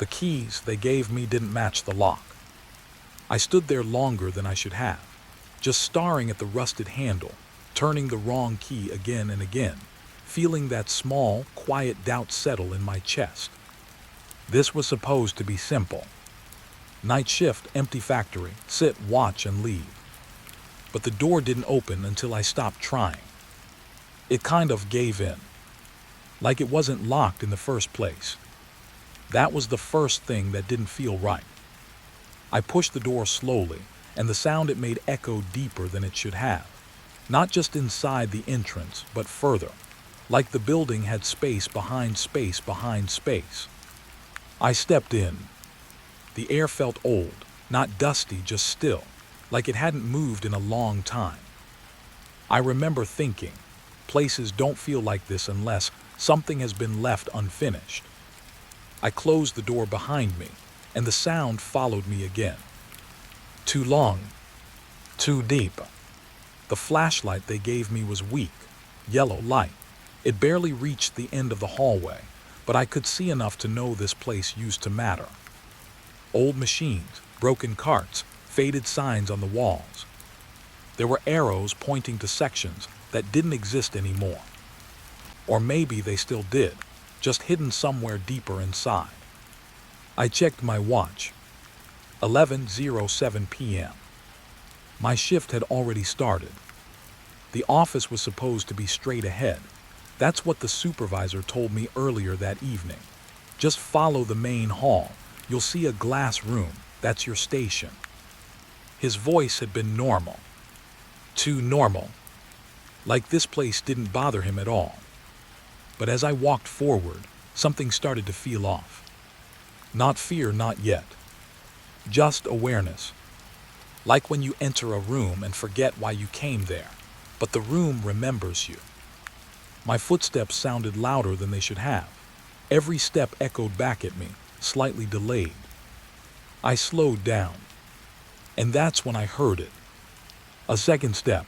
The keys they gave me didn't match the lock. I stood there longer than I should have, just staring at the rusted handle, turning the wrong key again and again, feeling that small, quiet doubt settle in my chest. This was supposed to be simple. Night shift, empty factory, sit, watch, and leave. But the door didn't open until I stopped trying. It kind of gave in, like it wasn't locked in the first place. That was the first thing that didn't feel right. I pushed the door slowly, and the sound it made echoed deeper than it should have. Not just inside the entrance, but further, like the building had space behind space behind space. I stepped in. The air felt old, not dusty, just still, like it hadn't moved in a long time. I remember thinking, places don't feel like this unless something has been left unfinished. I closed the door behind me, and the sound followed me again. Too long, too deep. The flashlight they gave me was weak, yellow light. It barely reached the end of the hallway, but I could see enough to know this place used to matter. Old machines, broken carts, faded signs on the walls. There were arrows pointing to sections that didn't exist anymore. Or maybe they still did, just hidden somewhere deeper inside. I checked my watch. 11:07 p.m. My shift had already started. The office was supposed to be straight ahead. That's what the supervisor told me earlier that evening. Just follow the main hall. You'll see a glass room. That's your station. His voice had been normal. Too normal. Like this place didn't bother him at all. But as I walked forward, something started to feel off. Not fear, not yet. Just awareness. Like when you enter a room and forget why you came there, but the room remembers you. My footsteps sounded louder than they should have. Every step echoed back at me, slightly delayed. I slowed down, and that's when I heard it. A second step.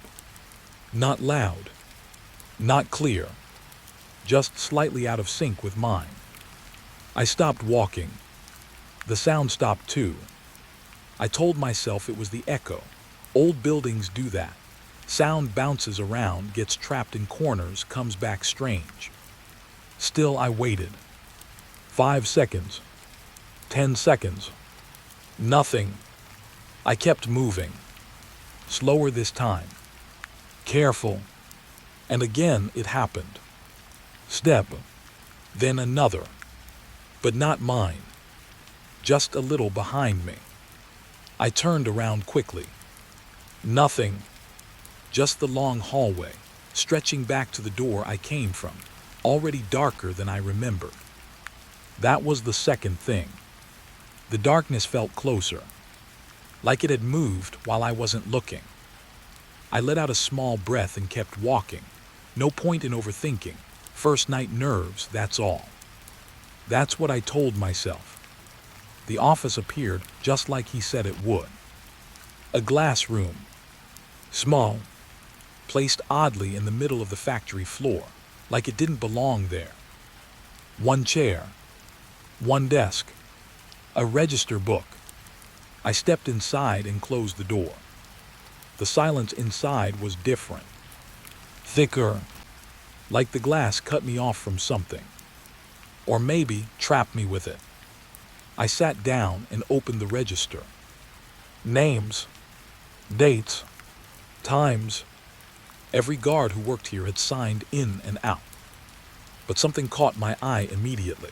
Not loud, not clear, just slightly out of sync with mine. I stopped walking. The sound stopped too. I told myself it was the echo. Old buildings do that. Sound bounces around, gets trapped in corners, comes back strange. Still, I waited. 5 seconds. 10 seconds. Nothing. I kept moving. Slower this time. Careful. And again it happened. Step. Then another. But not mine. Just a little behind me. I turned around quickly. Nothing. Just the long hallway, stretching back to the door I came from, already darker than I remembered. That was the second thing. The darkness felt closer, like it had moved while I wasn't looking. I let out a small breath and kept walking. No point in overthinking. First night nerves, that's all. That's what I told myself. The office appeared just like he said it would. A glass room. Small. Placed oddly in the middle of the factory floor, like it didn't belong there. One chair. One desk. A register book. I stepped inside and closed the door. The silence inside was different. Thicker. Like the glass cut me off from something. Or maybe trapped me with it. I sat down and opened the register. Names. Dates. Times. Every guard who worked here had signed in and out. But something caught my eye immediately.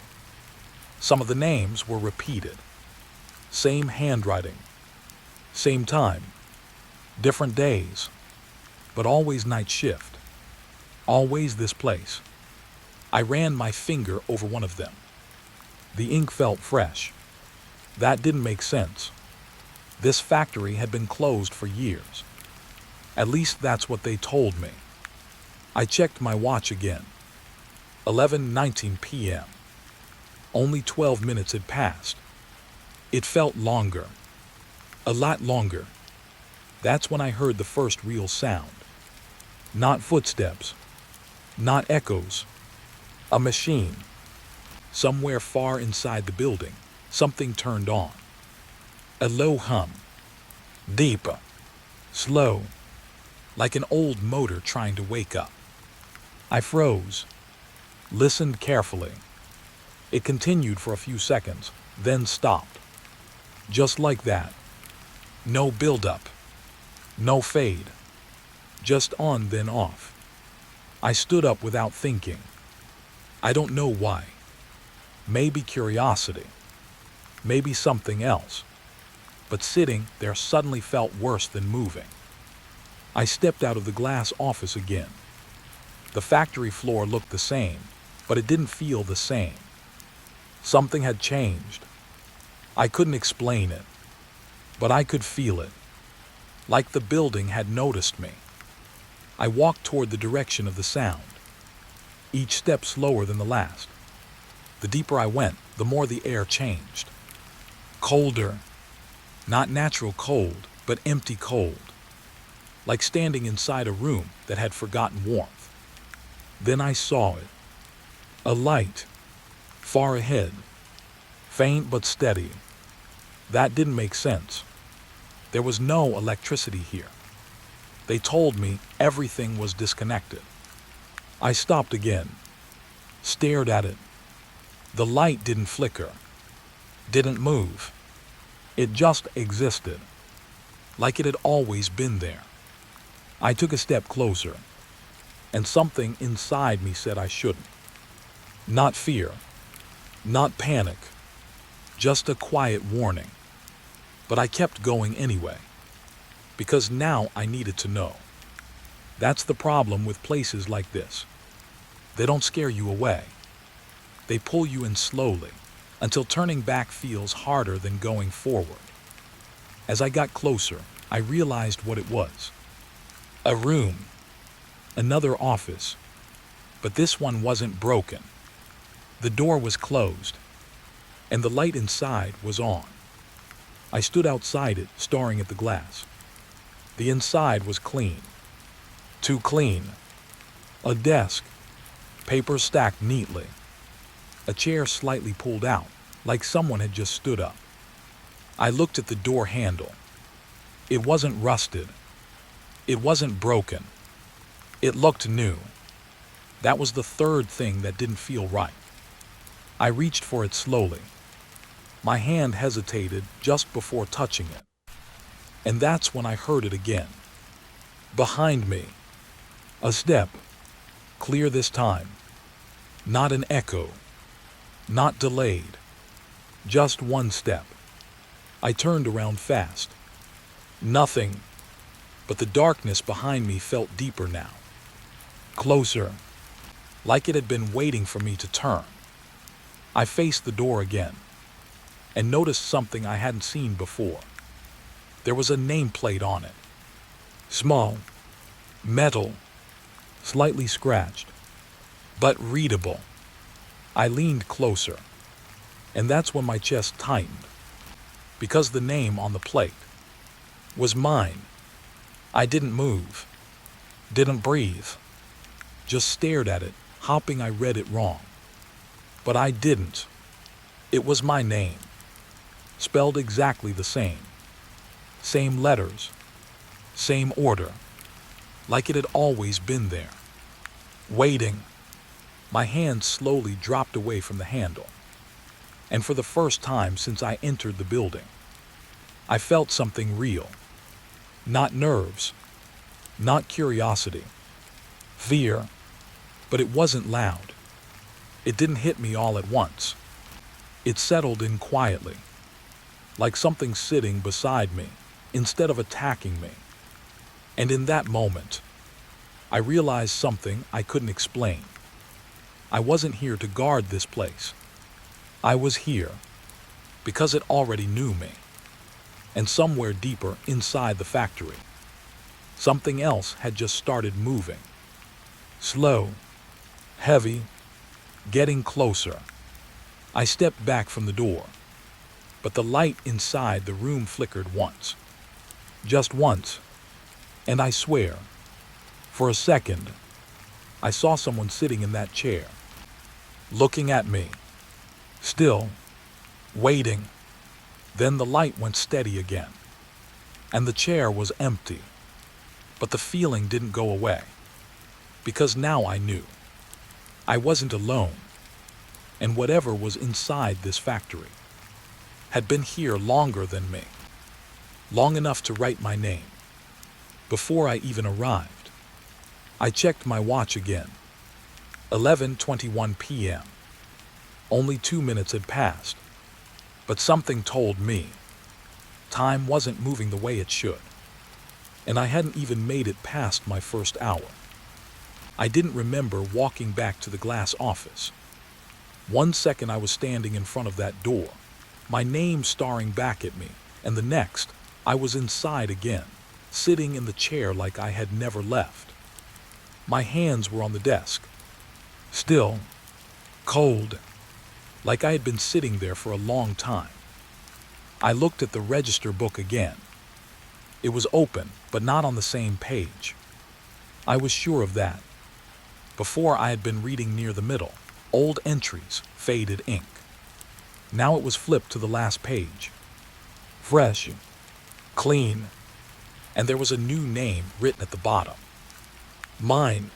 Some of the names were repeated. Same handwriting. Same time. Different days. But always night shift. Always this place. I ran my finger over one of them. The ink felt fresh. That didn't make sense. This factory had been closed for years. At least that's what they told me. I checked my watch again. 11:19 p.m. Only 12 minutes had passed. It felt longer. A lot longer. That's when I heard the first real sound. Not footsteps. Not echoes. A machine. Somewhere far inside the building, something turned on. A low hum. Deeper. Slow. Like an old motor trying to wake up. I froze. Listened carefully. It continued for a few seconds, then stopped. Just like that. No build-up. No fade. Just on, then off. I stood up without thinking. I don't know why. Maybe curiosity. Maybe something else. But sitting there suddenly felt worse than moving. I stepped out of the glass office again. The factory floor looked the same, but it didn't feel the same. Something had changed. I couldn't explain it, but I could feel it. Like the building had noticed me. I walked toward the direction of the sound, each step slower than the last. The deeper I went, the more the air changed. Colder. Not natural cold, but empty cold. Like standing inside a room that had forgotten warmth. Then I saw it. A light. Far ahead. Faint but steady. That didn't make sense. There was no electricity here. They told me everything was disconnected. I stopped again. Stared at it. The light didn't flicker. Didn't move. It just existed. Like it had always been there. I took a step closer. And something inside me said I shouldn't. Not fear. Not panic. Just a quiet warning. But I kept going anyway. Because now I needed to know. That's the problem with places like this. They don't scare you away. They pull you in slowly, until turning back feels harder than going forward. As I got closer, I realized what it was. A room. Another office. But this one wasn't broken. The door was closed, and the light inside was on. I stood outside it, staring at the glass. The inside was clean. Too clean. A desk. Papers stacked neatly. A chair slightly pulled out, like someone had just stood up. I looked at the door handle. It wasn't rusted. It wasn't broken. It looked new. That was the third thing that didn't feel right. I reached for it slowly. My hand hesitated just before touching it. And that's when I heard it again. Behind me. A step. Clear this time. Not an echo. Not delayed. Just one step. I turned around fast. Nothing. But the darkness behind me felt deeper now. Closer. Like it had been waiting for me to turn. I faced the door again. And noticed something I hadn't seen before. There was a nameplate on it. Small. Metal. Slightly scratched. But readable. I leaned closer. And that's when my chest tightened. Because the name on the plate was mine. I didn't move. Didn't breathe. Just stared at it, hoping I read it wrong. But I didn't. It was my name. Spelled exactly the same. Same letters. Same order. Like it had always been there. Waiting. My hand slowly dropped away from the handle. And for the first time since I entered the building, I felt something real. Not nerves. Not curiosity. Fear. But it wasn't loud. It didn't hit me all at once. It settled in quietly. Like something sitting beside me, instead of attacking me. And in that moment, I realized something I couldn't explain. I wasn't here to guard this place. I was here because it already knew me. And somewhere deeper inside the factory, something else had just started moving. Slow, heavy, getting closer. I stepped back from the door, but the light inside the room flickered once. Just once. And I swear, for a second, I saw someone sitting in that chair, looking at me. Still, waiting. Then the light went steady again, and the chair was empty. But the feeling didn't go away, because now I knew I wasn't alone, and whatever was inside this factory had been here longer than me, long enough to write my name. Before I even arrived, I checked my watch again. 11:21 p.m. Only 2 minutes had passed, but something told me time wasn't moving the way it should, and I hadn't even made it past my first hour. I didn't remember walking back to the glass office. 1 second I was standing in front of that door, my name staring back at me, and the next, I was inside again, sitting in the chair like I had never left. My hands were on the desk, still, cold, like I had been sitting there for a long time. I looked at the register book again. It was open, but not on the same page. I was sure of that. Before I had been reading near the middle, old entries, faded ink. Now it was flipped to the last page. Fresh, clean, and there was a new name written at the bottom. Mine.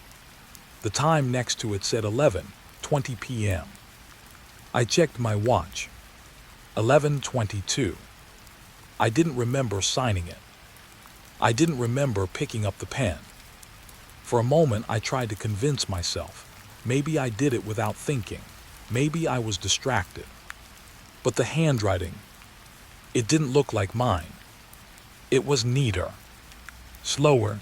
The time next to it said 11:20 p.m. I checked my watch. 11:22. I didn't remember signing it. I didn't remember picking up the pen. For a moment I tried to convince myself. Maybe I did it without thinking. Maybe I was distracted. But the handwriting, it didn't look like mine. It was neater, slower,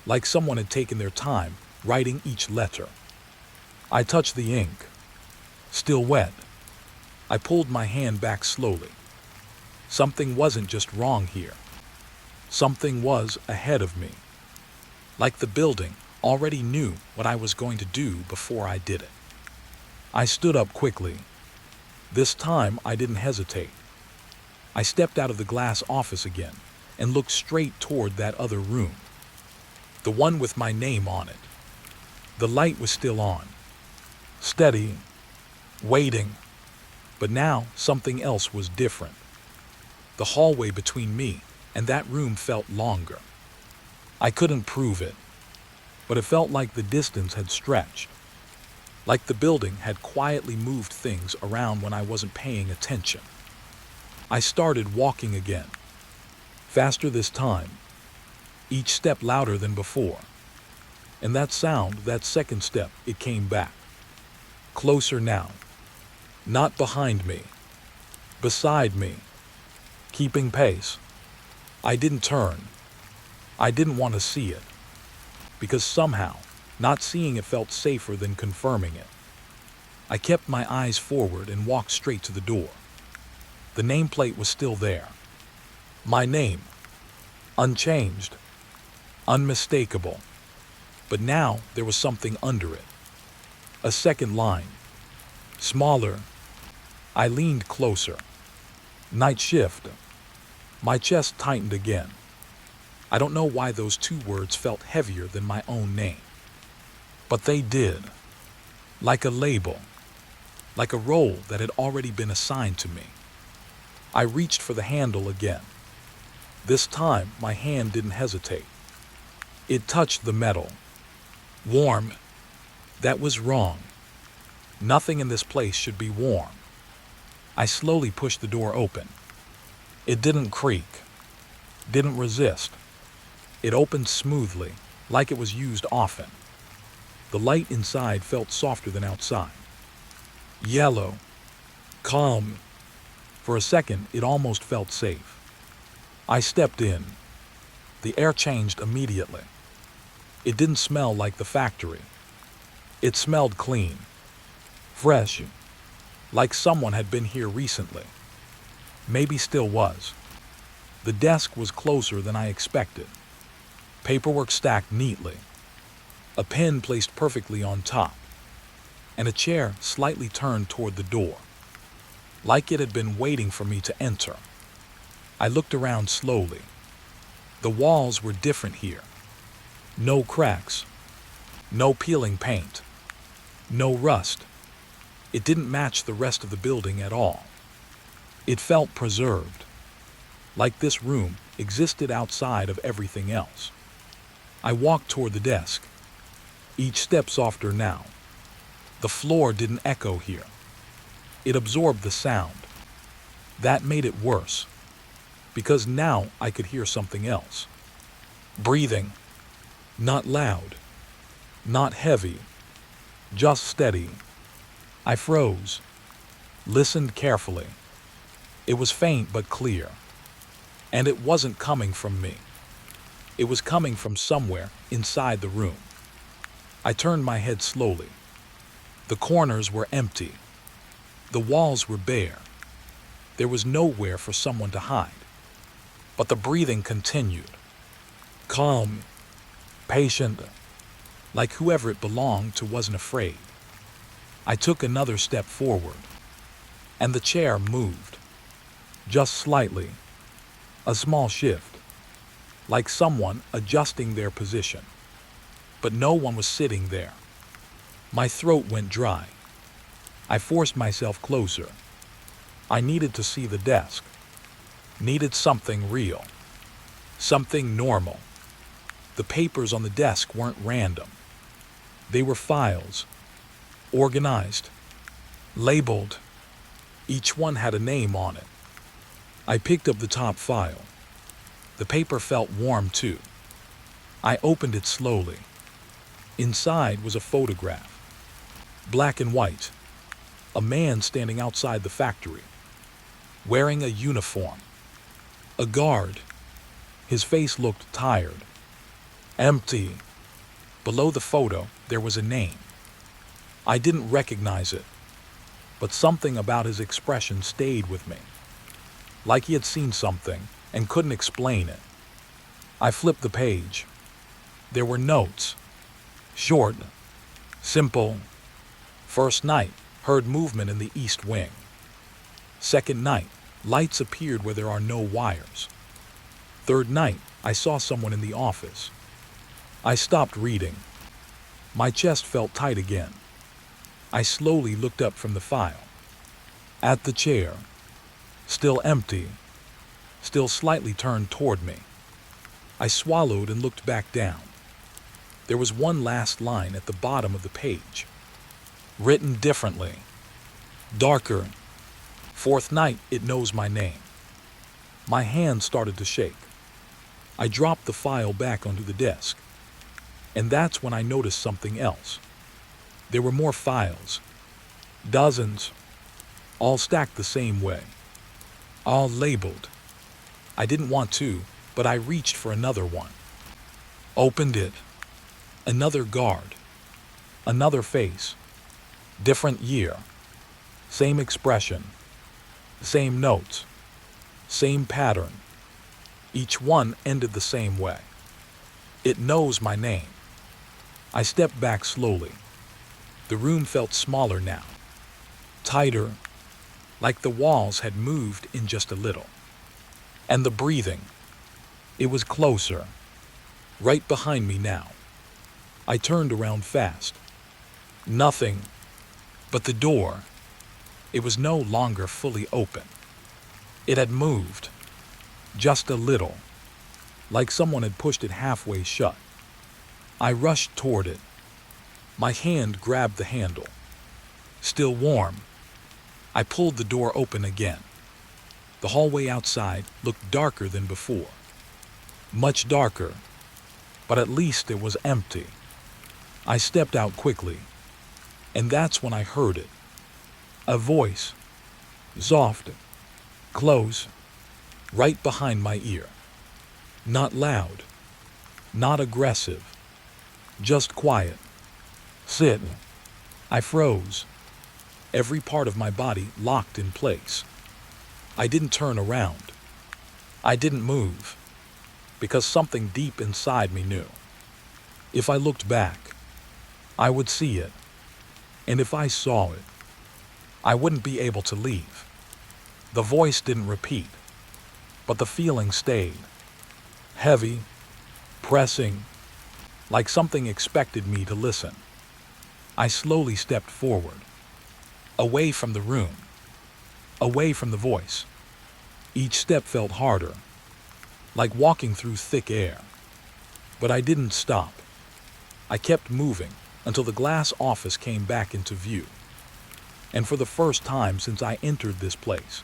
like someone had taken their time writing each letter. I touched the ink, still wet. I pulled my hand back slowly. Something wasn't just wrong here. Something was ahead of me. Like the building already knew what I was going to do before I did it. I stood up quickly. This time I didn't hesitate. I stepped out of the glass office again and looked straight toward that other room, the one with my name on it. The light was still on, steady, waiting, but now something else was different. The hallway between me and that room felt longer. I couldn't prove it, but it felt like the distance had stretched, like the building had quietly moved things around when I wasn't paying attention. I started walking again, faster this time, each step louder than before. And that sound, that second step, it came back. Closer now. Not behind me. Beside me. Keeping pace. I didn't turn. I didn't want to see it. Because somehow, not seeing it felt safer than confirming it. I kept my eyes forward and walked straight to the door. The nameplate was still there. My name. Unchanged. Unmistakable. But now there was something under it. A second line. Smaller. I leaned closer. Night shift. My chest tightened again. I don't know why those 2 words felt heavier than my own name. But they did. Like a label. Like a role that had already been assigned to me. I reached for the handle again. This time my hand didn't hesitate. It touched the metal. Warm. That was wrong. Nothing in this place should be warm. I slowly pushed the door open. It didn't creak. Didn't resist. It opened smoothly, like it was used often. The light inside felt softer than outside. Yellow. Calm. For a second, it almost felt safe. I stepped in. The air changed immediately. It didn't smell like the factory. It smelled clean, fresh, like someone had been here recently. Maybe still was. The desk was closer than I expected. Paperwork stacked neatly. A pen placed perfectly on top. And a chair slightly turned toward the door, like it had been waiting for me to enter. I looked around slowly. The walls were different here. No cracks. No peeling paint. No rust. It didn't match the rest of the building at all. It felt preserved, like this room existed outside of everything else. I walked toward the desk, each step softer now. The floor didn't echo here. It absorbed the sound. That made it worse, because now I could hear something else. Breathing. Not loud, not heavy, just steady. I froze, listened carefully. It was faint but clear, and it wasn't coming from me. It was coming from somewhere inside the room. I turned my head slowly. The corners were empty. The walls were bare. There was nowhere for someone to hide. But the breathing continued. Calm, patient, like whoever it belonged to wasn't afraid. I took another step forward, and the chair moved, just slightly, a small shift, like someone adjusting their position. But no one was sitting there. My throat went dry. I forced myself closer. I needed to see the desk, needed something real, something normal. The papers on the desk weren't random. They were files, organized, labeled. Each one had a name on it. I picked up the top file. The paper felt warm too. I opened it slowly. Inside was a photograph, black and white. A man standing outside the factory, wearing a uniform. A guard. His face looked tired, empty. Below the photo, there was a name. I didn't recognize it, but something about his expression stayed with me, like he had seen something and couldn't explain it. I flipped the page. There were notes, short, simple. First night, heard movement in the east wing. Second night, lights appeared where there are no wires. Third night, I saw someone in the office. I stopped reading. My chest felt tight again. I slowly looked up from the file. At the chair, still empty, still slightly turned toward me. I swallowed and looked back down. There was one last line at the bottom of the page, written differently, darker. Fourth night, it knows my name. My hand started to shake. I dropped the file back onto the desk. And that's when I noticed something else. There were more files, dozens, all stacked the same way, all labeled. I didn't want to, but I reached for another one. Opened it. Another guard, another face, different year, same expression, same notes, same pattern. Each one ended the same way. It knows my name. I stepped back slowly. The room felt smaller now, tighter, like the walls had moved in just a little. And the breathing, it was closer, right behind me now. I turned around fast. Nothing but the door. It was no longer fully open. It had moved, just a little, like someone had pushed it halfway shut. I rushed toward it. My hand grabbed the handle. Still warm. I pulled the door open again. The hallway outside looked darker than before. Much darker, but at least it was empty. I stepped out quickly, and that's when I heard it. A voice, soft, close, right behind my ear. Not loud, not aggressive, just quiet. Sit. I froze. Every part of my body locked in place. I didn't turn around. I didn't move, because something deep inside me knew. If I looked back, I would see it. And if I saw it, I wouldn't be able to leave. The voice didn't repeat, but the feeling stayed. Heavy, pressing, like something expected me to listen. I slowly stepped forward, away from the room, away from the voice. Each step felt harder, like walking through thick air. But I didn't stop. I kept moving until the glass office came back into view. And for the first time since I entered this place,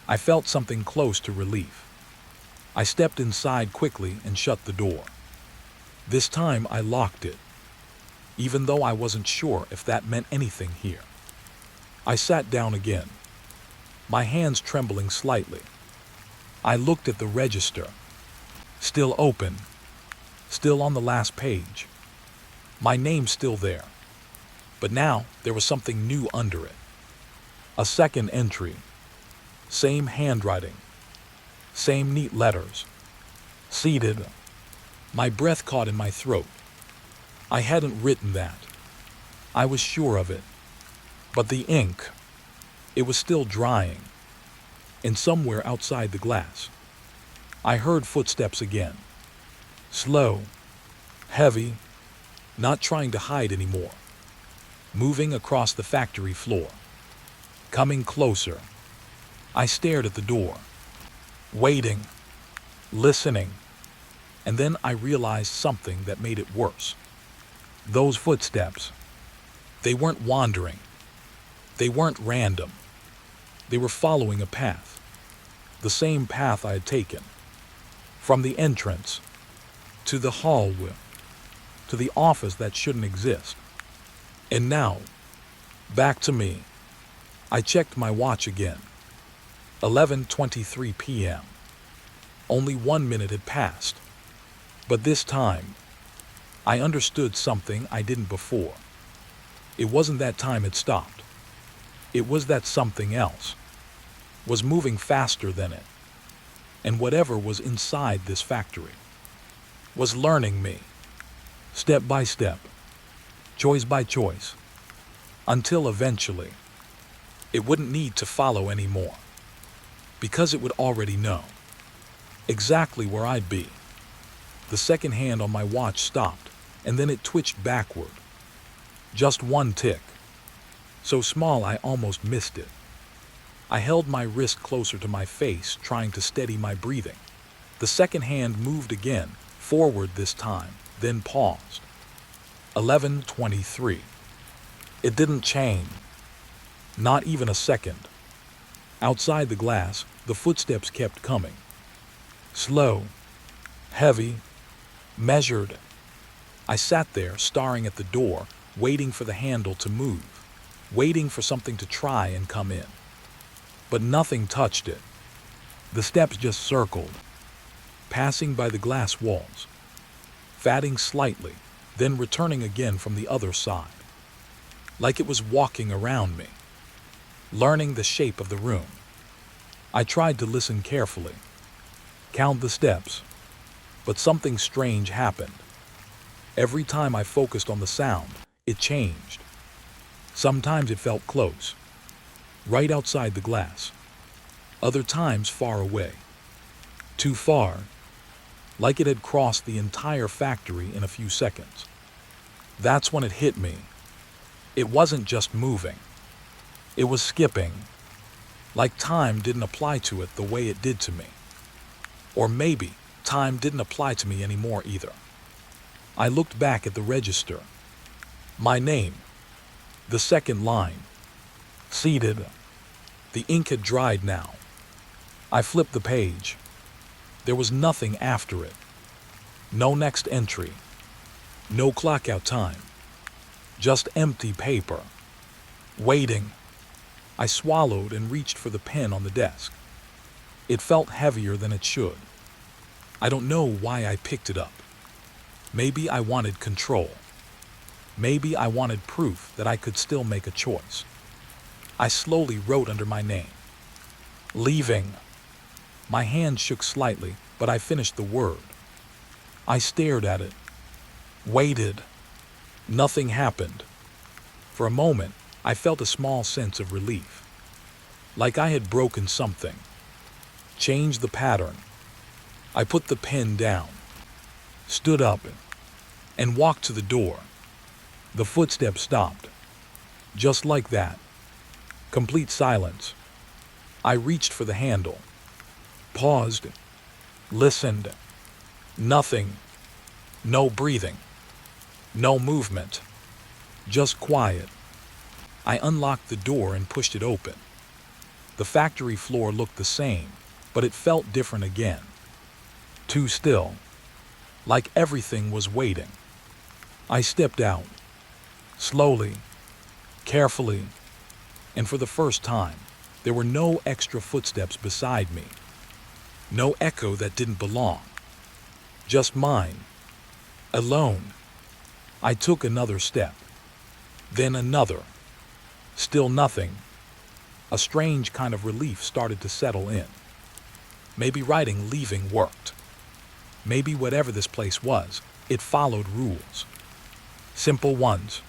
I felt something close to relief. I stepped inside quickly and shut the door. This time I locked it, even though I wasn't sure if that meant anything here. I sat down again, my hands trembling slightly. I looked at the register, still open, still on the last page. My name still there, but now there was something new under it. A second entry, same handwriting, same neat letters. Seated. My breath caught in my throat. I hadn't written that. I was sure of it. But the ink, it was still drying. And somewhere outside the glass, I heard footsteps again. Slow, heavy, not trying to hide anymore. Moving across the factory floor. Coming closer. I stared at the door, waiting, listening, and then I realized something that made it worse. Those footsteps, they weren't wandering. They weren't random. They were following a path, the same path I had taken, from the entrance, to the hallway, to the office that shouldn't exist. And now, back to me. I checked my watch again. 11:23 p.m. Only 1 minute had passed. But this time, I understood something I didn't before. It wasn't that time had stopped. It was that something else was moving faster than it. And whatever was inside this factory was learning me, step by step, choice by choice, until eventually it wouldn't need to follow anymore, because it would already know exactly where I'd be. The second hand on my watch stopped, and then it twitched backward. Just one tick, so small I almost missed it. I held my wrist closer to my face, trying to steady my breathing. The second hand moved again, forward this time, then paused. 11:23. It didn't change. Not even a second. Outside the glass, the footsteps kept coming. Slow, heavy, measured. I sat there, staring at the door, waiting for the handle to move, waiting for something to try and come in. But nothing touched it. The steps just circled, passing by the glass walls, fatting slightly, then returning again from the other side, like it was walking around me, learning the shape of the room. I tried to listen carefully, count the steps, but something strange happened. Every time I focused on the sound, it changed. Sometimes it felt close, right outside the glass. Other times far away, too far, like it had crossed the entire factory in a few seconds. That's when it hit me. It wasn't just moving. It was skipping, like time didn't apply to it the way it did to me. Or maybe time didn't apply to me anymore either. I looked back at the register. My name, the second line, seated. The ink had dried now. I flipped the page. There was nothing after it. No next entry. No clock out time. Just empty paper. Waiting. I swallowed and reached for the pen on the desk. It felt heavier than it should. I don't know why I picked it up. Maybe I wanted control. Maybe I wanted proof that I could still make a choice. I slowly wrote under my name. Leaving. My hand shook slightly, but I finished the word. I stared at it. Waited. Nothing happened. For a moment, I felt a small sense of relief. Like I had broken something. Changed the pattern. I put the pen down, stood up, and walked to the door. The footsteps stopped. Just like that. Complete silence. I reached for the handle, Paused, listened. Nothing. No breathing. No movement. Just quiet. I unlocked the door and pushed it open. The factory floor looked the same, but it felt different again. Too still. Like everything was waiting. I stepped out. Slowly. Carefully. And for the first time, there were no extra footsteps beside me. No echo that didn't belong. Just mine. Alone. I took another step. Then another. Still nothing. A strange kind of relief started to settle in. Maybe writing leaving worked. Maybe whatever this place was, it followed rules. Simple ones.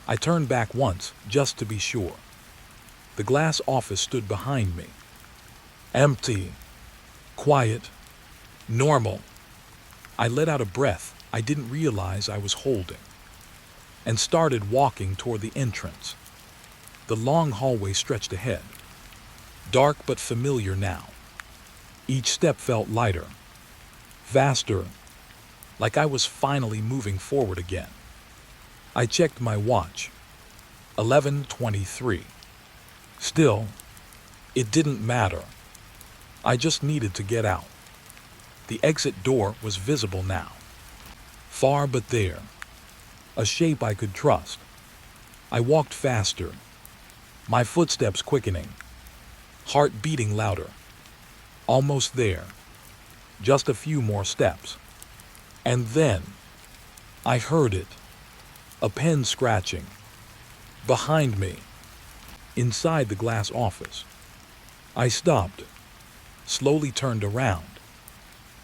I turned back once, just to be sure. The glass office stood behind me. Empty. Quiet. Normal. I let out a breath I didn't realize I was holding, and started walking toward the entrance. The long hallway stretched ahead, dark but familiar now. Each step felt lighter, faster, like I was finally moving forward again. I checked my watch. 11:23. Still, it didn't matter. I just needed to get out. The exit door was visible now. Far but there. A shape I could trust. I walked faster, my footsteps quickening, heart beating louder. Almost there. Just a few more steps. And then, I heard it. A pen scratching. Behind me. Inside the glass office. I stopped. Slowly turned around.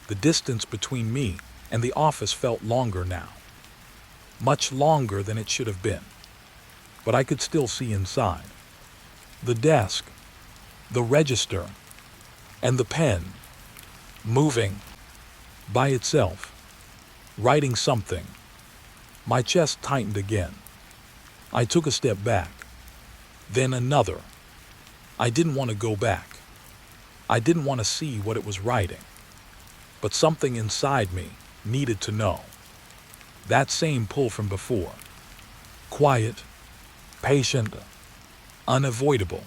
The distance between me and the office felt longer now. Much longer than it should have been. But I could still see inside. The desk, the register, and the pen, moving by itself, writing something. My chest tightened again. I took a step back, then another. I didn't want to go back. I didn't want to see what it was writing. But something inside me needed to know. That same pull from before. Quiet, patient, unavoidable.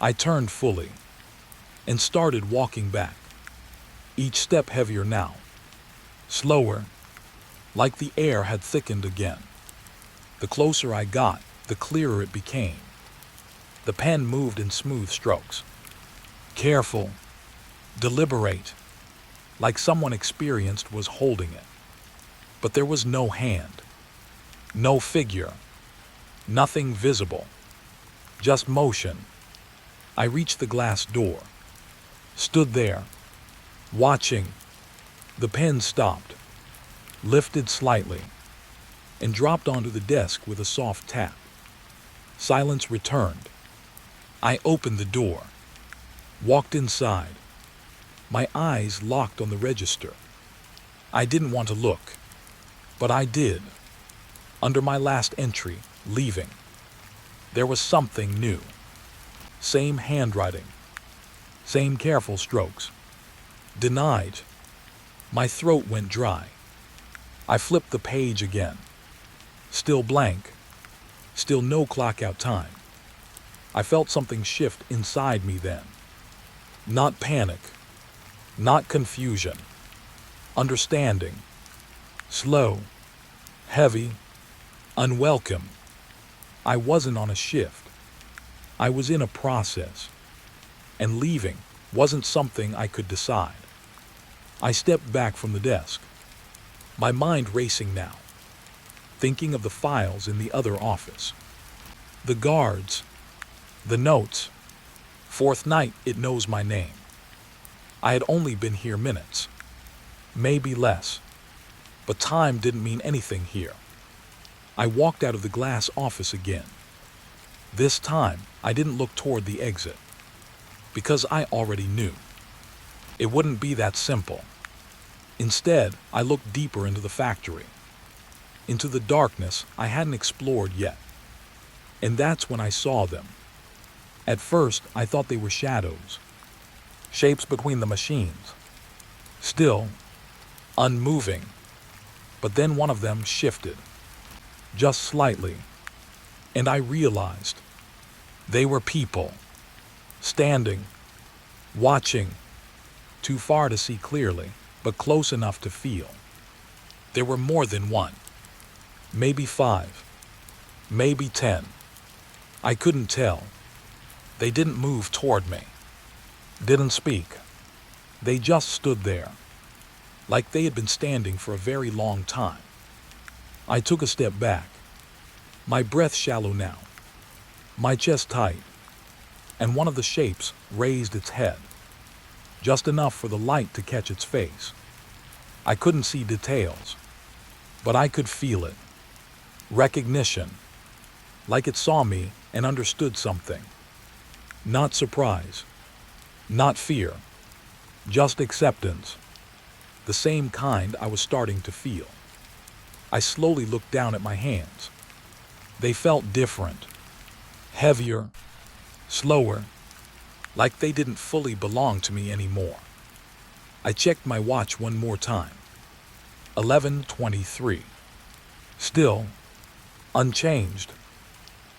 I turned fully and started walking back. Each step heavier now. Slower, like the air had thickened again. The closer I got, the clearer it became. The pen moved in smooth strokes. Careful, deliberate, like someone experienced was holding it. But there was no hand, no figure, nothing visible, just motion. I reached the glass door, stood there, watching. The pen stopped, lifted slightly, and dropped onto the desk with a soft tap. Silence returned. I opened the door, walked inside. My eyes locked on the register. I didn't want to look, but I did. Under my last entry, leaving, there was something new. Same handwriting, same careful strokes. Denied. My throat went dry. I flipped the page again. Still blank. Still no clock out time. I felt something shift inside me then. Not panic. Not confusion. Understanding. Slow. Heavy. Unwelcome. I wasn't on a shift. I was in a process. And leaving wasn't something I could decide. I stepped back from the desk. My mind racing now. Thinking of the files in the other office. The guards. The notes. Fourth night it knows my name. I had only been here minutes. Maybe less. But time didn't mean anything here. I walked out of the glass office again. This time, I didn't look toward the exit. Because I already knew. It wouldn't be that simple. Instead, I looked deeper into the factory. Into the darkness I hadn't explored yet. And that's when I saw them. At first, I thought they were shadows. shapes between the machines, still, unmoving. But then one of them shifted, just slightly, and I realized they were people, standing, watching, too far to see clearly, but close enough to feel. There were more than one, maybe 5, maybe 10. I couldn't tell. They didn't move toward me, didn't speak. They just stood there, like they had been standing for a very long time. I took a step back, my breath shallow now, my chest tight, and one of the shapes raised its head, just enough for the light to catch its face. I couldn't see details, but I could feel it. Recognition, like it saw me and understood something. Not surprise, not fear, just acceptance, the same kind I was starting to feel. I slowly looked down at my hands. They felt different, heavier, slower, like they didn't fully belong to me anymore. I checked my watch one more time. 11:23. Still, unchanged.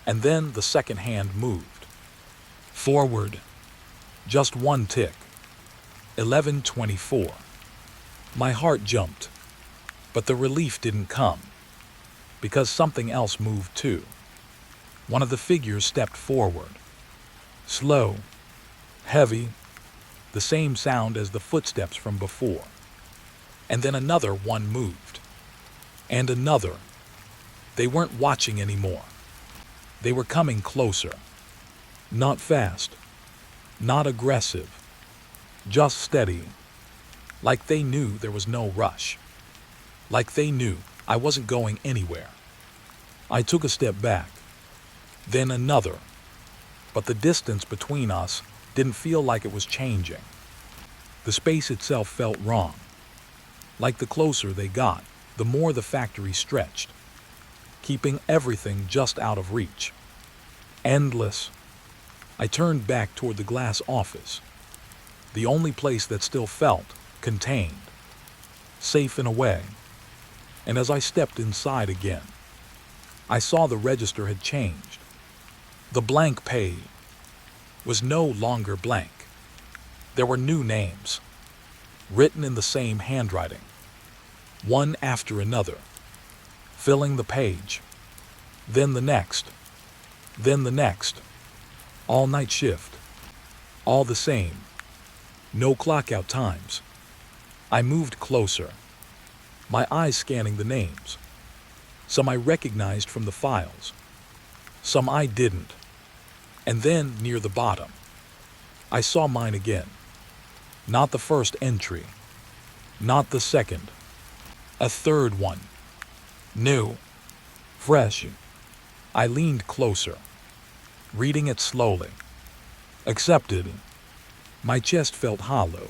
And then the second hand moved. Forward. Just one tick. 11:24. My heart jumped, but the relief didn't come, because something else moved too. One of the figures stepped forward. Slow, heavy, the same sound as the footsteps from before. And then another one moved. And another. They weren't watching anymore. They were coming closer. Not fast, not aggressive, just steady. Like they knew there was no rush. Like they knew I wasn't going anywhere. I took a step back, then another. But the distance between us didn't feel like it was changing. The space itself felt wrong. Like the closer they got, the more the factory stretched, keeping everything just out of reach. Endless. I turned back toward the glass office, the only place that still felt contained, safe in a way. And as I stepped inside again, I saw the register had changed. The blank page was no longer blank. There were new names, written in the same handwriting, one after another, filling the page. Then the next, then the next. All night shift, all the same, no clock out times. I moved closer, my eyes scanning the names. Some I recognized from the files, some I didn't. And then, near the bottom, I saw mine again. Not the first entry, not the second, a third one. New, fresh. I leaned closer, reading it slowly. Accepted. My chest felt hollow,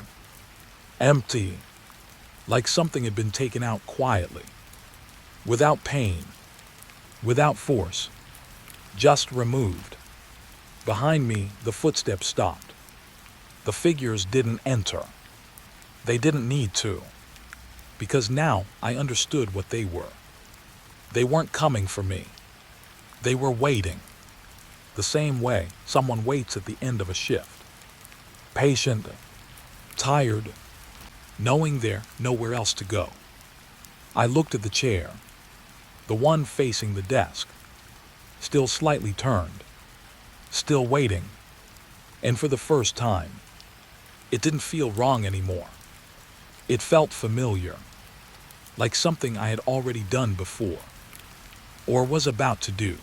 empty, like something had been taken out quietly, without pain, without force, just removed. Behind me, the footsteps stopped. The figures didn't enter. They didn't need to, because now I understood what they were. They weren't coming for me. They were waiting, the same way someone waits at the end of a shift. Patient, tired, knowing there's nowhere else to go. I looked at the chair, the one facing the desk, still slightly turned, still waiting. And for the first time, it didn't feel wrong anymore. It felt familiar, like something I had already done before, or was about to do.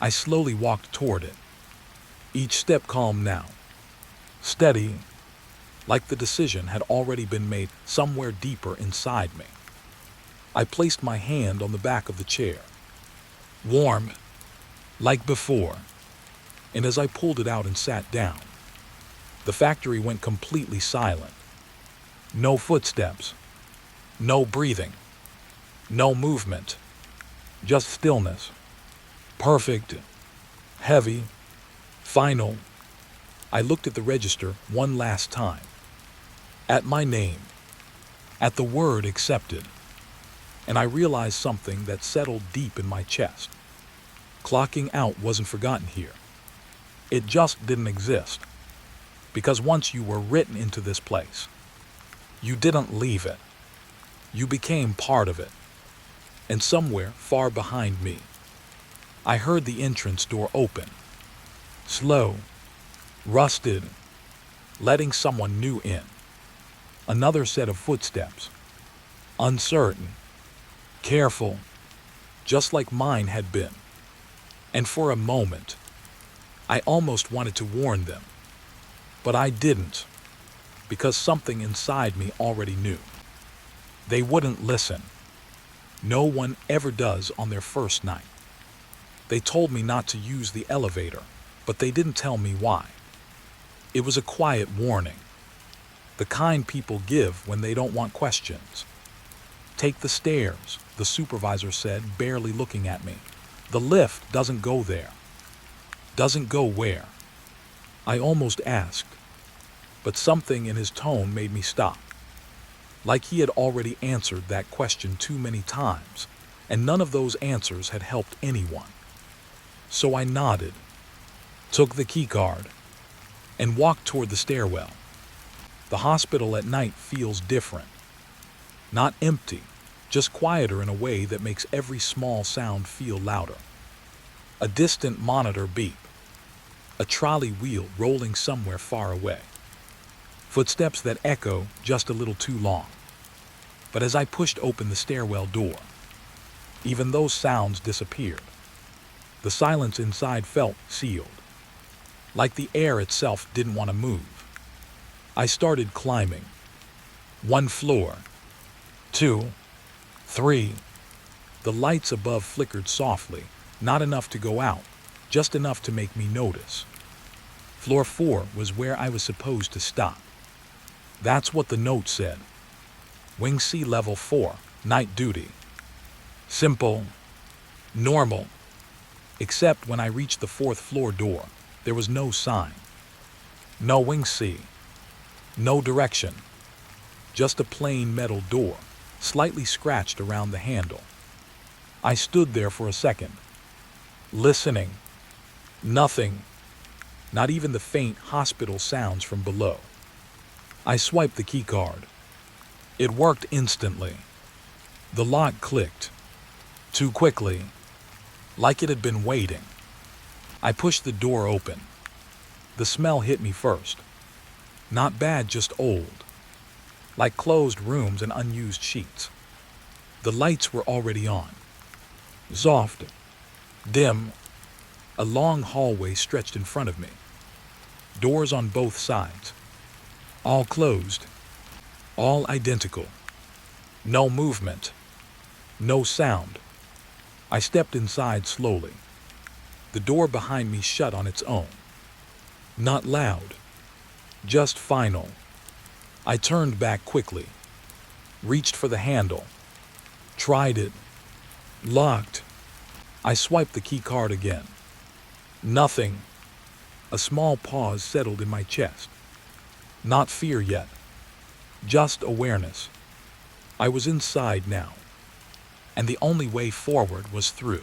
I slowly walked toward it, each step calm now, steady, like the decision had already been made somewhere deeper inside me. I placed my hand on the back of the chair, warm, like before, and as I pulled it out and sat down, the factory went completely silent. No footsteps, no breathing, no movement, just stillness. Perfect, heavy, final, I looked at the register one last time. At my name. At the word accepted. And I realized something that settled deep in my chest. Clocking out wasn't forgotten here. It just didn't exist. Because once you were written into this place, you didn't leave it. You became part of it. And somewhere far behind me, I heard the entrance door open. Slow, rusted, letting someone new in. Another set of footsteps. Uncertain, careful, just like mine had been. And for a moment, I almost wanted to warn them. But I didn't, because something inside me already knew. They wouldn't listen. No one ever does on their first night. They told me not to use the elevator, but they didn't tell me why. It was a quiet warning. The kind people give when they don't want questions. Take the stairs, the supervisor said, barely looking at me. The lift doesn't go there. Doesn't go where? I almost asked, but something in his tone made me stop. Like he had already answered that question too many times, and none of those answers had helped anyone. So I nodded, took the keycard, and walked toward the stairwell. The hospital at night feels different. Not empty, just quieter in a way that makes every small sound feel louder. A distant monitor beep. A trolley wheel rolling somewhere far away. Footsteps that echo just a little too long. But as I pushed open the stairwell door, even those sounds disappeared. The silence inside felt sealed, like the air itself didn't want to move. I started climbing. 1 floor, 2, 3. The lights above flickered softly, not enough to go out, just enough to make me notice. Floor 4 was where I was supposed to stop. That's what the note said. Wing C Level 4, night duty. Simple, normal. Except when I reached the 4th floor door, there was no sign. No Wing C. No direction. Just a plain metal door, slightly scratched around the handle. I stood there for a second, listening. Nothing. Not even the faint hospital sounds from below. I swiped the keycard. It worked instantly. The lock clicked. Too quickly. Like it had been waiting. I pushed the door open. The smell hit me first. Not bad, just old. Like closed rooms and unused sheets. The lights were already on. Soft. Dim. A long hallway stretched in front of me. Doors on both sides. All closed. All identical. No movement. No sound. I stepped inside slowly. The door behind me shut on its own. Not loud. Just final. I turned back quickly. Reached for the handle. Tried it. Locked. I swiped the key card again. Nothing. A small pause settled in my chest. Not fear yet. Just awareness. I was inside now. And the only way forward was through.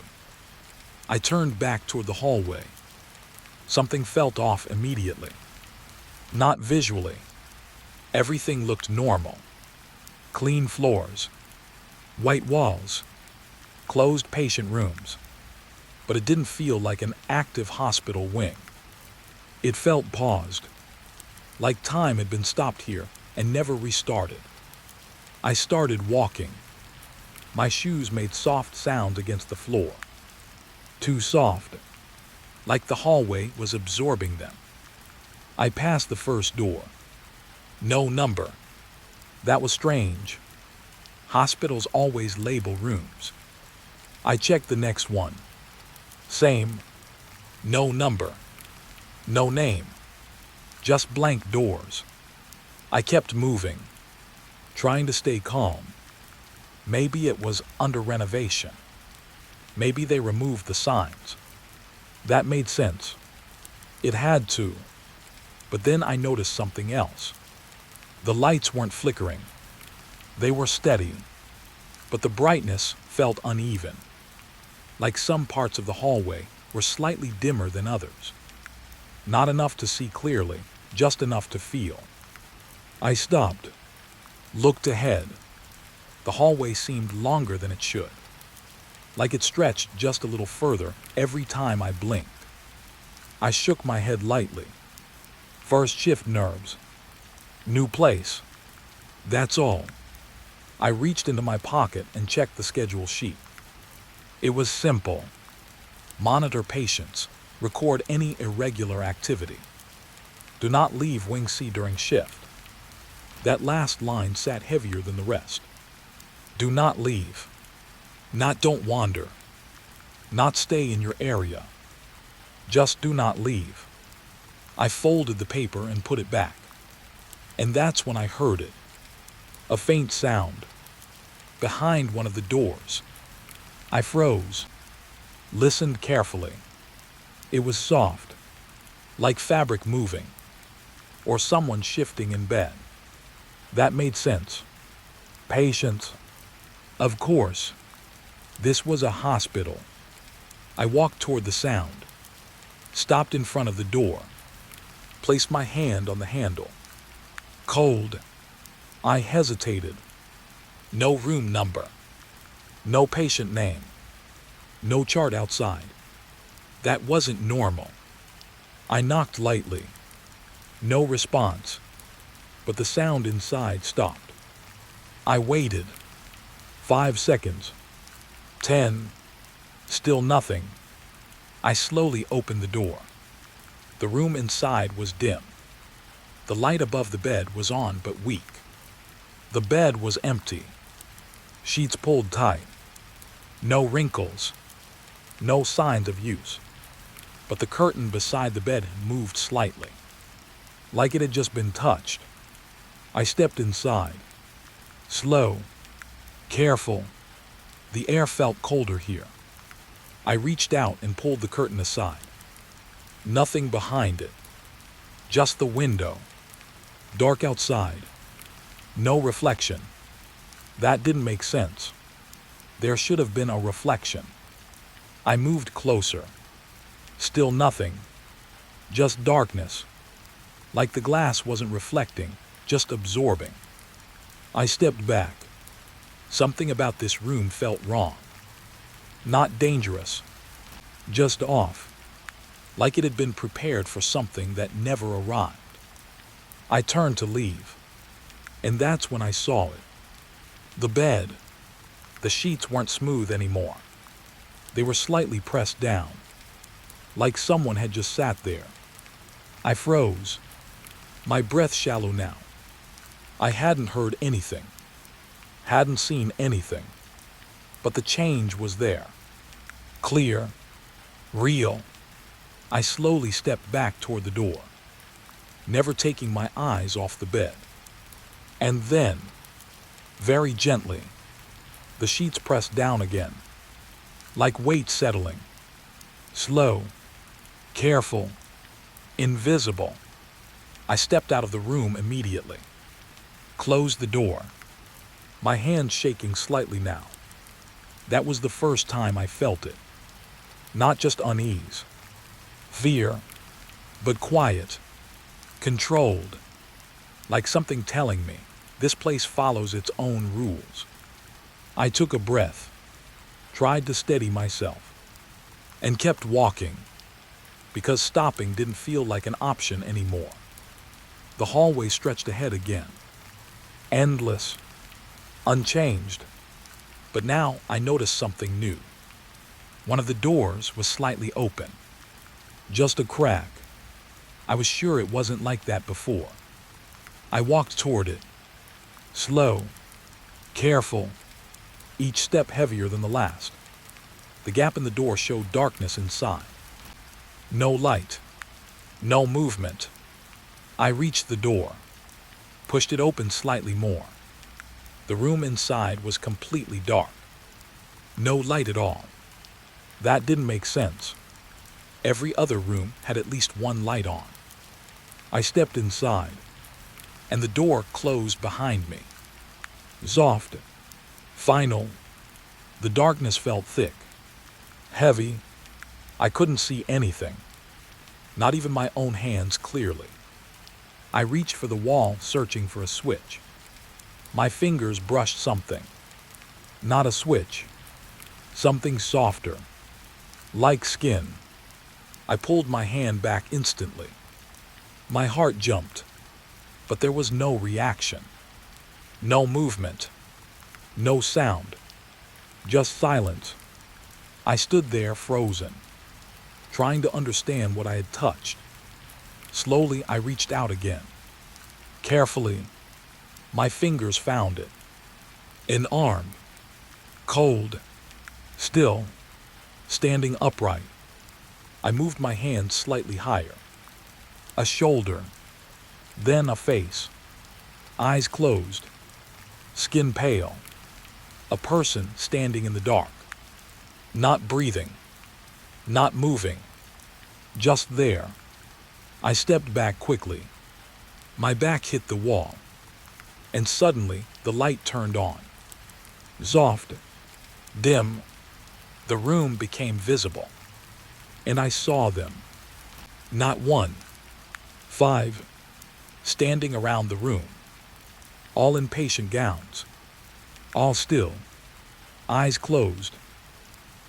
I turned back toward the hallway. Something felt off immediately. Not visually. Everything looked normal. Clean floors. White walls. Closed patient rooms. But it didn't feel like an active hospital wing. It felt paused. Like time had been stopped here and never restarted. I started walking. My shoes made soft sounds against the floor. Too soft. Like the hallway was absorbing them. I passed the first door. No number. That was strange. Hospitals always label rooms. I checked the next one. Same. No number. No name. Just blank doors. I kept moving, trying to stay calm. Maybe it was under renovation. Maybe they removed the signs. That made sense. It had to. But then I noticed something else. The lights weren't flickering. They were steady, but the brightness felt uneven. Like some parts of the hallway were slightly dimmer than others. Not enough to see clearly, just enough to feel. I stopped, looked ahead. The hallway seemed longer than it should. Like it stretched just a little further every time I blinked. I shook my head lightly. First shift nerves. New place. That's all. I reached into my pocket and checked the schedule sheet. It was simple. Monitor patients. Record any irregular activity. Do not leave Wing C during shift. That last line sat heavier than the rest. Do not leave. Not don't wander. Not stay in your area. Just do not leave. I folded the paper and put it back. And that's when I heard it. A faint sound. Behind one of the doors. I froze. Listened carefully. It was soft. Like fabric moving. Or someone shifting in bed. That made sense. Patients. Of course. This was a hospital. I walked toward the sound. Stopped in front of the door. Placed my hand on the handle. Cold. I hesitated. No room number. No patient name. No chart outside. That wasn't normal. I knocked lightly. No response. But the sound inside stopped. I waited. 5 seconds. 10. Still nothing. I slowly opened the door. The room inside was dim. The light above the bed was on but weak. The bed was empty. Sheets pulled tight. No wrinkles. No signs of use. But the curtain beside the bed moved slightly. Like it had just been touched. I stepped inside. Slow. Careful. The air felt colder here. I reached out and pulled the curtain aside. Nothing behind it. Just the window. Dark outside. No reflection. That didn't make sense. There should have been a reflection. I moved closer. Still nothing. Just darkness. Like the glass wasn't reflecting, just absorbing. I stepped back. Something about this room felt wrong. Not dangerous. Just off. Like it had been prepared for something that never arrived. I turned to leave. And that's when I saw it. The bed. The sheets weren't smooth anymore. They were slightly pressed down. Like someone had just sat there. I froze. My breath shallow now. I hadn't heard anything. Hadn't seen anything. But the change was there. Clear. Real. I slowly stepped back toward the door, never taking my eyes off the bed. And then, very gently, the sheets pressed down again, like weight settling. Slow. Careful. Invisible. I stepped out of the room immediately. Closed the door. My hand shaking slightly now. That was the first time I felt it. Not just unease. Fear. But quiet. Controlled. Like something telling me, this place follows its own rules. I took a breath. Tried to steady myself. And kept walking. Because stopping didn't feel like an option anymore. The hallway stretched ahead again. Endless. Unchanged. But now I noticed something new. One of the doors was slightly open. Just a crack. I was sure it wasn't like that before. I walked toward it. Slow. Careful. Each step heavier than the last. The gap in the door showed darkness inside. No light. No movement. I reached the door. Pushed it open slightly more. The room inside was completely dark. No light at all. That didn't make sense. Every other room had at least one light on. I stepped inside, and the door closed behind me. Soft, final. The darkness felt thick, heavy. I couldn't see anything, not even my own hands clearly. I reached for the wall, searching for a switch. My fingers brushed something. Not a switch. Something softer, like skin. I pulled my hand back instantly. My heart jumped, but there was no reaction. No movement. No sound. Just silence. I stood there frozen, trying to understand what I had touched. Slowly, I reached out again. Carefully, my fingers found it. An arm. Cold. Still. Standing upright. I moved my hand slightly higher. A shoulder. Then a face. Eyes closed. Skin pale. A person standing in the dark. Not breathing. Not moving. Just there. I stepped back quickly. My back hit the wall. And suddenly, the light turned on. Soft. Dim. The room became visible. And I saw them. Not one. 5. Standing around the room. All in patient gowns. All still. Eyes closed.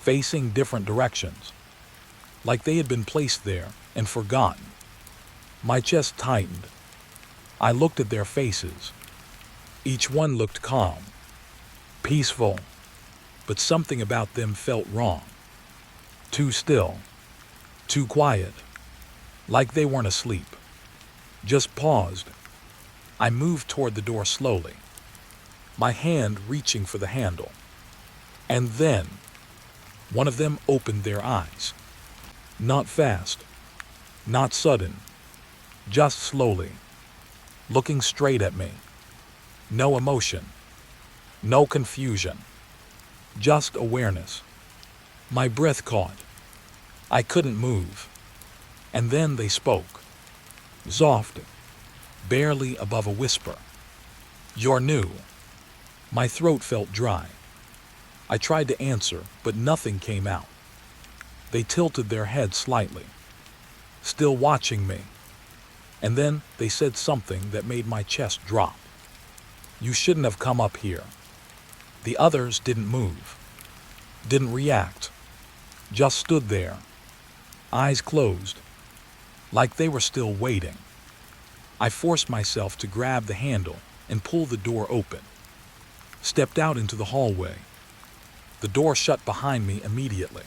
Facing different directions. Like they had been placed there and forgotten. My chest tightened. I looked at their faces. Each one looked calm. Peaceful. But something about them felt wrong. Too still. Too quiet. Like they weren't asleep. Just paused. I moved toward the door slowly, my hand reaching for the handle. And then, one of them opened their eyes. Not fast. Not sudden. Just slowly. Looking straight at me. No emotion. No confusion. Just awareness. My breath caught. I couldn't move. And then they spoke. Soft. Barely above a whisper. You're new. My throat felt dry. I tried to answer, but nothing came out. They tilted their heads slightly, still watching me. And then they said something that made my chest drop. You shouldn't have come up here. The others didn't move, didn't react, just stood there, eyes closed, like they were still waiting. I forced myself to grab the handle and pull the door open. Stepped out into the hallway. The door shut behind me immediately.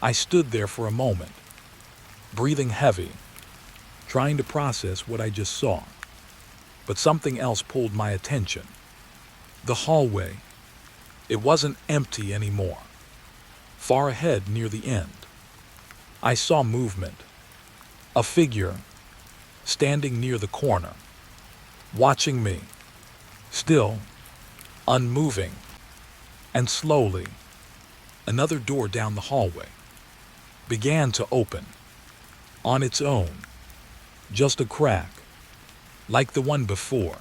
I stood there for a moment, breathing heavy, trying to process what I just saw. But something else pulled my attention. The hallway. It wasn't empty anymore. Far ahead near the end, I saw movement. A figure, standing near the corner, watching me, still, unmoving. And slowly, another door down the hallway began to open, on its own, just a crack, like the one before,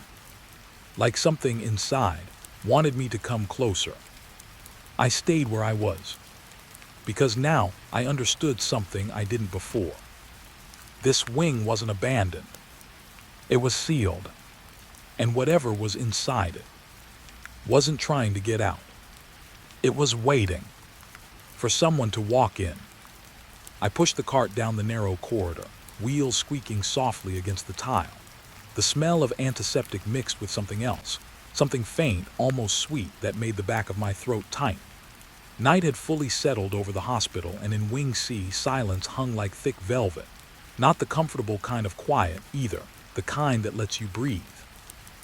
like something inside wanted me to come closer. I stayed where I was, because now I understood something I didn't before. This wing wasn't abandoned. It was sealed, and whatever was inside it wasn't trying to get out. It was waiting for someone to walk in. I pushed the cart down the narrow corridor, wheels squeaking softly against the tile. The smell of antiseptic mixed with something else, something faint, almost sweet, that made the back of my throat tight. Night had fully settled over the hospital, and in Wing C, silence hung like thick velvet. Not the comfortable kind of quiet either, the kind that lets you breathe.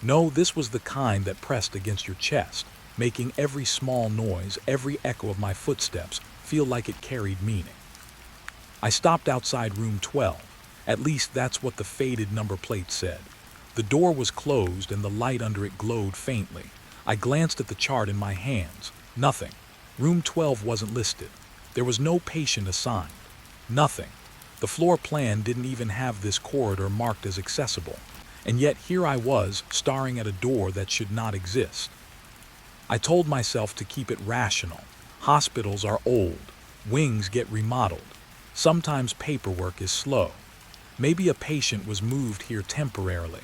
No, this was the kind that pressed against your chest, making every small noise, every echo of my footsteps, feel like it carried meaning. I stopped outside room 12. At least that's what the faded number plate said. The door was closed and the light under it glowed faintly. I glanced at the chart in my hands. Nothing. Room 12 wasn't listed. There was no patient assigned. Nothing. The floor plan didn't even have this corridor marked as accessible, and yet here I was, staring at a door that should not exist. I told myself to keep it rational. Hospitals are old, wings get remodeled, sometimes paperwork is slow. Maybe a patient was moved here temporarily.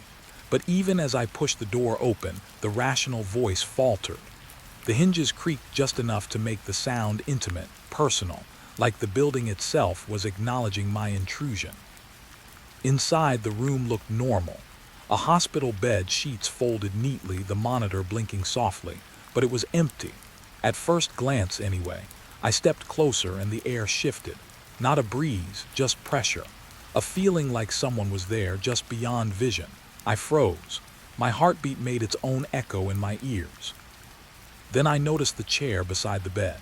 But even as I pushed the door open, the rational voice faltered. The hinges creaked just enough to make the sound intimate, personal, like the building itself was acknowledging my intrusion. Inside, the room looked normal. A hospital bed, sheets folded neatly, the monitor blinking softly, but it was empty. At first glance, anyway. I stepped closer and the air shifted. Not a breeze, just pressure. A feeling like someone was there, just beyond vision. I froze. My heartbeat made its own echo in my ears. Then I noticed the chair beside the bed.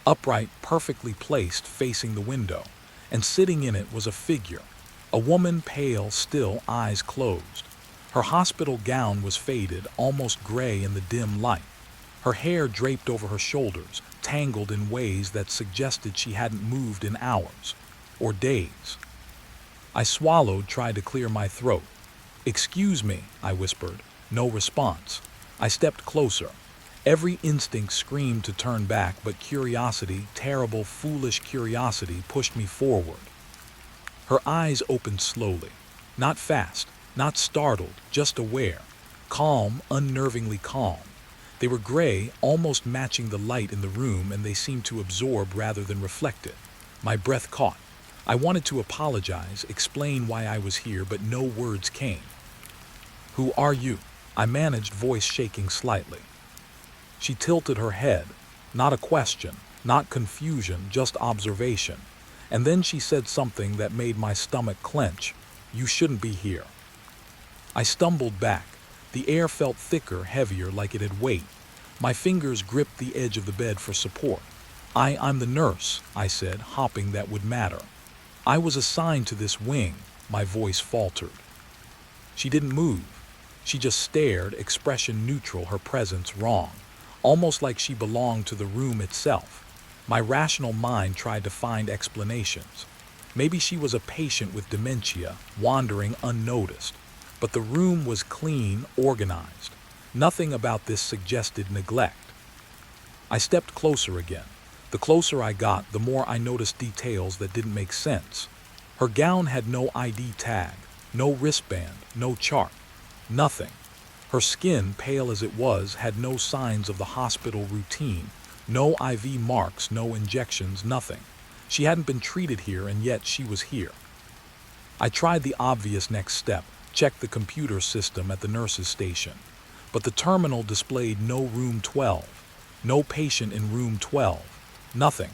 Upright, perfectly placed, facing the window. And sitting in it was a figure. A woman, pale, still, eyes closed. Her hospital gown was faded, almost gray in the dim light. Her hair draped over her shoulders, tangled in ways that suggested she hadn't moved in hours. Or days. I swallowed, tried to clear my throat. "Excuse me," I whispered. No response. I stepped closer. Every instinct screamed to turn back, but curiosity, terrible, foolish curiosity, pushed me forward. Her eyes opened slowly. Not fast, not startled, just aware. Calm, unnervingly calm. They were gray, almost matching the light in the room, and they seemed to absorb rather than reflect it. My breath caught. I wanted to apologize, explain why I was here, but no words came. "Who are you?" I managed, voice shaking slightly. She tilted her head. Not a question, not confusion, just observation. And then she said something that made my stomach clench. "You shouldn't be here." I stumbled back. The air felt thicker, heavier, like it had weight. My fingers gripped the edge of the bed for support. I'm the nurse," I said, hoping that would matter. "I was assigned to this wing," my voice faltered. She didn't move. She just stared, expression neutral, her presence wrong. Almost like she belonged to the room itself. My rational mind tried to find explanations. Maybe she was a patient with dementia, wandering unnoticed. But the room was clean, organized. Nothing about this suggested neglect. I stepped closer again. The closer I got, the more I noticed details that didn't make sense. Her gown had no ID tag, no wristband, no chart. Nothing. Her skin, pale as it was, had no signs of the hospital routine. No IV marks, no injections, nothing. She hadn't been treated here, and yet she was here. I tried the obvious next step, checked the computer system at the nurse's station. But the terminal displayed no room 12. No patient in room 12. Nothing.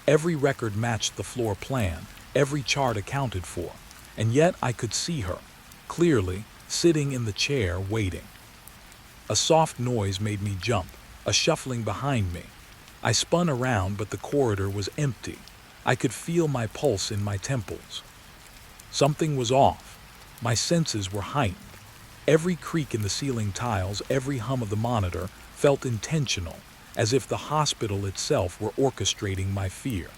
Every record matched the floor plan, every chart accounted for. And yet I could see her, clearly, sitting in the chair, waiting. A soft noise made me jump, a shuffling behind me. I spun around, but the corridor was empty. I could feel my pulse in my temples. Something was off. My senses were heightened. Every creak in the ceiling tiles, every hum of the monitor felt intentional, as if the hospital itself were orchestrating my fear.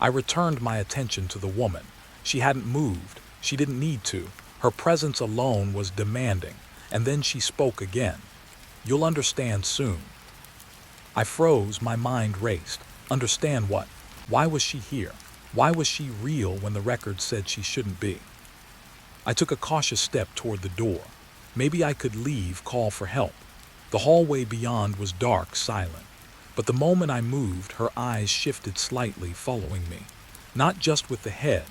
I returned my attention to the woman. She hadn't moved. She didn't need to. Her presence alone was demanding, and then she spoke again. "You'll understand soon." I froze, my mind raced. Understand what? Why was she here? Why was she real when the record said she shouldn't be? I took a cautious step toward the door. Maybe I could leave, call for help. The hallway beyond was dark, silent. But the moment I moved, her eyes shifted slightly, following me. Not just with the head.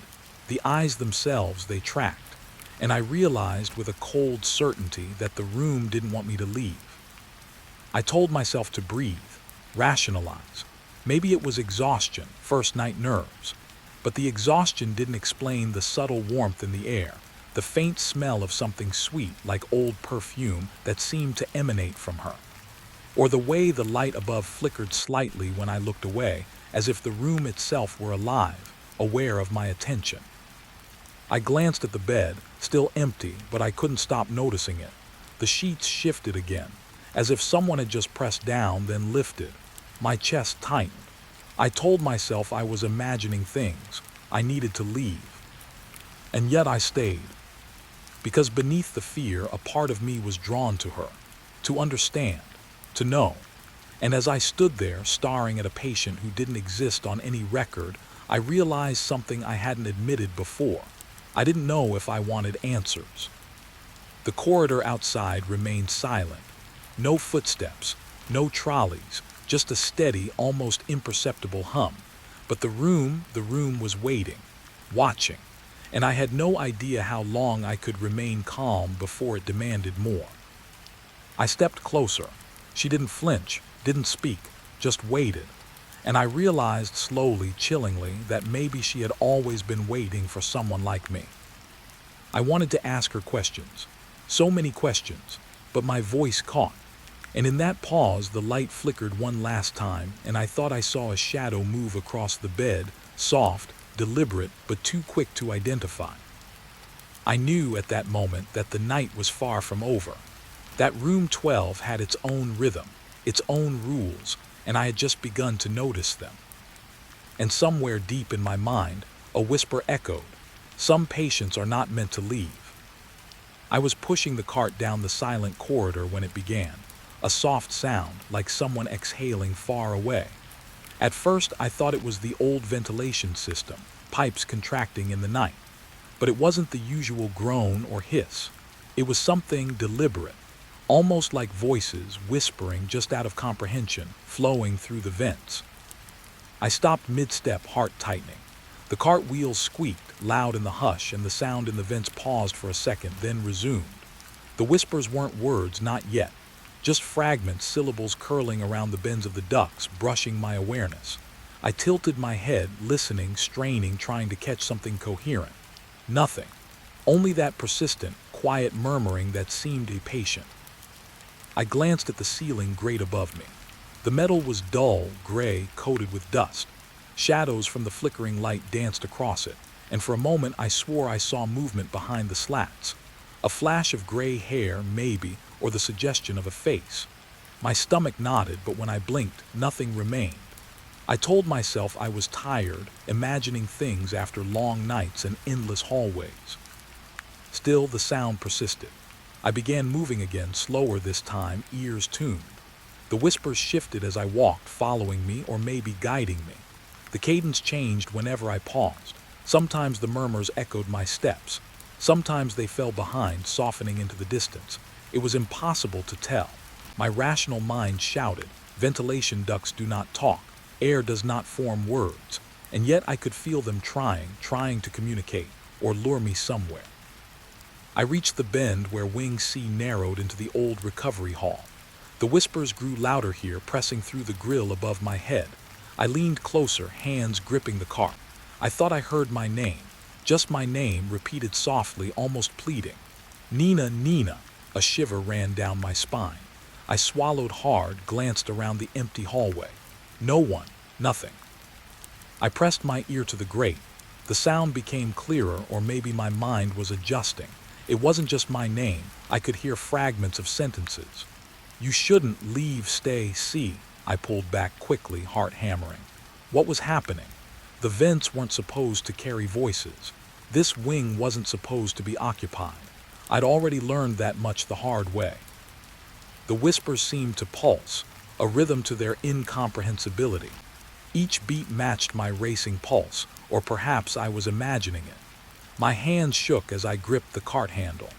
The eyes themselves, they tracked. And I realized with a cold certainty that the room didn't want me to leave. I told myself to breathe, rationalize. Maybe it was exhaustion, first-night nerves. But the exhaustion didn't explain the subtle warmth in the air, the faint smell of something sweet like old perfume that seemed to emanate from her. Or the way the light above flickered slightly when I looked away, as if the room itself were alive, aware of my attention. I glanced at the bed, still empty, but I couldn't stop noticing it. The sheets shifted again, as if someone had just pressed down, then lifted. My chest tightened. I told myself I was imagining things, I needed to leave. And yet I stayed. Because beneath the fear, a part of me was drawn to her, to understand, to know. And as I stood there, staring at a patient who didn't exist on any record, I realized something I hadn't admitted before. I didn't know if I wanted answers. The corridor outside remained silent. No footsteps, no trolleys, just a steady, almost imperceptible hum. But the room was waiting, watching, and I had no idea how long I could remain calm before it demanded more. I stepped closer. She didn't flinch, didn't speak, just waited. And I realized slowly, chillingly, that maybe she had always been waiting for someone like me. I wanted to ask her questions, so many questions, but my voice caught. And in that pause, the light flickered one last time, and I thought I saw a shadow move across the bed, soft, deliberate, but too quick to identify. I knew at that moment that the night was far from over. That room 12 had its own rhythm, its own rules, and I had just begun to notice them. And somewhere deep in my mind, a whisper echoed, "Some patients are not meant to leave." I was pushing the cart down the silent corridor when it began, a soft sound like someone exhaling far away. At first, I thought it was the old ventilation system, pipes contracting in the night. But it wasn't the usual groan or hiss. It was something deliberate, almost like voices whispering just out of comprehension, flowing through the vents. I stopped mid-step, heart tightening. The cart wheels squeaked, loud in the hush, and the sound in the vents paused for a second, then resumed. The whispers weren't words, not yet. Just fragments, syllables curling around the bends of the ducts, brushing my awareness. I tilted my head, listening, straining, trying to catch something coherent. Nothing. Only that persistent, quiet murmuring that seemed impatient. I glanced at the ceiling grate above me. The metal was dull, gray, coated with dust. Shadows from the flickering light danced across it, and for a moment I swore I saw movement behind the slats. A flash of gray hair, maybe, or the suggestion of a face. My stomach nodded, but when I blinked, nothing remained. I told myself I was tired, imagining things after long nights and endless hallways. Still, the sound persisted. I began moving again, slower this time, ears tuned. The whispers shifted as I walked, following me or maybe guiding me. The cadence changed whenever I paused. Sometimes the murmurs echoed my steps. Sometimes they fell behind, softening into the distance. It was impossible to tell. My rational mind shouted, "Ventilation ducts do not talk. Air does not form words." And yet I could feel them trying to communicate or lure me somewhere. I reached the bend where Wing C narrowed into the old recovery hall. The whispers grew louder here, pressing through the grill above my head. I leaned closer, hands gripping the cart. I thought I heard my name, just my name, repeated softly, almost pleading. "Nina, Nina." A shiver ran down my spine. I swallowed hard, glanced around the empty hallway. No one, nothing. I pressed my ear to the grate. The sound became clearer, or maybe my mind was adjusting. It wasn't just my name. I could hear fragments of sentences. "You shouldn't leave, stay, see." I pulled back quickly, heart hammering. What was happening? The vents weren't supposed to carry voices. This wing wasn't supposed to be occupied. I'd already learned that much the hard way. The whispers seemed to pulse, a rhythm to their incomprehensibility. Each beat matched my racing pulse, or perhaps I was imagining it. My hands shook as I gripped the cart handle.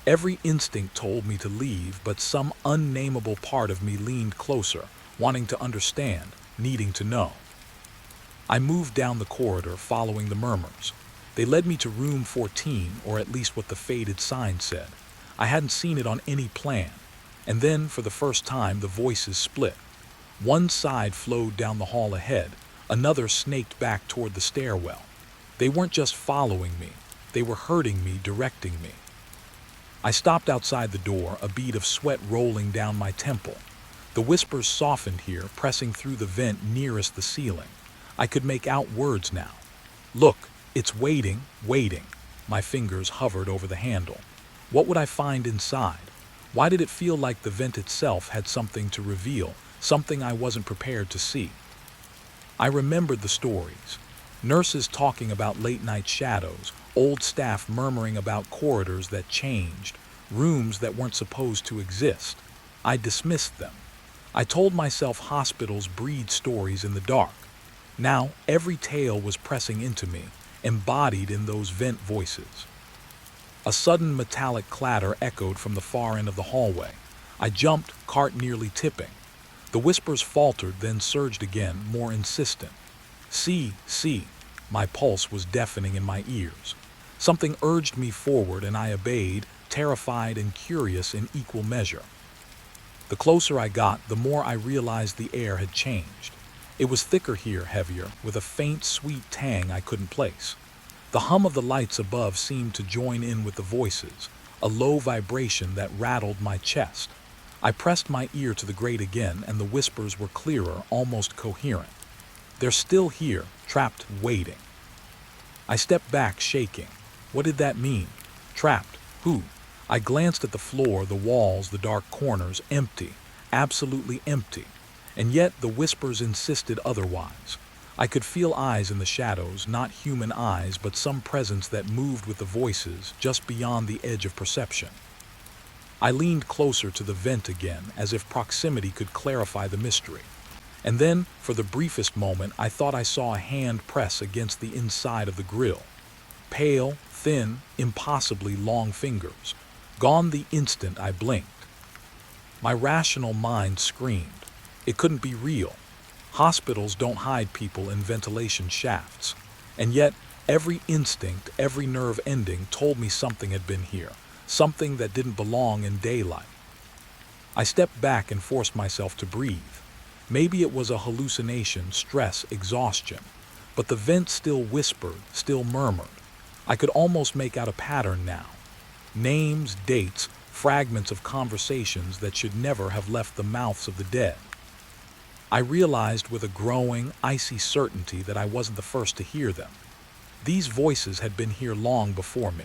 Every instinct told me to leave, but some unnameable part of me leaned closer, wanting to understand, needing to know. I moved down the corridor, following the murmurs. They led me to room 14, or at least what the faded sign said. I hadn't seen it on any plan. And then, for the first time, the voices split. One side flowed down the hall ahead, another snaked back toward the stairwell. They weren't just following me, they were herding me, directing me. I stopped outside the door, a bead of sweat rolling down my temple. The whispers softened here, pressing through the vent nearest the ceiling. I could make out words now. "Look, it's waiting, waiting." My fingers hovered over the handle. What would I find inside? Why did it feel like the vent itself had something to reveal, something I wasn't prepared to see? I remembered the stories. Nurses talking about late-night shadows, old staff murmuring about corridors that changed, rooms that weren't supposed to exist. I dismissed them. I told myself hospitals breed stories in the dark. Now, every tale was pressing into me, embodied in those vent voices. A sudden metallic clatter echoed from the far end of the hallway. I jumped, cart nearly tipping. The whispers faltered, then surged again, more insistent. See, see. My pulse was deafening in my ears. Something urged me forward, and I obeyed, terrified and curious in equal measure. The closer I got, the more I realized the air had changed. It was thicker here, heavier, with a faint, sweet tang I couldn't place. The hum of the lights above seemed to join in with the voices, a low vibration that rattled my chest. I pressed my ear to the grate again, and the whispers were clearer, almost coherent. They're still here, trapped, waiting. I stepped back, shaking. What did that mean? Trapped? Who? I glanced at the floor, the walls, the dark corners, empty, absolutely empty. And yet the whispers insisted otherwise. I could feel eyes in the shadows, not human eyes, but some presence that moved with the voices, just beyond the edge of perception. I leaned closer to the vent again, as if proximity could clarify the mystery. And then, for the briefest moment, I thought I saw a hand press against the inside of the grill. Pale, thin, impossibly long fingers. Gone the instant I blinked. My rational mind screamed. It couldn't be real. Hospitals don't hide people in ventilation shafts. And yet, every instinct, every nerve ending told me something had been here, something that didn't belong in daylight. I stepped back and forced myself to breathe. Maybe it was a hallucination, stress, exhaustion. But the vent still whispered, still murmured. I could almost make out a pattern now. Names, dates, fragments of conversations that should never have left the mouths of the dead. I realized with a growing, icy certainty that I wasn't the first to hear them. These voices had been here long before me,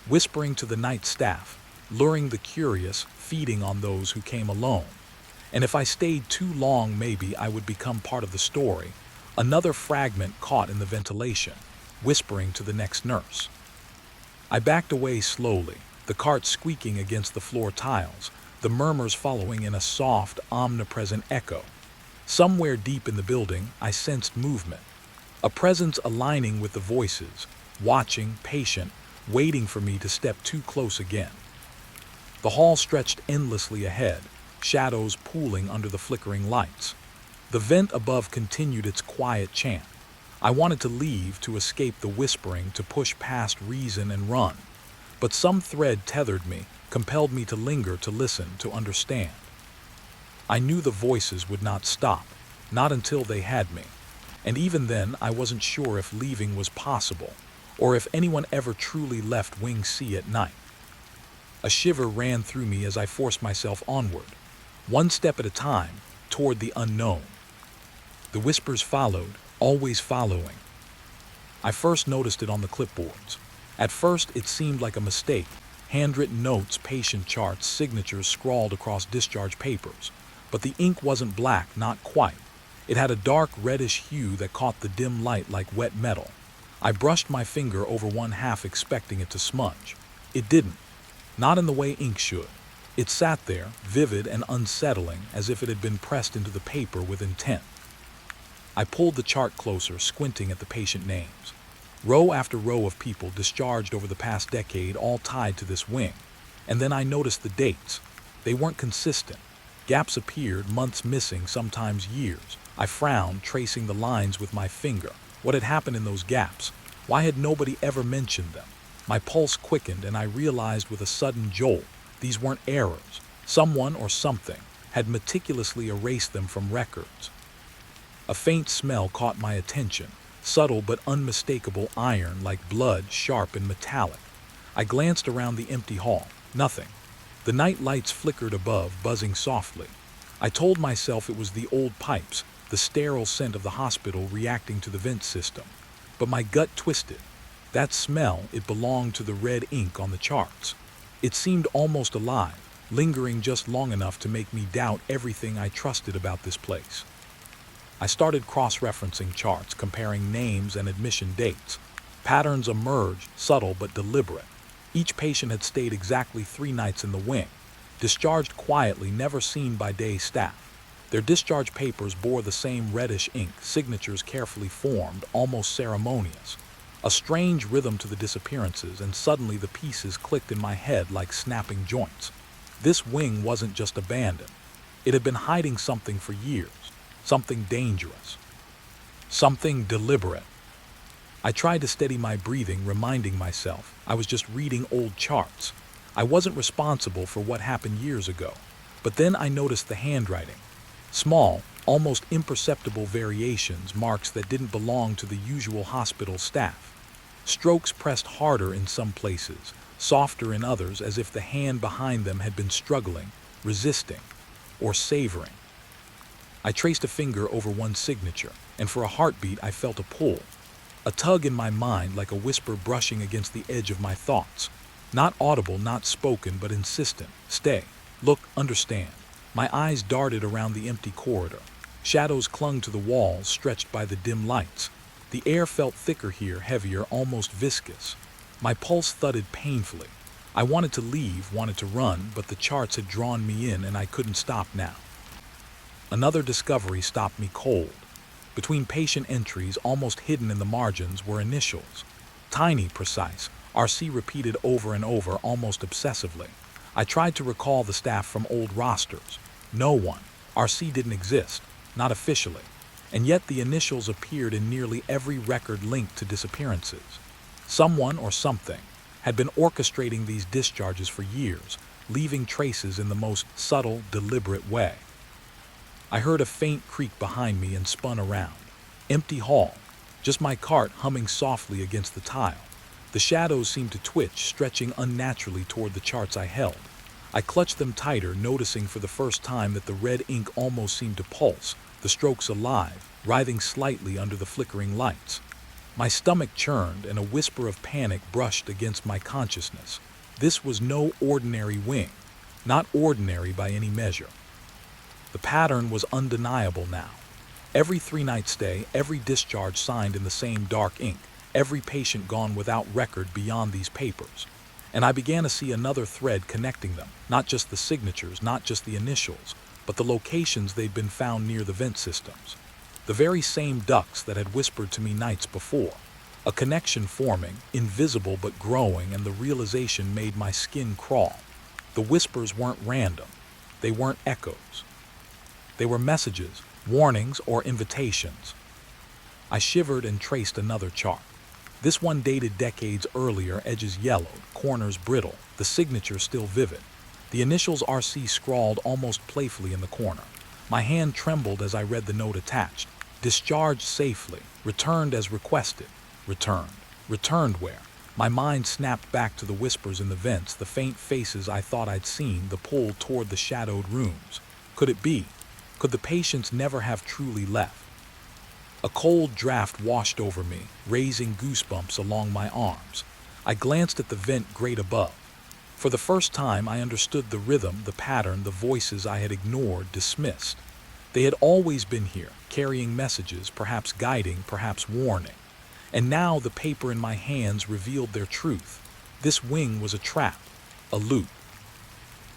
whispering to the night staff, luring the curious, feeding on those who came alone. And if I stayed too long, maybe I would become part of the story, another fragment caught in the ventilation, whispering to the next nurse. I backed away slowly, the cart squeaking against the floor tiles, the murmurs following in a soft, omnipresent echo. Somewhere deep in the building, I sensed movement, a presence aligning with the voices, watching, patient, waiting for me to step too close again. The hall stretched endlessly ahead, shadows pooling under the flickering lights. The vent above continued its quiet chant. I wanted to leave, to escape the whispering, to push past reason and run. But some thread tethered me, compelled me to linger, to listen, to understand. I knew the voices would not stop, not until they had me. And even then, I wasn't sure if leaving was possible, or if anyone ever truly left Wing C at night. A shiver ran through me as I forced myself onward, one step at a time, toward the unknown. The whispers followed, always following. I first noticed it on the clipboards. At first, it seemed like a mistake. Handwritten notes, patient charts, signatures scrawled across discharge papers. But the ink wasn't black, not quite. It had a dark reddish hue that caught the dim light like wet metal. I brushed my finger over one half, expecting it to smudge. It didn't. Not in the way ink should. It sat there, vivid and unsettling, as if it had been pressed into the paper with intent. I pulled the chart closer, squinting at the patient names. Row after row of people discharged over the past decade, all tied to this wing. And then I noticed the dates. They weren't consistent. Gaps appeared, months missing, sometimes years. I frowned, tracing the lines with my finger. What had happened in those gaps? Why had nobody ever mentioned them? My pulse quickened, and I realized with a sudden jolt, these weren't errors. Someone or something had meticulously erased them from records. A faint smell caught my attention, subtle but unmistakable iron, like blood, sharp and metallic. I glanced around the empty hall. Nothing. The night lights flickered above, buzzing softly. I told myself it was the old pipes, the sterile scent of the hospital reacting to the vent system. But my gut twisted. That smell, it belonged to the red ink on the charts. It seemed almost alive, lingering just long enough to make me doubt everything I trusted about this place. I started cross-referencing charts, comparing names and admission dates. Patterns emerged, subtle but deliberate. Each patient had stayed exactly 3 nights in the wing, discharged quietly, never seen by day staff. Their discharge papers bore the same reddish ink, signatures carefully formed, almost ceremonious. A strange rhythm to the disappearances, and suddenly the pieces clicked in my head like snapping joints. This wing wasn't just abandoned. It had been hiding something for years, something dangerous, something deliberate. I tried to steady my breathing, reminding myself I was just reading old charts. I wasn't responsible for what happened years ago. But then I noticed the handwriting. Small, almost imperceptible variations, marks that didn't belong to the usual hospital staff. Strokes pressed harder in some places, softer in others, as if the hand behind them had been struggling, resisting, or savoring. I traced a finger over one signature, and for a heartbeat I felt a pull. A tug in my mind, like a whisper brushing against the edge of my thoughts. Not audible, not spoken, but insistent. Stay. Look, understand. My eyes darted around the empty corridor. Shadows clung to the walls, stretched by the dim lights. The air felt thicker here, heavier, almost viscous. My pulse thudded painfully. I wanted to leave, wanted to run, but the charts had drawn me in and I couldn't stop now. Another discovery stopped me cold. Between patient entries, almost hidden in the margins, were initials. Tiny, precise, RC repeated over and over, almost obsessively. I tried to recall the staff from old rosters. No one. RC didn't exist, not officially. And yet the initials appeared in nearly every record linked to disappearances. Someone or something had been orchestrating these discharges for years, leaving traces in the most subtle, deliberate way. I heard a faint creak behind me and spun around. Empty hall, just my cart humming softly against the tile. The shadows seemed to twitch, stretching unnaturally toward the charts I held. I clutched them tighter, noticing for the first time that the red ink almost seemed to pulse, the strokes alive, writhing slightly under the flickering lights. My stomach churned, and a whisper of panic brushed against my consciousness. This was no ordinary wing, not ordinary by any measure. The pattern was undeniable now. Every 3-night stay, every discharge signed in the same dark ink, every patient gone without record beyond these papers. And I began to see another thread connecting them, not just the signatures, not just the initials, but the locations they'd been found near the vent systems. The very same ducts that had whispered to me nights before. A connection forming, invisible but growing, and the realization made my skin crawl. The whispers weren't random. They weren't echoes. They were messages, warnings, or invitations. I shivered and traced another chart. This one dated decades earlier, edges yellowed, corners brittle, the signature still vivid. The initials RC scrawled almost playfully in the corner. My hand trembled as I read the note attached. Discharged safely, returned as requested. Returned. Returned where? My mind snapped back to the whispers in the vents, the faint faces I thought I'd seen, the pull toward the shadowed rooms. Could it be? Could the patients never have truly left? A cold draft washed over me, raising goosebumps along my arms. I glanced at the vent grate above. For the first time, I understood the rhythm, the pattern, the voices I had ignored, dismissed. They had always been here, carrying messages, perhaps guiding, perhaps warning. And now the paper in my hands revealed their truth. This wing was a trap, a loop.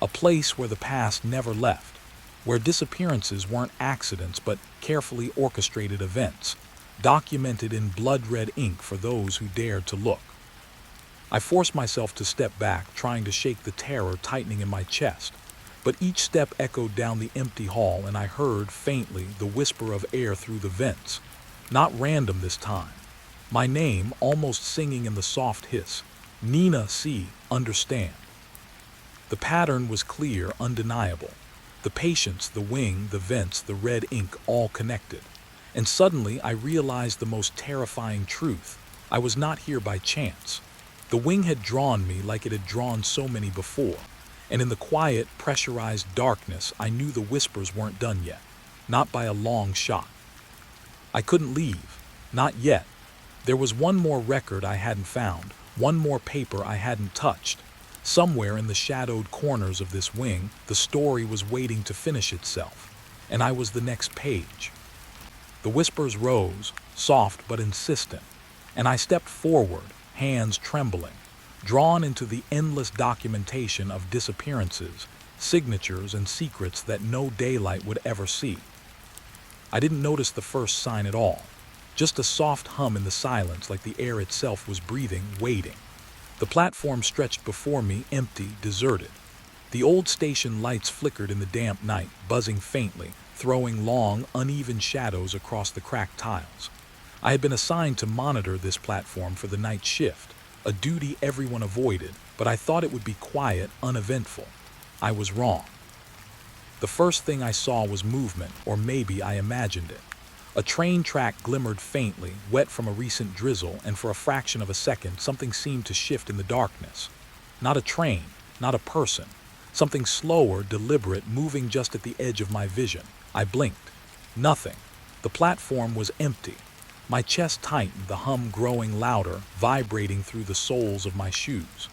A place where the past never left. Where disappearances weren't accidents but carefully orchestrated events, documented in blood-red ink for those who dared to look. I forced myself to step back, trying to shake the terror tightening in my chest. But each step echoed down the empty hall, and I heard, faintly, the whisper of air through the vents. Not random this time. My name, almost singing in the soft hiss. Nina C. Understand. The pattern was clear, undeniable. The patients, the wing, the vents, the red ink, all connected. And suddenly I realized the most terrifying truth. I was not here by chance. The wing had drawn me like it had drawn so many before. And in the quiet, pressurized darkness, I knew the whispers weren't done yet. Not by a long shot. I couldn't leave. Not yet. There was one more record I hadn't found, one more paper I hadn't touched. Somewhere in the shadowed corners of this wing, the story was waiting to finish itself, and I was the next page. The whispers rose, soft but insistent, and I stepped forward, hands trembling, drawn into the endless documentation of disappearances, signatures, and secrets that no daylight would ever see. I didn't notice the first sign at all, just a soft hum in the silence like the air itself was breathing, waiting. The platform stretched before me, empty, deserted. The old station lights flickered in the damp night, buzzing faintly, throwing long, uneven shadows across the cracked tiles. I had been assigned to monitor this platform for the night shift, a duty everyone avoided, but I thought it would be quiet, uneventful. I was wrong. The first thing I saw was movement, or maybe I imagined it. A train track glimmered faintly, wet from a recent drizzle, and for a fraction of a second something seemed to shift in the darkness. Not a train, not a person. Something slower, deliberate, moving just at the edge of my vision. I blinked. Nothing. The platform was empty. My chest tightened, the hum growing louder, vibrating through the soles of my shoes.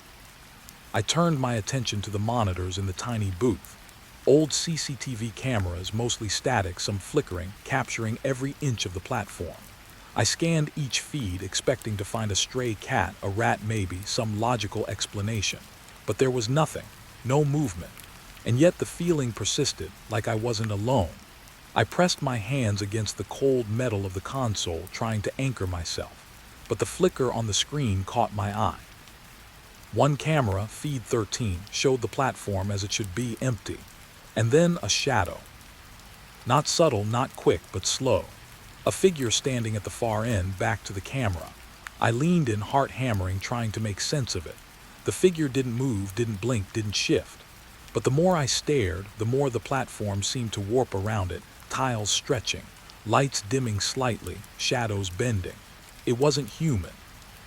I turned my attention to the monitors in the tiny booth. Old CCTV cameras, mostly static, some flickering, capturing every inch of the platform. I scanned each feed, expecting to find a stray cat, a rat maybe, some logical explanation. But there was nothing, no movement. And yet the feeling persisted, like I wasn't alone. I pressed my hands against the cold metal of the console, trying to anchor myself. But the flicker on the screen caught my eye. One camera, feed 13, showed the platform as it should be, empty. And then a shadow. Not subtle, not quick, but slow. A figure standing at the far end, back to the camera. I leaned in, heart hammering, trying to make sense of it. The figure didn't move, didn't blink, didn't shift. But the more I stared, the more the platform seemed to warp around it, tiles stretching, lights dimming slightly, shadows bending. It wasn't human.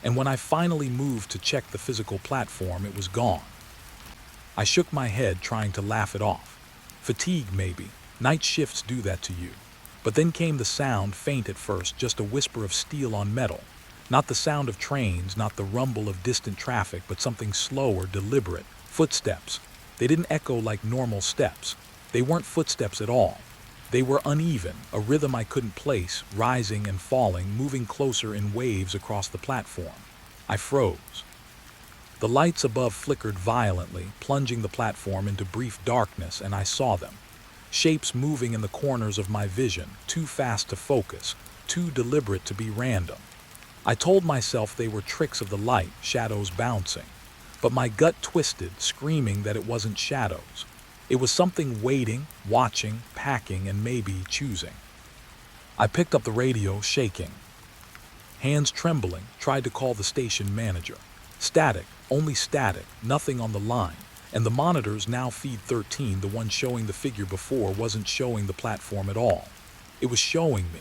And when I finally moved to check the physical platform, it was gone. I shook my head, trying to laugh it off. Fatigue, maybe. Night shifts do that to you. But then came the sound, faint at first, just a whisper of steel on metal. Not the sound of trains, not the rumble of distant traffic, but something slower, deliberate. Footsteps. They didn't echo like normal steps. They weren't footsteps at all. They were uneven, a rhythm I couldn't place, rising and falling, moving closer in waves across the platform. I froze. The lights above flickered violently, plunging the platform into brief darkness, and I saw them. Shapes moving in the corners of my vision, too fast to focus, too deliberate to be random. I told myself they were tricks of the light, shadows bouncing. But my gut twisted, screaming that it wasn't shadows. It was something waiting, watching, packing, and maybe choosing. I picked up the radio, shaking. Hands trembling, tried to call the station manager. Static, only static, nothing on the line. And the monitors, now feed 13, the one showing the figure before, wasn't showing the platform at all. It was showing me.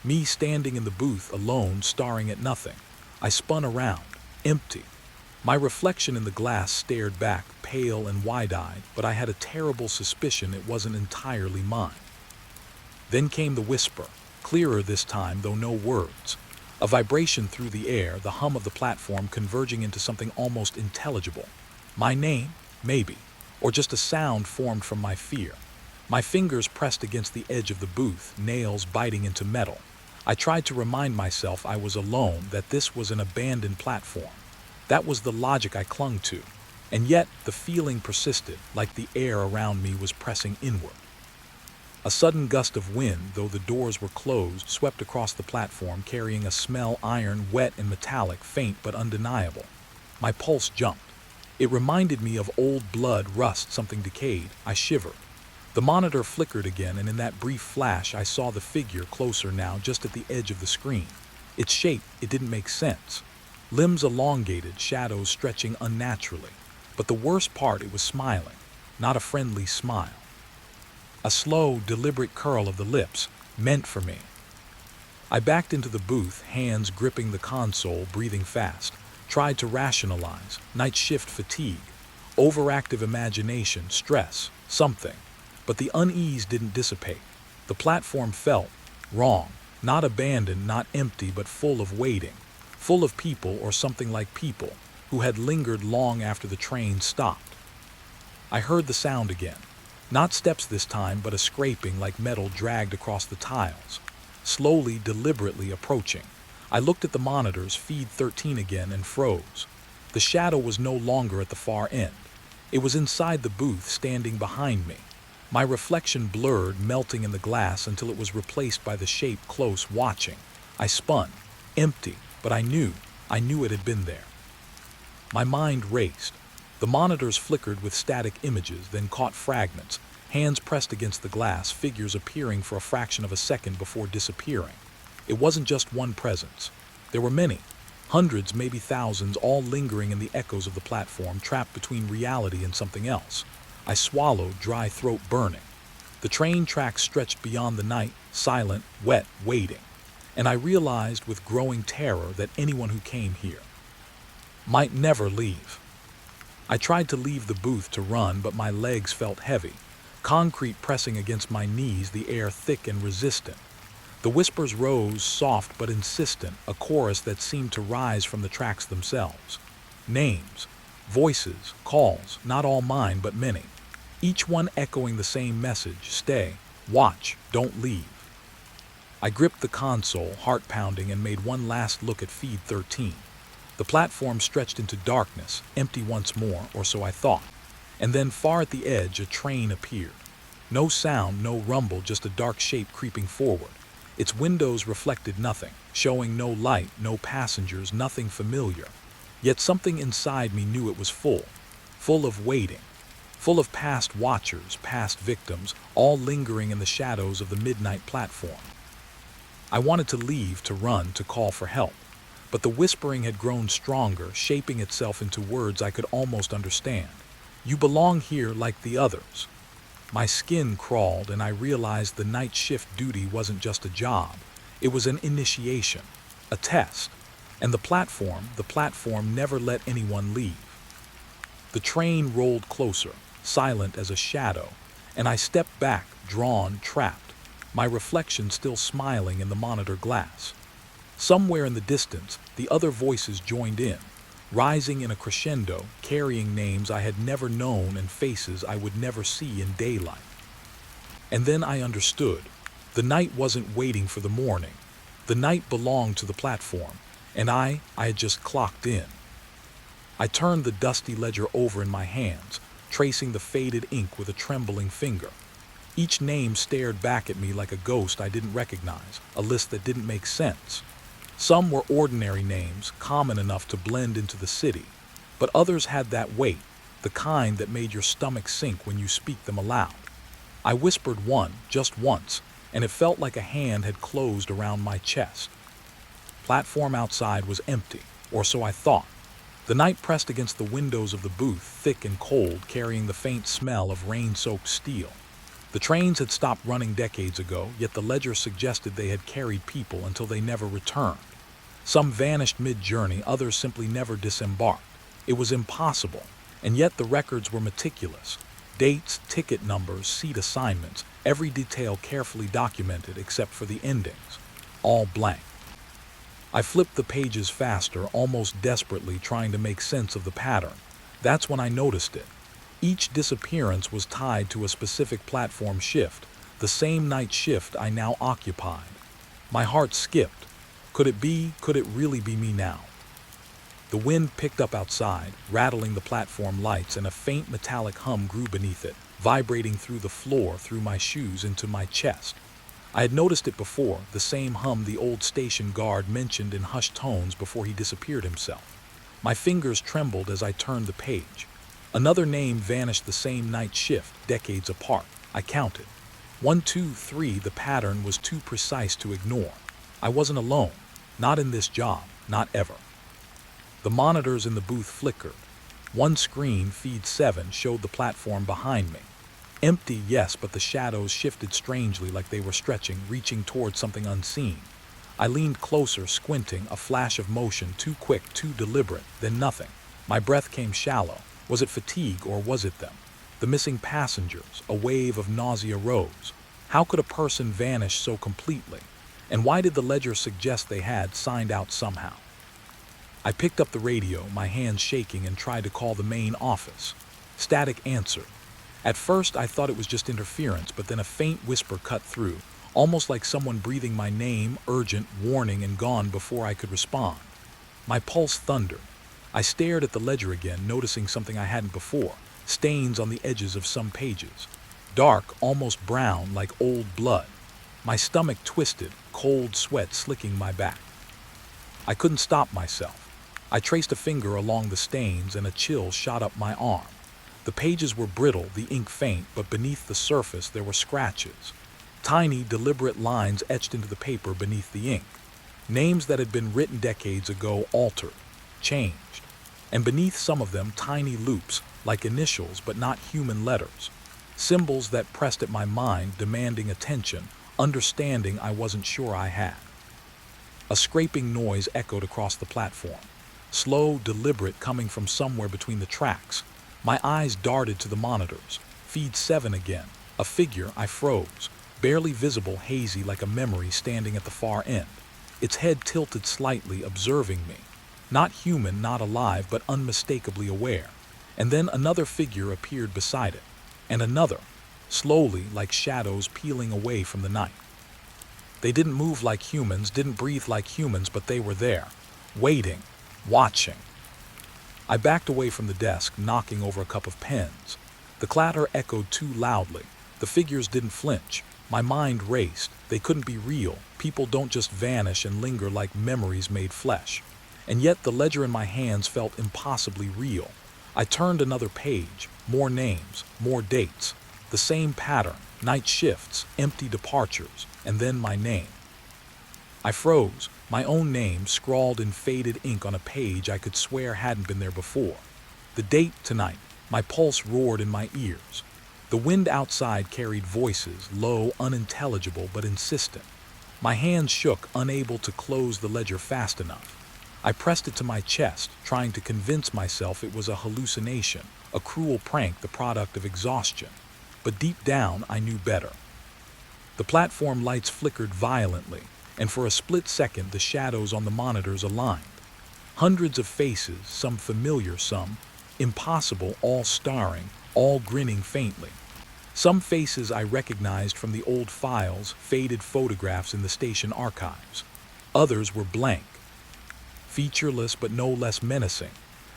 Me standing in the booth, alone, staring at nothing. I spun around, empty. My reflection in the glass stared back, pale and wide-eyed, but I had a terrible suspicion it wasn't entirely mine. Then came the whisper, clearer this time, though no words. A vibration through the air, the hum of the platform converging into something almost intelligible. My name? Maybe. Or just a sound formed from my fear. My fingers pressed against the edge of the booth, nails biting into metal. I tried to remind myself I was alone, that this was an abandoned platform. That was the logic I clung to. And yet, the feeling persisted, like the air around me was pressing inward. A sudden gust of wind, though the doors were closed, swept across the platform, carrying a smell iron, wet and metallic, faint but undeniable. My pulse jumped. It reminded me of old blood, rust, something decayed. I shivered. The monitor flickered again, and in that brief flash I saw the figure, closer now, just at the edge of the screen. Its shape, it didn't make sense. Limbs elongated, shadows stretching unnaturally. But the worst part, it was smiling. Not a friendly smile. A slow, deliberate curl of the lips, meant for me. I backed into the booth, hands gripping the console, breathing fast. Tried to rationalize. Night shift fatigue. Overactive imagination, stress, something. But the unease didn't dissipate. The platform felt wrong. Not abandoned, not empty, but full of waiting. Full of people, or something like people, who had lingered long after the train stopped. I heard the sound again. Not steps this time, but a scraping like metal dragged across the tiles. slowly, deliberately approaching. I looked at the monitors, feed 13 again, and froze. The shadow was no longer at the far end. It was inside the booth, standing behind me. My reflection blurred, melting in the glass until it was replaced by the shape close, watching. I spun. Empty, but I knew it had been there. My mind raced. The monitors flickered with static images, then caught fragments, hands pressed against the glass, figures appearing for a fraction of a second before disappearing. It wasn't just one presence. There were many, hundreds, maybe thousands, all lingering in the echoes of the platform, trapped between reality and something else. I swallowed, dry throat burning. The train tracks stretched beyond the night, silent, wet, waiting. And I realized with growing terror that anyone who came here might never leave. I tried to leave the booth to run, but my legs felt heavy, concrete pressing against my knees, the air thick and resistant. The whispers rose, soft but insistent, a chorus that seemed to rise from the tracks themselves. Names, voices, calls, not all mine, but many. Each one echoing the same message: stay, watch, don't leave. I gripped the console, heart pounding, and made one last look at feed 13. The platform stretched into darkness, empty once more, or so I thought. And then far at the edge, a train appeared. No sound, no rumble, just a dark shape creeping forward. Its windows reflected nothing, showing no light, no passengers, nothing familiar. Yet something inside me knew it was full of waiting, full of past watchers, past victims, all lingering in the shadows of the midnight platform. I wanted to leave, to run, to call for help. But the whispering had grown stronger, shaping itself into words I could almost understand. You belong here like the others. My skin crawled, and I realized the night shift duty wasn't just a job. It was an initiation, a test. And the platform never let anyone leave. The train rolled closer, silent as a shadow, and I stepped back, drawn, trapped, my reflection still smiling in the monitor glass. Somewhere in the distance, the other voices joined in, rising in a crescendo, carrying names I had never known and faces I would never see in daylight. And then I understood. The night wasn't waiting for the morning. The night belonged to the platform, and I had just clocked in. I turned the dusty ledger over in my hands, tracing the faded ink with a trembling finger. Each name stared back at me like a ghost I didn't recognize, a list that didn't make sense. Some were ordinary names, common enough to blend into the city, but others had that weight, the kind that made your stomach sink when you speak them aloud. I whispered one, just once, and it felt like a hand had closed around my chest. Platform outside was empty, or so I thought. The night pressed against the windows of the booth, thick and cold, carrying the faint smell of rain-soaked steel. The trains had stopped running decades ago, yet the ledger suggested they had carried people until they never returned. Some vanished mid-journey, others simply never disembarked. It was impossible, and yet the records were meticulous. Dates, ticket numbers, seat assignments, every detail carefully documented except for the endings. All blank. I flipped the pages faster, almost desperately, trying to make sense of the pattern. That's when I noticed it. Each disappearance was tied to a specific platform shift, the same night shift I now occupied. My heart skipped. Could it really be me now? The wind picked up outside, rattling the platform lights, and a faint metallic hum grew beneath it, vibrating through the floor, through my shoes, into my chest. I had noticed it before, the same hum the old station guard mentioned in hushed tones before he disappeared himself. My fingers trembled as I turned the page. Another name vanished the same night shift, decades apart. I counted. 1, 2, 3, the pattern was too precise to ignore. I wasn't alone. Not in this job. Not ever. The monitors in the booth flickered. One screen, feed 7, showed the platform behind me. Empty, yes, but the shadows shifted strangely, like they were stretching, reaching toward something unseen. I leaned closer, squinting, a flash of motion, too quick, too deliberate, then nothing. My breath came shallow. Was it fatigue, or was it them? The missing passengers. A wave of nausea rose. How could a person vanish so completely? And why did the ledger suggest they had signed out somehow? I picked up the radio, my hands shaking, and tried to call the main office. Static answered. At first I thought it was just interference, but then a faint whisper cut through. almost like someone breathing my name, urgent, warning, and gone before I could respond. My pulse thundered. I stared at the ledger again, noticing something I hadn't before: stains on the edges of some pages. Dark, almost brown, like old blood. My stomach twisted, cold sweat slicking my back. I couldn't stop myself. I traced a finger along the stains and a chill shot up my arm. The pages were brittle, the ink faint, but beneath the surface there were scratches. Tiny, deliberate lines etched into the paper beneath the ink. Names that had been written decades ago altered, changed. And beneath some of them, tiny loops, like initials but not human letters. Symbols that pressed at my mind, demanding attention, understanding I wasn't sure I had. A scraping noise echoed across the platform. Slow, deliberate, coming from somewhere between the tracks. My eyes darted to the monitors. Feed 7 again. A figure. I froze. Barely visible, hazy, like a memory standing at the far end. Its head tilted slightly, observing me. Not human, not alive, but unmistakably aware. And then another figure appeared beside it. And another. Slowly, like shadows peeling away from the night. They didn't move like humans, didn't breathe like humans, but they were there. Waiting. Watching. I backed away from the desk, knocking over a cup of pens. The clatter echoed too loudly. The figures didn't flinch. My mind raced. They couldn't be real. People don't just vanish and linger like memories made flesh. And yet the ledger in my hands felt impossibly real. I turned another page. More names, more dates. The same pattern. Night shifts, empty departures, and then my name. I froze. My own name scrawled in faded ink on a page I could swear hadn't been there before. The date tonight. My pulse roared in my ears. The wind outside carried voices, low, unintelligible, but insistent. My hands shook, unable to close the ledger fast enough. I pressed it to my chest, trying to convince myself it was a hallucination, a cruel prank, the product of exhaustion. But deep down, I knew better. The platform lights flickered violently, and for a split second the shadows on the monitors aligned. Hundreds of faces, some familiar, some impossible, all starring, all grinning faintly. Some faces I recognized from the old files, faded photographs in the station archives. Others were blank, featureless but no less menacing.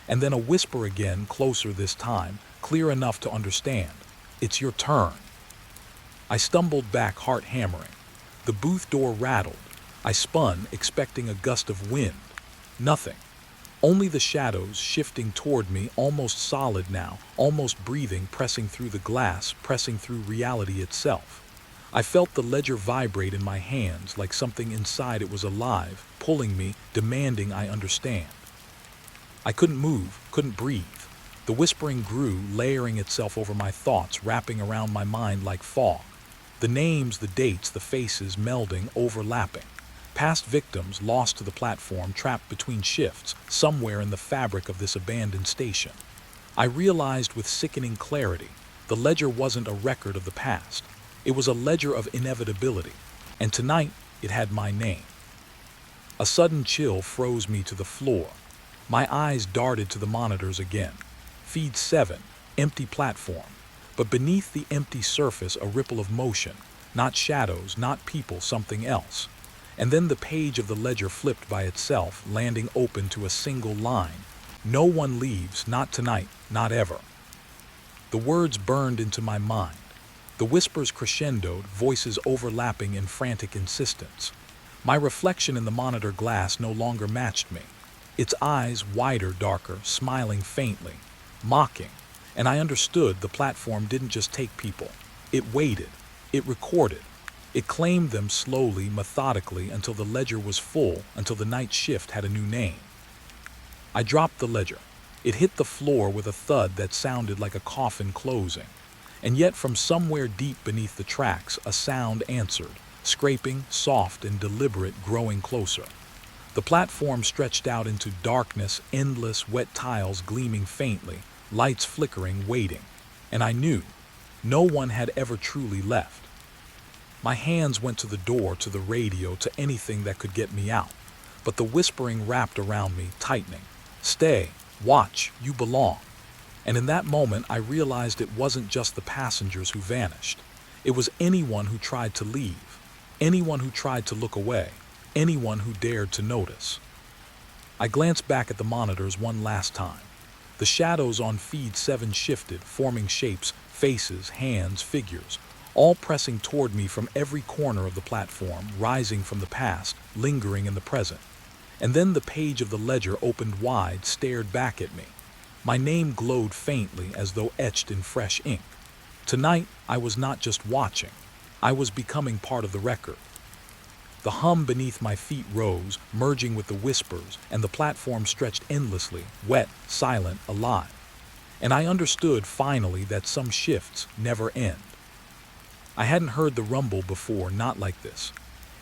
And then a whisper again, closer this time, clear enough to understand. "It's your turn." I stumbled back, heart hammering. The booth door rattled. I spun, expecting a gust of wind. Nothing. Only the shadows shifting toward me, almost solid now, almost breathing, pressing through the glass, pressing through reality itself. I felt the ledger vibrate in my hands, like something inside it was alive, pulling me, demanding I understand. I couldn't move, couldn't breathe. The whispering grew, layering itself over my thoughts, wrapping around my mind like fog. The names, the dates, the faces melding, overlapping. Past victims lost to the platform, trapped between shifts, somewhere in the fabric of this abandoned station. I realized with sickening clarity, the ledger wasn't a record of the past. It was a ledger of inevitability, and tonight it had my name. A sudden chill froze me to the floor. My eyes darted to the monitors again. Feed 7, empty platform. But beneath the empty surface, a ripple of motion. Not shadows, not people, something else. And then the page of the ledger flipped by itself, landing open to a single line. "No one leaves, not tonight, not ever." The words burned into my mind. The whispers crescendoed, voices overlapping in frantic insistence. My reflection in the monitor glass no longer matched me. Its eyes, wider, darker, smiling faintly, mocking. And I understood the platform didn't just take people. It waited. It recorded. It claimed them slowly, methodically, until the ledger was full, until the night shift had a new name. I dropped the ledger. It hit the floor with a thud that sounded like a coffin closing. And yet from somewhere deep beneath the tracks, a sound answered, scraping, soft and deliberate, growing closer. The platform stretched out into darkness, endless, wet tiles gleaming faintly, lights flickering, waiting. And I knew no one had ever truly left. My hands went to the door, to the radio, to anything that could get me out. But the whispering wrapped around me, tightening. "Stay, watch, you belong." And in that moment, I realized it wasn't just the passengers who vanished. It was anyone who tried to leave. anyone who tried to look away, anyone who dared to notice. I glanced back at the monitors one last time. The shadows on feed 7 shifted, forming shapes, faces, hands, figures, all pressing toward me from every corner of the platform, rising from the past, lingering in the present. And then the page of the ledger opened wide, stared back at me. My name glowed faintly as though etched in fresh ink. Tonight, I was not just watching. I was becoming part of the record. The hum beneath my feet rose, merging with the whispers, and the platform stretched endlessly, wet, silent, alive. And I understood finally that some shifts never end. I hadn't heard the rumble before, not like this.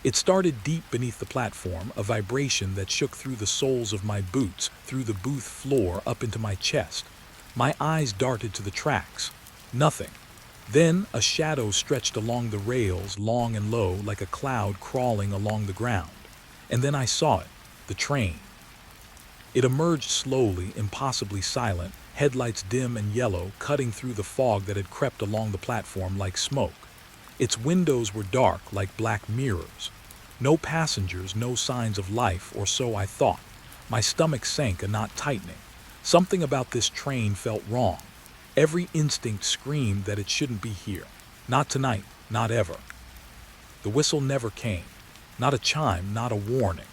It started deep beneath the platform, a vibration that shook through the soles of my boots, through the booth floor, up into my chest. My eyes darted to the tracks. Nothing. Then a shadow stretched along the rails, long and low, like a cloud crawling along the ground. And then I saw it, the train. It emerged slowly, impossibly silent, headlights dim and yellow, cutting through the fog that had crept along the platform like smoke. Its windows were dark, like black mirrors. No passengers, no signs of life, or so I thought. My stomach sank, a knot tightening. Something about this train felt wrong. Every instinct screamed that it shouldn't be here. Not tonight, not ever. The whistle never came. Not a chime, not a warning.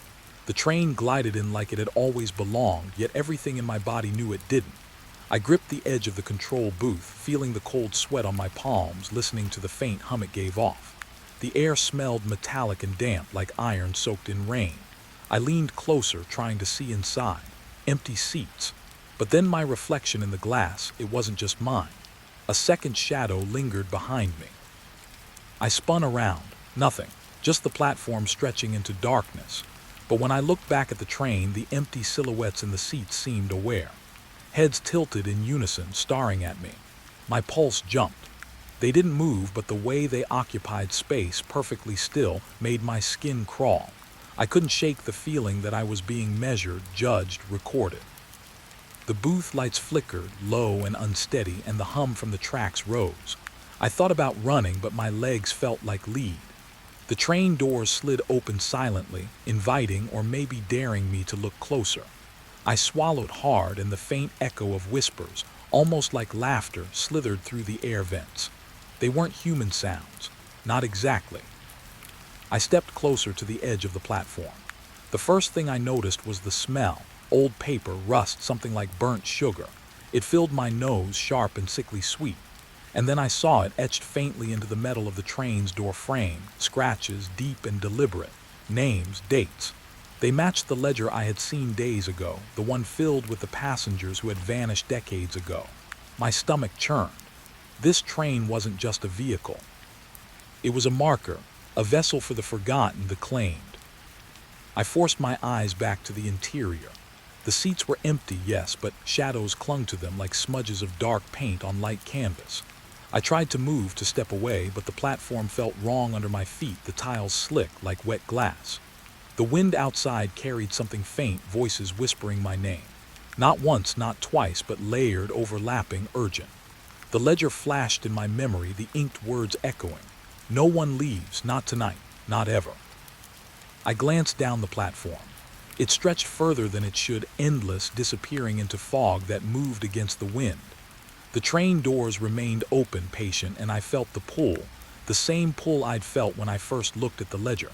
The train glided in like it had always belonged, yet everything in my body knew it didn't. I gripped the edge of the control booth, feeling the cold sweat on my palms, listening to the faint hum it gave off. The air smelled metallic and damp, like iron soaked in rain. I leaned closer, trying to see inside. Empty seats. But then my reflection in the glass, it wasn't just mine. A second shadow lingered behind me. I spun around. Nothing. Just the platform stretching into darkness. But when I looked back at the train, the empty silhouettes in the seats seemed aware. Heads tilted in unison, staring at me. My pulse jumped. They didn't move, but the way they occupied space, perfectly still, made my skin crawl. I couldn't shake the feeling that I was being measured, judged, recorded. The booth lights flickered, low and unsteady, and the hum from the tracks rose. I thought about running, but my legs felt like lead. The train doors slid open silently, inviting or maybe daring me to look closer. I swallowed hard, and the faint echo of whispers, almost like laughter, slithered through the air vents. They weren't human sounds. Not exactly. I stepped closer to the edge of the platform. The first thing I noticed was the smell. Old paper, rust, something like burnt sugar. It filled my nose, sharp and sickly sweet. And then I saw it etched faintly into the metal of the train's door frame, scratches deep and deliberate, names, dates. They matched the ledger I had seen days ago, the one filled with the passengers who had vanished decades ago. My stomach churned. This train wasn't just a vehicle. It was a marker, a vessel for the forgotten, the claimed. I forced my eyes back to the interior. The seats were empty, yes, but shadows clung to them like smudges of dark paint on light canvas. I tried to move, to step away, but the platform felt wrong under my feet, the tiles slick like wet glass. The wind outside carried something faint, voices whispering my name. Not once, not twice, but layered, overlapping, urgent. The ledger flashed in my memory, the inked words echoing. No one leaves, not tonight, not ever. I glanced down the platform. It stretched further than it should, endless, disappearing into fog that moved against the wind. The train doors remained open, patient, and I felt the pull, the same pull I'd felt when I first looked at the ledger.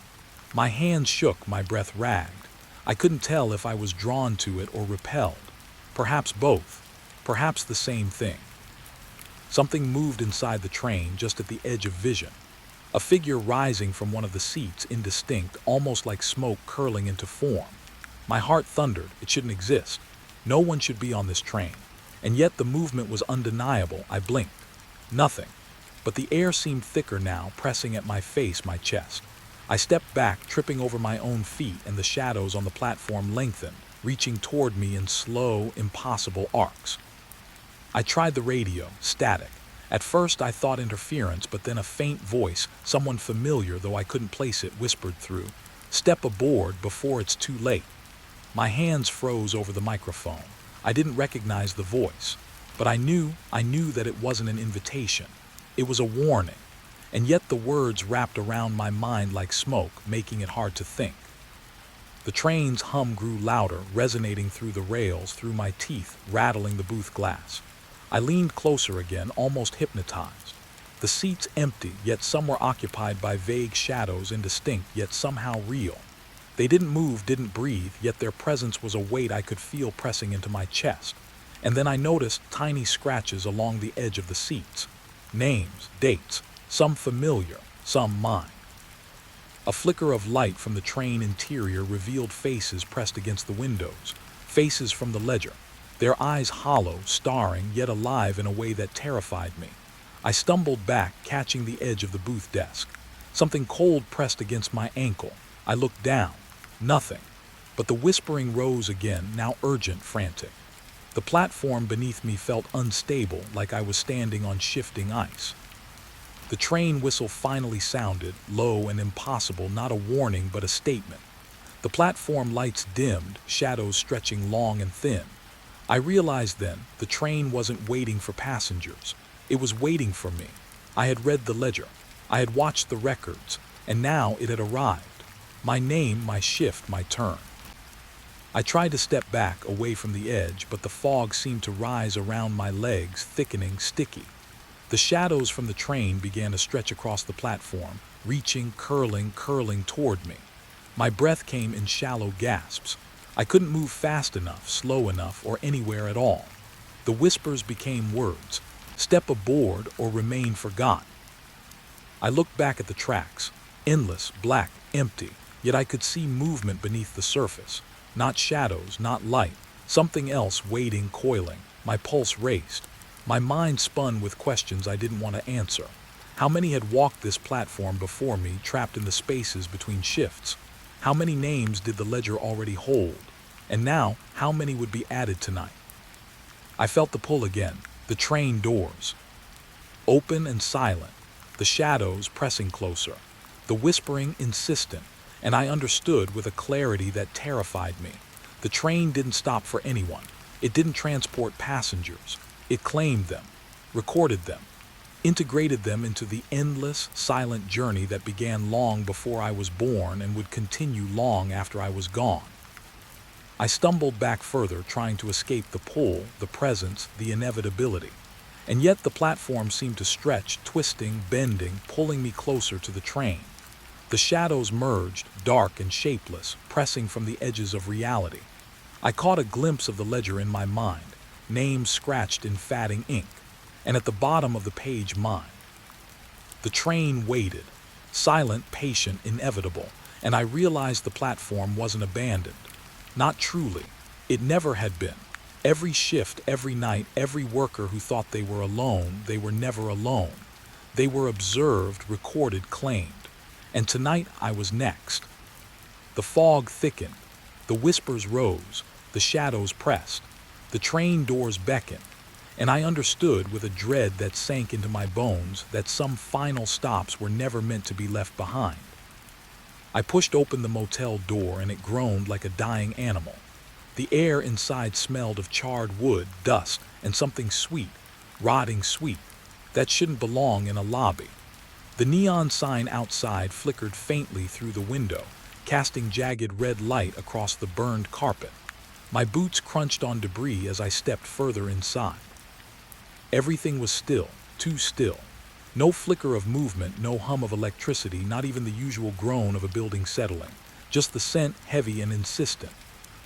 My hands shook, my breath ragged. I couldn't tell if I was drawn to it or repelled. Perhaps both. Perhaps the same thing. Something moved inside the train, just at the edge of vision. A figure rising from one of the seats, indistinct, almost like smoke curling into form. My heart thundered. It shouldn't exist. No one should be on this train. And yet the movement was undeniable. I blinked. Nothing. But the air seemed thicker now, pressing at my face, my chest. I stepped back, tripping over my own feet, and the shadows on the platform lengthened, reaching toward me in slow, impossible arcs. I tried the radio, static. At first I thought interference, but then a faint voice, someone familiar though I couldn't place it, whispered through, "Step aboard before it's too late." My hands froze over the microphone. I didn't recognize the voice, but I knew that it wasn't an invitation. It was a warning. and yet the words wrapped around my mind like smoke, making it hard to think. The train's hum grew louder, resonating through the rails, through my teeth, rattling the booth glass. I leaned closer again, almost hypnotized. The seats empty, yet some were occupied by vague shadows, indistinct, yet somehow real. They didn't move, didn't breathe, yet their presence was a weight I could feel pressing into my chest. And then I noticed tiny scratches along the edge of the seats. Names, dates, some familiar, some mine. A flicker of light from the train interior revealed faces pressed against the windows, faces from the ledger, their eyes hollow, starring, yet alive in a way that terrified me. I stumbled back, catching the edge of the booth desk. Something cold pressed against my ankle. I looked down. Nothing. But the whispering rose again, now urgent, frantic. The platform beneath me felt unstable, like I was standing on shifting ice. The train whistle finally sounded, low and impossible, not a warning but a statement. The platform lights dimmed, shadows stretching long and thin. I realized then the train wasn't waiting for passengers. It was waiting for me. I had read the ledger. I had watched the records, and now it had arrived. My name, my shift, my turn. I tried to step back, away from the edge, but the fog seemed to rise around my legs, thickening, sticky. The shadows from the train began to stretch across the platform, reaching, curling toward me. My breath came in shallow gasps. I couldn't move fast enough, slow enough, or anywhere at all. The whispers became words. Step aboard or remain forgotten. I looked back at the tracks, endless, black, empty, yet I could see movement beneath the surface. Not shadows, not light, something else waiting, coiling. My pulse raced. My mind spun with questions I didn't want to answer. How many had walked this platform before me, trapped in the spaces between shifts? How many names did the ledger already hold? And now, how many would be added tonight? I felt the pull again, the train doors. Open and silent, the shadows pressing closer, the whispering insistent, and I understood with a clarity that terrified me. The train didn't stop for anyone. It didn't transport passengers. It claimed them, recorded them, integrated them into the endless, silent journey that began long before I was born and would continue long after I was gone. I stumbled back further, trying to escape the pull, the presence, the inevitability. And yet the platform seemed to stretch, twisting, bending, pulling me closer to the train. The shadows merged, dark and shapeless, pressing from the edges of reality. I caught a glimpse of the ledger in my mind, names scratched in fatting ink, and at the bottom of the page mine. The train waited, silent, patient, inevitable, and I realized the platform wasn't abandoned. Not truly. It never had been. Every shift, every night, every worker who thought they were alone, they were never alone. They were observed, recorded, claimed. And tonight I was next. The fog thickened. The whispers rose. The shadows pressed. The train doors beckoned. And I understood with a dread that sank into my bones that some final stops were never meant to be left behind. I pushed open the motel door and it groaned like a dying animal. The air inside smelled of charred wood, dust, and something sweet, rotting sweet, that shouldn't belong in a lobby. The neon sign outside flickered faintly through the window, casting jagged red light across the burned carpet. My boots crunched on debris as I stepped further inside. Everything was still, too still. No flicker of movement, no hum of electricity, not even the usual groan of a building settling. Just the scent, heavy and insistent.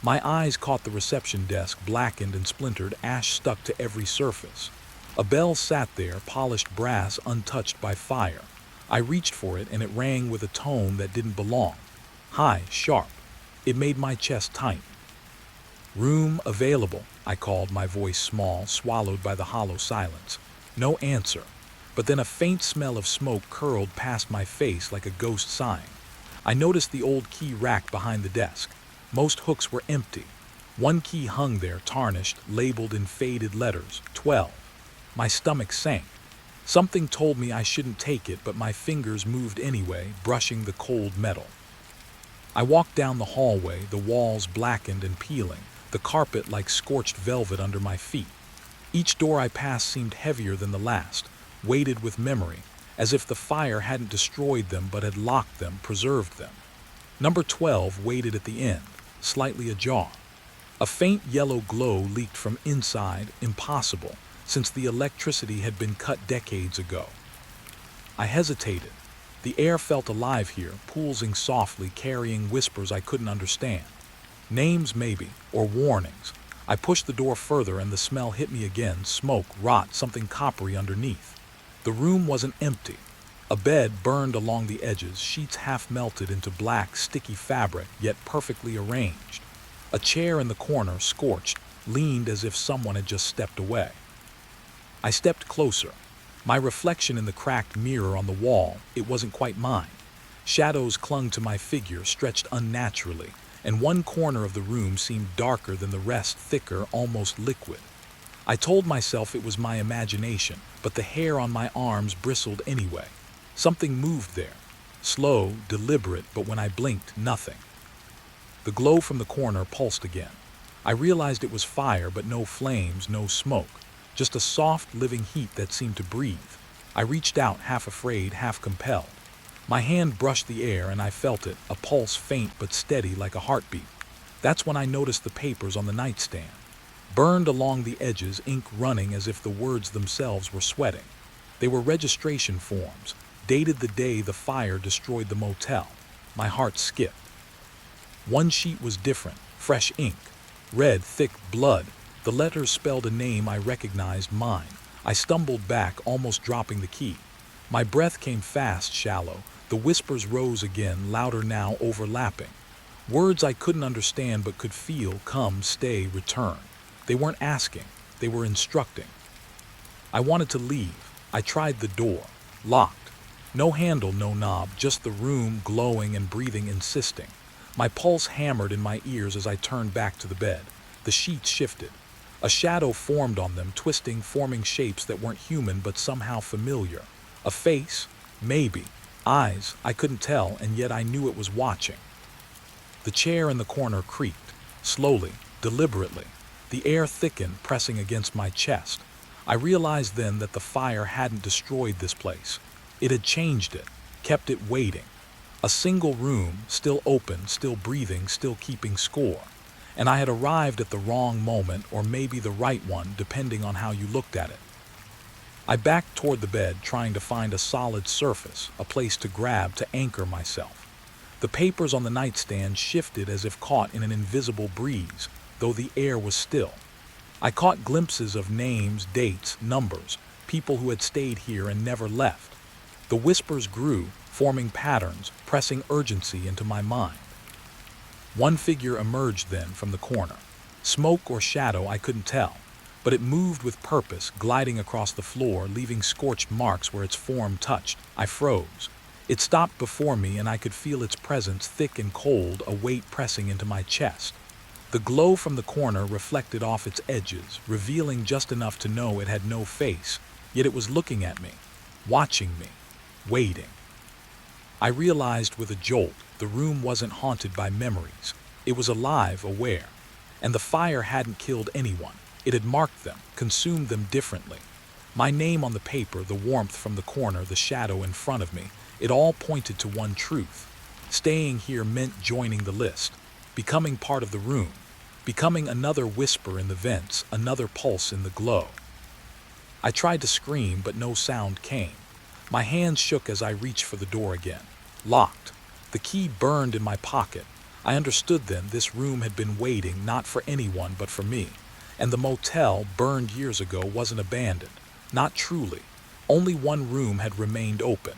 My eyes caught the reception desk, blackened and splintered, ash stuck to every surface. A bell sat there, polished brass, untouched by fire. I reached for it and it rang with a tone that didn't belong. High, sharp. It made my chest tight. Room available, I called, my voice small, swallowed by the hollow silence. No answer. But then a faint smell of smoke curled past my face like a ghost sighing. I noticed the old key rack behind the desk. Most hooks were empty. One key hung there, tarnished, labeled in faded letters, 12. My stomach sank. Something told me I shouldn't take it, but my fingers moved anyway, brushing the cold metal. I walked down the hallway, the walls blackened and peeling, the carpet like scorched velvet under my feet. Each door I passed seemed heavier than the last, weighted with memory, as if the fire hadn't destroyed them but had locked them, preserved them. Number 12 waited at the end, slightly ajar. A faint yellow glow leaked from inside, impossible, since the electricity had been cut decades ago. I hesitated. The air felt alive here, pulsing softly, carrying whispers I couldn't understand. Names maybe, or warnings. I pushed the door further and the smell hit me again, smoke, rot, something coppery underneath. The room wasn't empty. A bed burned along the edges, sheets half melted into black, sticky fabric, yet perfectly arranged. A chair in the corner, scorched, leaned as if someone had just stepped away. I stepped closer. My reflection in the cracked mirror on the wall, it wasn't quite mine. Shadows clung to my figure, stretched unnaturally, and one corner of the room seemed darker than the rest, thicker, almost liquid. I told myself it was my imagination, but the hair on my arms bristled anyway. Something moved there. Slow, deliberate, but when I blinked, nothing. The glow from the corner pulsed again. I realized it was fire, but no flames, no smoke. Just a soft, living heat that seemed to breathe. I reached out, half afraid, half compelled. My hand brushed the air and I felt it, a pulse faint but steady like a heartbeat. That's when I noticed the papers on the nightstand. Burned along the edges, ink running as if the words themselves were sweating. They were registration forms, dated the day the fire destroyed the motel. My heart skipped. One sheet was different, fresh ink. Red, thick blood. The letters spelled a name I recognized, mine. I stumbled back, almost dropping the key. My breath came fast, shallow. The whispers rose again, louder now, overlapping. Words I couldn't understand but could feel, come, stay, return. They weren't asking, they were instructing. I wanted to leave. I tried the door. Locked. No handle, no knob, just the room, glowing and breathing, insisting. My pulse hammered in my ears as I turned back to the bed. The sheets shifted. A shadow formed on them, twisting, forming shapes that weren't human but somehow familiar. A face? Maybe. Eyes? I couldn't tell, and yet I knew it was watching. The chair in the corner creaked. Slowly, deliberately. The air thickened, pressing against my chest. I realized then that the fire hadn't destroyed this place. It had changed it, kept it waiting. A single room, still open, still breathing, still keeping score. And I had arrived at the wrong moment, or maybe the right one, depending on how you looked at it. I backed toward the bed, trying to find a solid surface, a place to grab, to anchor myself. The papers on the nightstand shifted as if caught in an invisible breeze, though the air was still. I caught glimpses of names, dates, numbers, people who had stayed here and never left. The whispers grew, forming patterns, pressing urgency into my mind. One figure emerged then from the corner. Smoke or shadow, I couldn't tell, but it moved with purpose, gliding across the floor, leaving scorched marks where its form touched. I froze. It stopped before me and I could feel its presence, thick and cold, a weight pressing into my chest. The glow from the corner reflected off its edges, revealing just enough to know it had no face, yet it was looking at me, watching me, waiting. I realized with a jolt, the room wasn't haunted by memories. It was alive, aware. And the fire hadn't killed anyone. It had marked them, consumed them differently. My name on the paper, the warmth from the corner, the shadow in front of me, it all pointed to one truth. Staying here meant joining the list, becoming part of the room, becoming another whisper in the vents, another pulse in the glow. I tried to scream, but no sound came. My hands shook as I reached for the door again. Locked. The key burned in my pocket. I understood then this room had been waiting not for anyone but for me. And the motel, burned years ago, wasn't abandoned. Not truly. Only one room had remained open.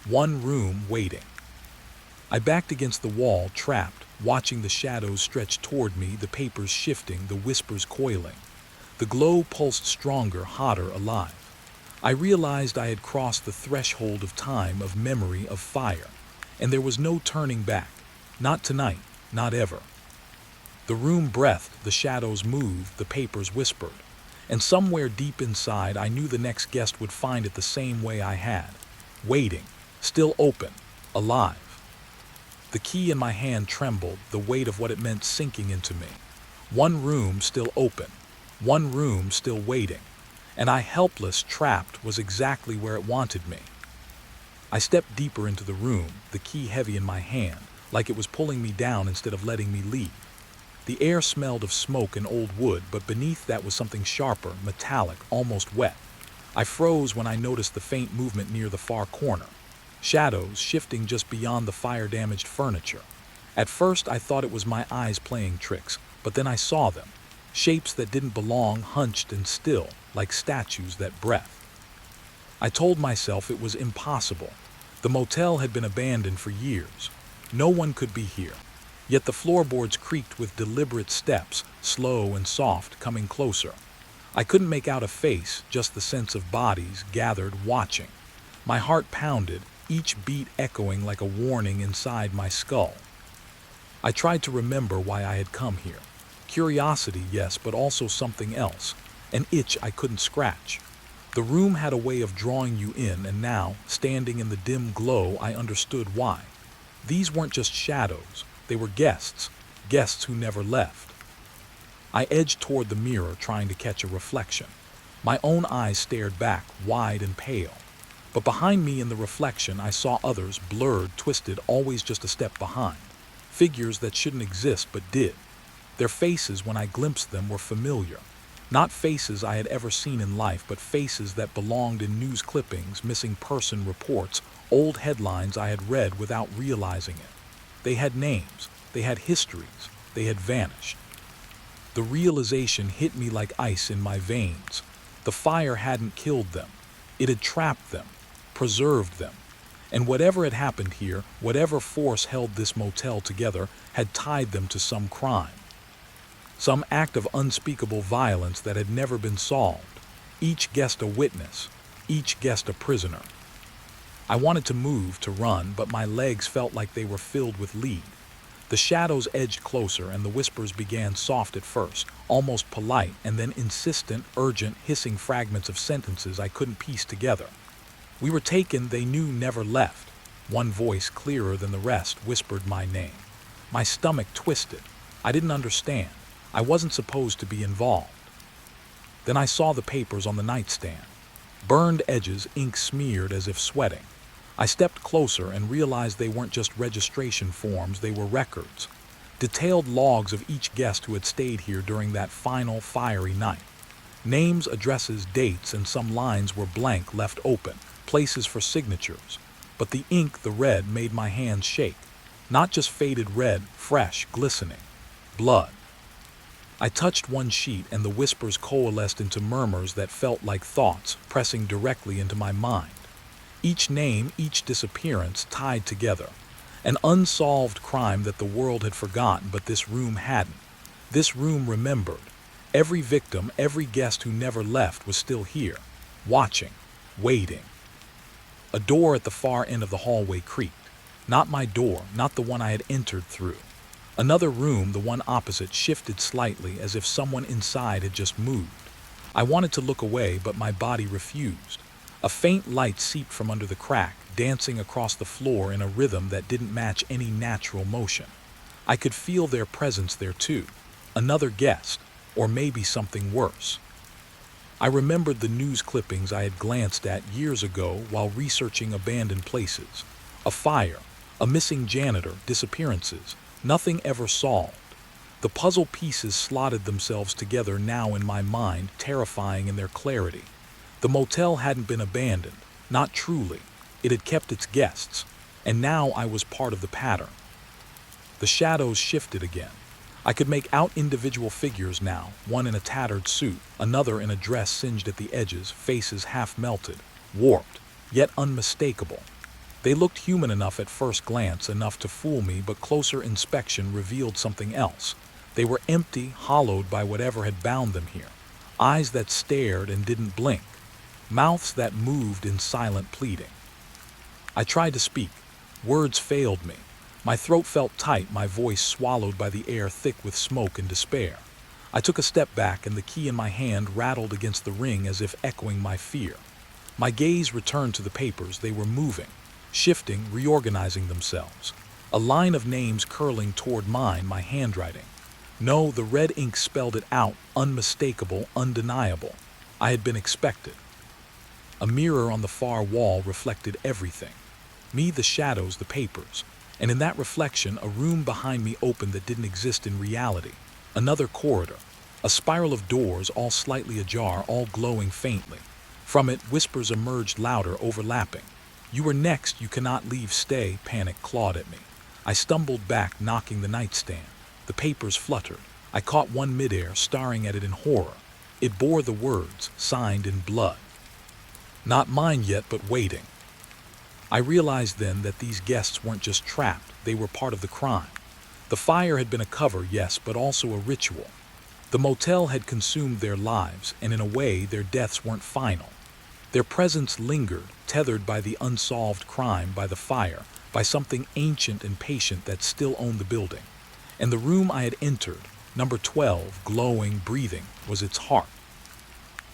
One room waiting. I backed against the wall, trapped, watching the shadows stretch toward me, the papers shifting, the whispers coiling. The glow pulsed stronger, hotter, alive. I realized I had crossed the threshold of time, of memory, of fire. And there was no turning back. Not tonight, not ever. The room breathed, the shadows moved, the papers whispered. And somewhere deep inside, I knew the next guest would find it the same way I had. Waiting, still open, alive. The key in my hand trembled, the weight of what it meant sinking into me. One room still open, one room still waiting. And I, helpless, trapped, was exactly where it wanted me. I stepped deeper into the room, the key heavy in my hand, like it was pulling me down instead of letting me leave. The air smelled of smoke and old wood, but beneath that was something sharper, metallic, almost wet. I froze when I noticed the faint movement near the far corner. Shadows shifting just beyond the fire-damaged furniture. At first I thought it was my eyes playing tricks, but then I saw them. Shapes that didn't belong, hunched and still, like statues that breathed. I told myself it was impossible. The motel had been abandoned for years. No one could be here. Yet the floorboards creaked with deliberate steps, slow and soft, coming closer. I couldn't make out a face, just the sense of bodies gathered, watching. My heart pounded, each beat echoing like a warning inside my skull. I tried to remember why I had come here. Curiosity, yes, but also something else. An itch I couldn't scratch. The room had a way of drawing you in, and now, standing in the dim glow, I understood why. These weren't just shadows. They were guests who never left. I edged toward the mirror, trying to catch a reflection. My own eyes stared back, wide and pale. But behind me in the reflection, I saw others, blurred, twisted, always just a step behind. Figures that shouldn't exist but did. Their faces, when I glimpsed them, were familiar. Not faces I had ever seen in life, but faces that belonged in news clippings, missing person reports, old headlines I had read without realizing it. They had names, they had histories, they had vanished. The realization hit me like ice in my veins. The fire hadn't killed them. It had trapped them, preserved them. And whatever had happened here, whatever force held this motel together, had tied them to some crime. Some act of unspeakable violence that had never been solved. Each guest a witness, each guest a prisoner. I wanted to move, to run, but my legs felt like they were filled with lead. The shadows edged closer, and the whispers began soft at first, almost polite, and then insistent, urgent, hissing fragments of sentences I couldn't piece together. We were taken, they knew, never left. One voice, clearer than the rest, whispered my name. My stomach twisted. I didn't understand. I wasn't supposed to be involved. Then I saw the papers on the nightstand. Burned edges, ink smeared as if sweating. I stepped closer and realized they weren't just registration forms, they were records. Detailed logs of each guest who had stayed here during that final fiery night. Names, addresses, dates, and some lines were blank, left open, places for signatures. But the ink, the red, made my hands shake. Not just faded red, fresh, glistening. Blood. I touched one sheet, and the whispers coalesced into murmurs that felt like thoughts pressing directly into my mind. Each name, each disappearance tied together. An unsolved crime that the world had forgotten, but this room hadn't. This room remembered. Every victim, every guest who never left was still here, watching, waiting. A door at the far end of the hallway creaked. Not my door, not the one I had entered through. Another room, the one opposite, shifted slightly as if someone inside had just moved. I wanted to look away, but my body refused. A faint light seeped from under the crack, dancing across the floor in a rhythm that didn't match any natural motion. I could feel their presence there too. Another guest, or maybe something worse. I remembered the news clippings I had glanced at years ago while researching abandoned places. A fire, a missing janitor, disappearances. Nothing ever solved. The puzzle pieces slotted themselves together now in my mind, terrifying in their clarity. The motel hadn't been abandoned, not truly. It had kept its guests, and now I was part of the pattern. The shadows shifted again. I could make out individual figures now, one in a tattered suit, another in a dress singed at the edges, faces half melted, warped, yet unmistakable. They looked human enough at first glance, enough to fool me, but closer inspection revealed something else. They were empty, hollowed by whatever had bound them here. Eyes that stared and didn't blink. Mouths that moved in silent pleading. I tried to speak. Words failed me. My throat felt tight, my voice swallowed by the air thick with smoke and despair. I took a step back, and the key in my hand rattled against the ring as if echoing my fear. My gaze returned to the papers. They were moving. Shifting, reorganizing themselves. A line of names curling toward mine, my handwriting. No, the red ink spelled it out, unmistakable, undeniable. I had been expected. A mirror on the far wall reflected everything. Me, the shadows, the papers. And in that reflection, a room behind me opened that didn't exist in reality. Another corridor. A spiral of doors, all slightly ajar, all glowing faintly. From it, whispers emerged louder, overlapping. "You are next, you cannot leave, stay," panic clawed at me. I stumbled back, knocking the nightstand. The papers fluttered. I caught one midair, staring at it in horror. It bore the words, signed in blood. "Not mine yet, but waiting." I realized then that these guests weren't just trapped, they were part of the crime. The fire had been a cover, yes, but also a ritual. The motel had consumed their lives, and in a way, their deaths weren't final. Their presence lingered, tethered by the unsolved crime, by the fire, by something ancient and patient that still owned the building. And the room I had entered, number 12, glowing, breathing, was its heart.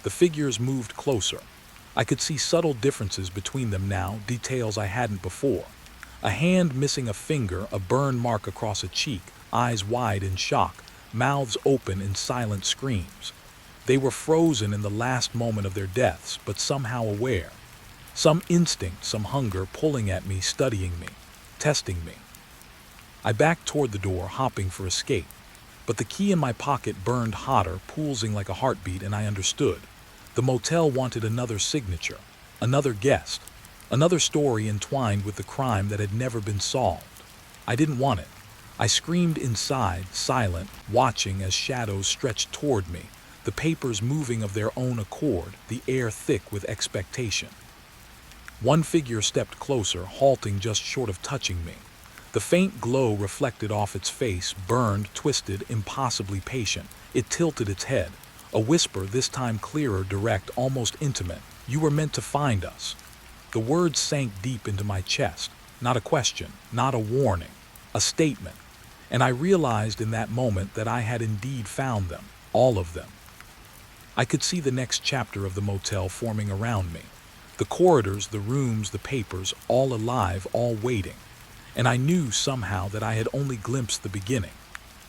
The figures moved closer. I could see subtle differences between them now, details I hadn't before. A hand missing a finger, a burn mark across a cheek, eyes wide in shock, mouths open in silent screams. They were frozen in the last moment of their deaths, but somehow aware. Some instinct, some hunger pulling at me, studying me, testing me. I backed toward the door, hopping for escape. But the key in my pocket burned hotter, pulsing like a heartbeat, and I understood. The motel wanted another signature, another guest, another story entwined with the crime that had never been solved. I didn't want it. I screamed inside, silent, watching as shadows stretched toward me, the papers moving of their own accord, the air thick with expectation. One figure stepped closer, halting just short of touching me. The faint glow reflected off its face, burned, twisted, impossibly patient. It tilted its head. A whisper, this time clearer, direct, almost intimate. "You were meant to find us." The words sank deep into my chest. Not a question, not a warning, a statement. And I realized in that moment that I had indeed found them, all of them. I could see the next chapter of the motel forming around me. The corridors, the rooms, the papers, all alive, all waiting. And I knew somehow that I had only glimpsed the beginning.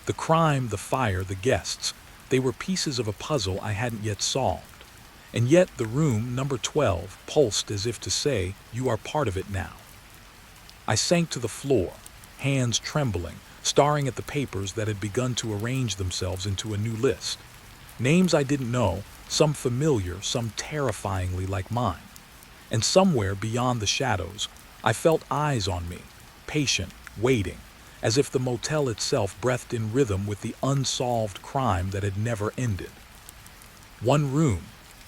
The crime, the fire, the guests, they were pieces of a puzzle I hadn't yet solved. And yet the room, number 12, pulsed as if to say, "You are part of it now." I sank to the floor, hands trembling, staring at the papers that had begun to arrange themselves into a new list. Names I didn't know, some familiar, some terrifyingly like mine. And somewhere beyond the shadows, I felt eyes on me, patient, waiting, as if the motel itself breathed in rhythm with the unsolved crime that had never ended. One room,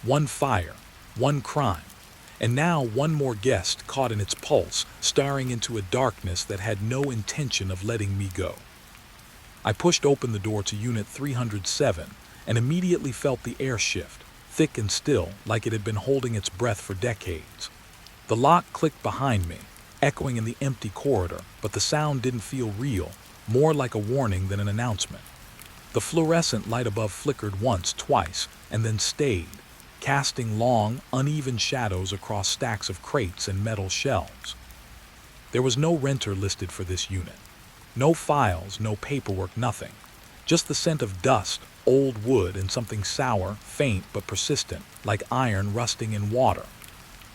one fire, one crime, and now one more guest caught in its pulse, staring into a darkness that had no intention of letting me go. I pushed open the door to Unit 307 and immediately felt the air shift, thick and still, like it had been holding its breath for decades. The lock clicked behind me, echoing in the empty corridor, but the sound didn't feel real, more like a warning than an announcement. The fluorescent light above flickered once, twice, and then stayed, casting long, uneven shadows across stacks of crates and metal shelves. There was no renter listed for this unit. No files, no paperwork, nothing. Just the scent of dust, old wood, and something sour, faint but persistent, like iron rusting in water.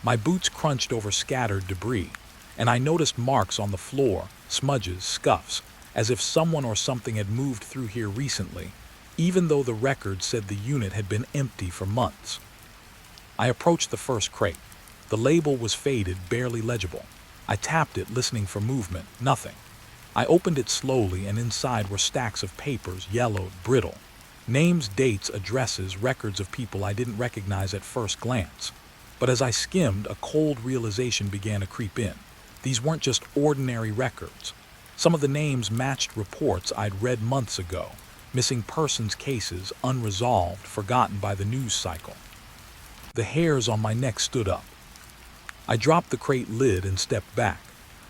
My boots crunched over scattered debris, and I noticed marks on the floor, smudges, scuffs, as if someone or something had moved through here recently, even though the record said the unit had been empty for months. I approached the first crate. The label was faded, barely legible. I tapped it, listening for movement. Nothing. I opened it slowly, and inside were stacks of papers, yellowed, brittle. Names, dates, addresses, records of people I didn't recognize at first glance. But as I skimmed, a cold realization began to creep in. These weren't just ordinary records. Some of the names matched reports I'd read months ago. Missing persons cases, unresolved, forgotten by the news cycle. The hairs on my neck stood up. I dropped the crate lid and stepped back.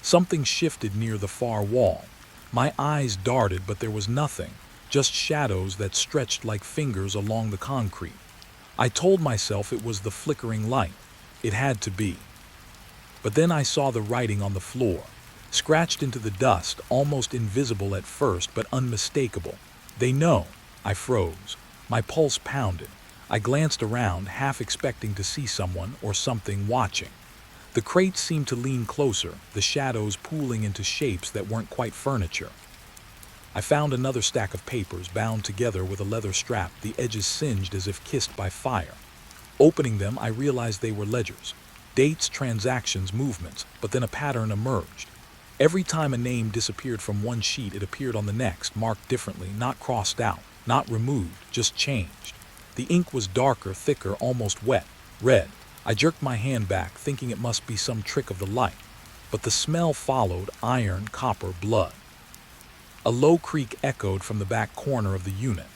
Something shifted near the far wall. My eyes darted, but there was nothing, just shadows that stretched like fingers along the concrete. I told myself it was the flickering light. It had to be. But then I saw the writing on the floor, scratched into the dust, almost invisible at first, but unmistakable. "They know." I froze. My pulse pounded. I glanced around, half expecting to see someone or something watching. The crates seemed to lean closer, the shadows pooling into shapes that weren't quite furniture. I found another stack of papers bound together with a leather strap, the edges singed as if kissed by fire. Opening them, I realized they were ledgers. Dates, transactions, movements, but then a pattern emerged. Every time a name disappeared from one sheet, it appeared on the next, marked differently, not crossed out, not removed, just changed. The ink was darker, thicker, almost wet, red. I jerked my hand back, thinking it must be some trick of the light. But the smell followed, iron, copper, blood. A low creak echoed from the back corner of the unit.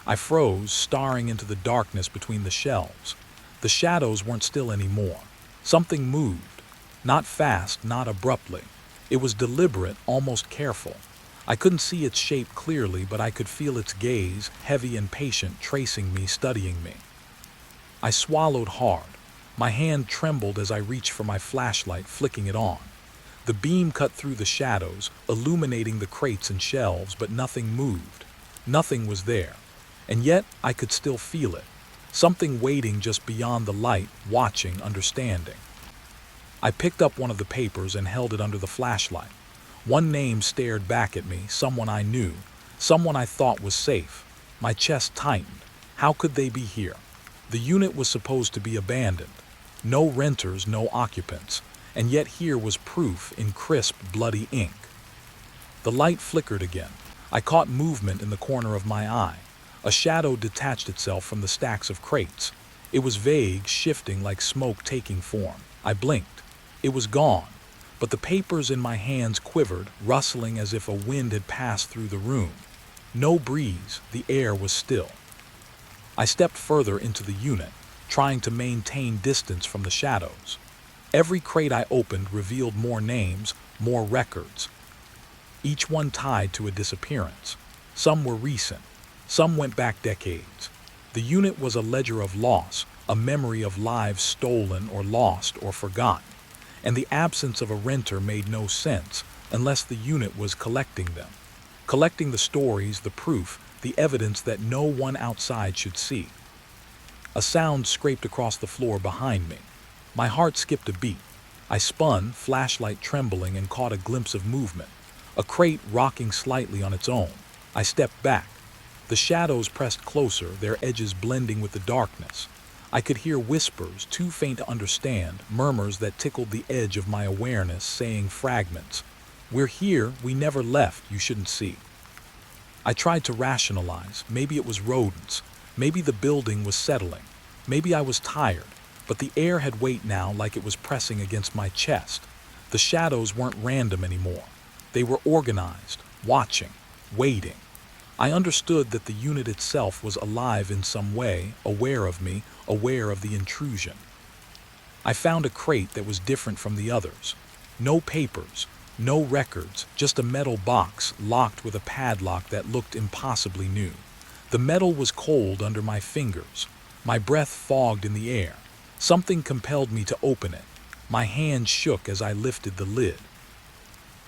I froze, staring into the darkness between the shelves. The shadows weren't still anymore. Something moved. Not fast, not abruptly. It was deliberate, almost careful. I couldn't see its shape clearly, but I could feel its gaze, heavy and patient, tracing me, studying me. I swallowed hard. My hand trembled as I reached for my flashlight, flicking it on. The beam cut through the shadows, illuminating the crates and shelves, but nothing moved. Nothing was there. And yet, I could still feel it. Something waiting just beyond the light, watching, understanding. I picked up one of the papers and held it under the flashlight. One name stared back at me, someone I knew, someone I thought was safe. My chest tightened. How could they be here? The unit was supposed to be abandoned. No renters, no occupants. And yet here was proof in crisp, bloody ink. The light flickered again. I caught movement in the corner of my eye. A shadow detached itself from the stacks of crates. It was vague, shifting like smoke taking form. I blinked. It was gone, but the papers in my hands quivered, rustling as if a wind had passed through the room. No breeze, the air was still. I stepped further into the unit, trying to maintain distance from the shadows. Every crate I opened revealed more names, more records. Each one tied to a disappearance. Some were recent. Some went back decades. The unit was a ledger of loss, a memory of lives stolen or lost or forgotten. And the absence of a renter made no sense unless the unit was collecting them. Collecting the stories, the proof, the evidence that no one outside should see. A sound scraped across the floor behind me. My heart skipped a beat. I spun, flashlight trembling, and caught a glimpse of movement. A crate rocking slightly on its own. I stepped back. The shadows pressed closer, their edges blending with the darkness. I could hear whispers, too faint to understand, murmurs that tickled the edge of my awareness, saying fragments. We're here, we never left, you shouldn't see. I tried to rationalize. Maybe it was rodents. Maybe the building was settling. Maybe I was tired. But the air had weight now, like it was pressing against my chest. The shadows weren't random anymore. They were organized, watching, waiting. I understood that the unit itself was alive in some way, aware of me, aware of the intrusion. I found a crate that was different from the others. No papers, no records, just a metal box locked with a padlock that looked impossibly new. The metal was cold under my fingers. My breath fogged in the air. Something compelled me to open it. My hand shook as I lifted the lid.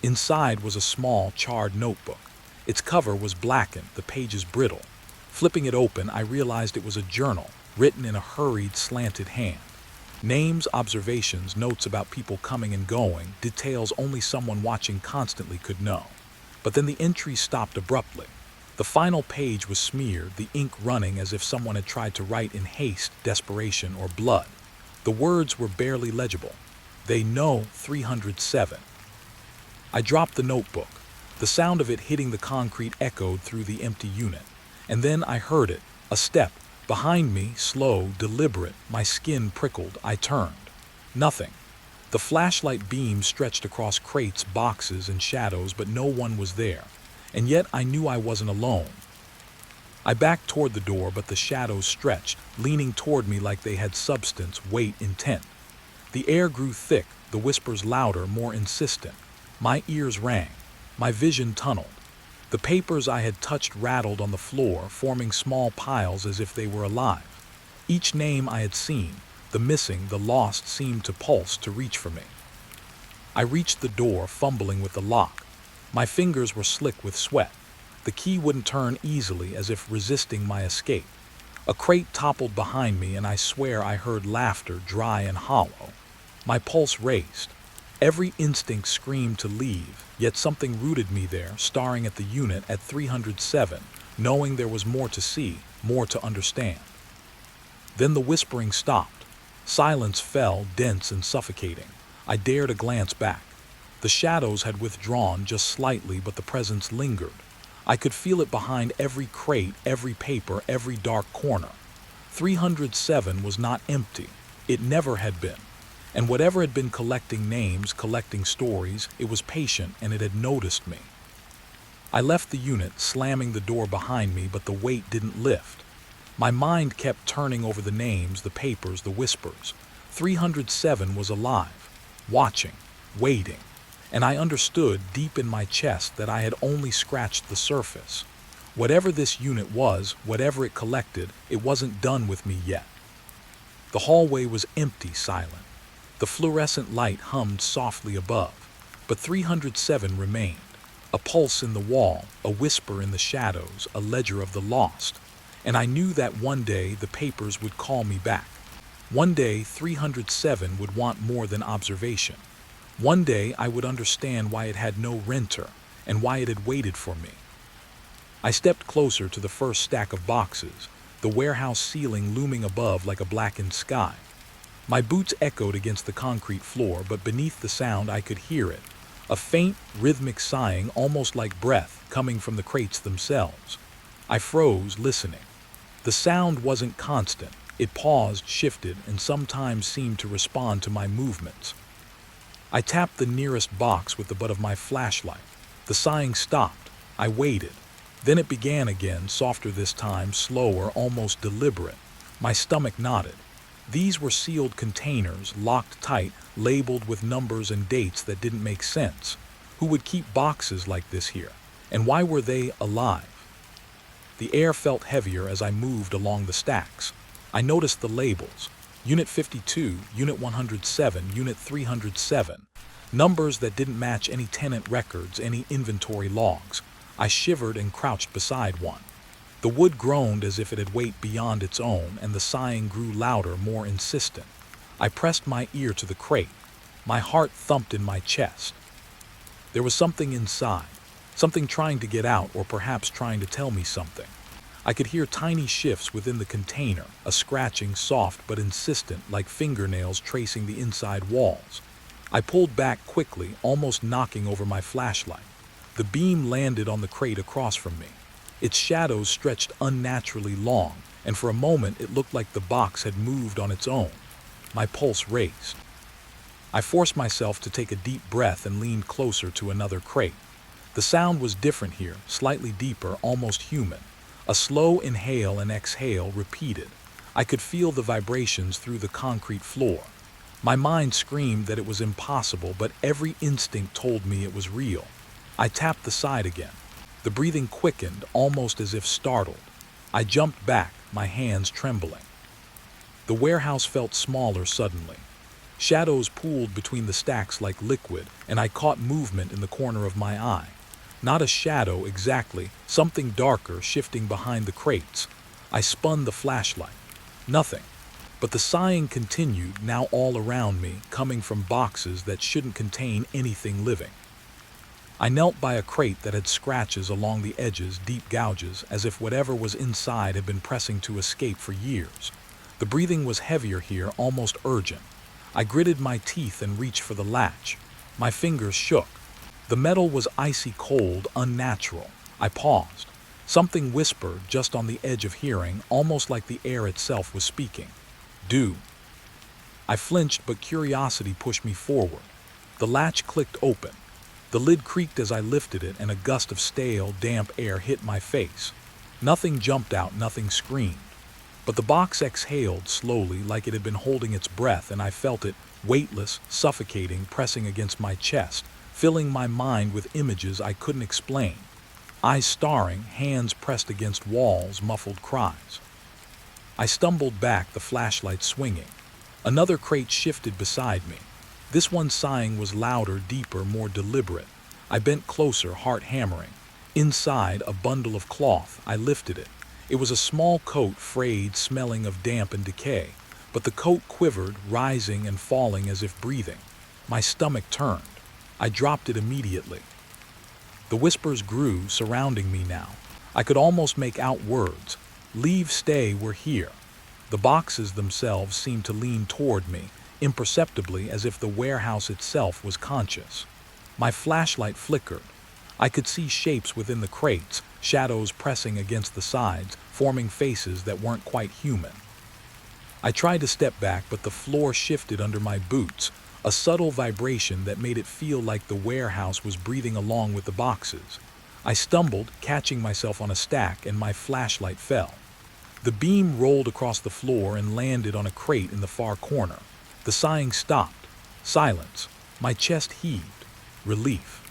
Inside was a small, charred notebook. Its cover was blackened, the pages brittle. Flipping it open, I realized it was a journal, written in a hurried, slanted hand. Names, observations, notes about people coming and going, details only someone watching constantly could know. But then the entry stopped abruptly. The final page was smeared, the ink running as if someone had tried to write in haste, desperation, or blood. The words were barely legible. They know 307. I dropped the notebook. The sound of it hitting the concrete echoed through the empty unit. And then I heard it, a step. Behind me, slow, deliberate, my skin prickled. I turned. Nothing. The flashlight beam stretched across crates, boxes, and shadows, but no one was there. And yet I knew I wasn't alone. I backed toward the door, but the shadows stretched, leaning toward me like they had substance, weight, intent. The air grew thick, the whispers louder, more insistent. My ears rang. My vision tunneled. The papers I had touched rattled on the floor, forming small piles as if they were alive. Each name I had seen, the missing, the lost, seemed to pulse, to reach for me. I reached the door, fumbling with the lock. My fingers were slick with sweat. The key wouldn't turn easily, as if resisting my escape. A crate toppled behind me, and I swear I heard laughter, dry and hollow. My pulse raced. Every instinct screamed to leave, yet something rooted me there, staring at the unit at 307, knowing there was more to see, more to understand. Then the whispering stopped. Silence fell, dense and suffocating. I dared a glance back. The shadows had withdrawn just slightly, but the presence lingered. I could feel it behind every crate, every paper, every dark corner. 307 was not empty. It never had been. And whatever had been collecting names, collecting stories, it was patient and it had noticed me. I left the unit, slamming the door behind me, but the weight didn't lift. My mind kept turning over the names, the papers, the whispers. 307 was alive, watching, waiting. And I understood deep in my chest that I had only scratched the surface. Whatever this unit was, whatever it collected, it wasn't done with me yet. The hallway was empty, silent. The fluorescent light hummed softly above, but 307 remained. A pulse in the wall, a whisper in the shadows, a ledger of the lost. And I knew that one day the papers would call me back. One day 307 would want more than observation. One day I would understand why it had no renter and why it had waited for me. I stepped closer to the first stack of boxes, the warehouse ceiling looming above like a blackened sky. My boots echoed against the concrete floor, but beneath the sound I could hear it, a faint, rhythmic sighing, almost like breath, coming from the crates themselves. I froze, listening. The sound wasn't constant. It paused, shifted, and sometimes seemed to respond to my movements. I tapped the nearest box with the butt of my flashlight. The sighing stopped. I waited. Then it began again, softer this time, slower, almost deliberate. My stomach knotted. These were sealed containers, locked tight, labeled with numbers and dates that didn't make sense. Who would keep boxes like this here? And why were they alive? The air felt heavier as I moved along the stacks. I noticed the labels. Unit 52, Unit 107, Unit 307. Numbers that didn't match any tenant records, any inventory logs. I shivered and crouched beside one. The wood groaned as if it had weight beyond its own, and the sighing grew louder, more insistent. I pressed my ear to the crate. My heart thumped in my chest. There was something inside, something trying to get out, or perhaps trying to tell me something. I could hear tiny shifts within the container, a scratching, soft but insistent, like fingernails tracing the inside walls. I pulled back quickly, almost knocking over my flashlight. The beam landed on the crate across from me. Its shadows stretched unnaturally long, and for a moment it looked like the box had moved on its own. My pulse raced. I forced myself to take a deep breath and leaned closer to another crate. The sound was different here, slightly deeper, almost human. A slow inhale and exhale repeated. I could feel the vibrations through the concrete floor. My mind screamed that it was impossible, but every instinct told me it was real. I tapped the side again. The breathing quickened, almost as if startled. I jumped back, my hands trembling. The warehouse felt smaller suddenly. Shadows pooled between the stacks like liquid, and I caught movement in the corner of my eye. Not a shadow exactly, something darker shifting behind the crates. I spun the flashlight. Nothing. But the sighing continued, now all around me, coming from boxes that shouldn't contain anything living. I knelt by a crate that had scratches along the edges, deep gouges, as if whatever was inside had been pressing to escape for years. The breathing was heavier here, almost urgent. I gritted my teeth and reached for the latch. My fingers shook. The metal was icy cold, unnatural. I paused. Something whispered just on the edge of hearing, almost like the air itself was speaking. "Do." I flinched, but curiosity pushed me forward. The latch clicked open. The lid creaked as I lifted it, and a gust of stale, damp air hit my face. Nothing jumped out, nothing screamed. But the box exhaled slowly, like it had been holding its breath, and I felt it, weightless, suffocating, pressing against my chest, filling my mind with images I couldn't explain. Eyes staring, hands pressed against walls, muffled cries. I stumbled back, the flashlight swinging. Another crate shifted beside me. This one's sighing was louder, deeper, more deliberate. I bent closer, heart hammering. Inside, a bundle of cloth. I lifted it. It was a small coat, frayed, smelling of damp and decay. but the coat quivered, rising and falling as if breathing. My stomach turned. I dropped it immediately. The whispers grew, surrounding me now. I could almost make out words. Leave, stay, we're here. The boxes themselves seemed to lean toward me, imperceptibly, as if the warehouse itself was conscious. My flashlight flickered. I could see shapes within the crates, shadows pressing against the sides, forming faces that weren't quite human. I tried to step back, but the floor shifted under my boots, a subtle vibration that made it feel like the warehouse was breathing along with the boxes. I stumbled, catching myself on a stack, and my flashlight fell. The beam rolled across the floor and landed on a crate in the far corner. The sighing stopped. Silence. My chest heaved. Relief.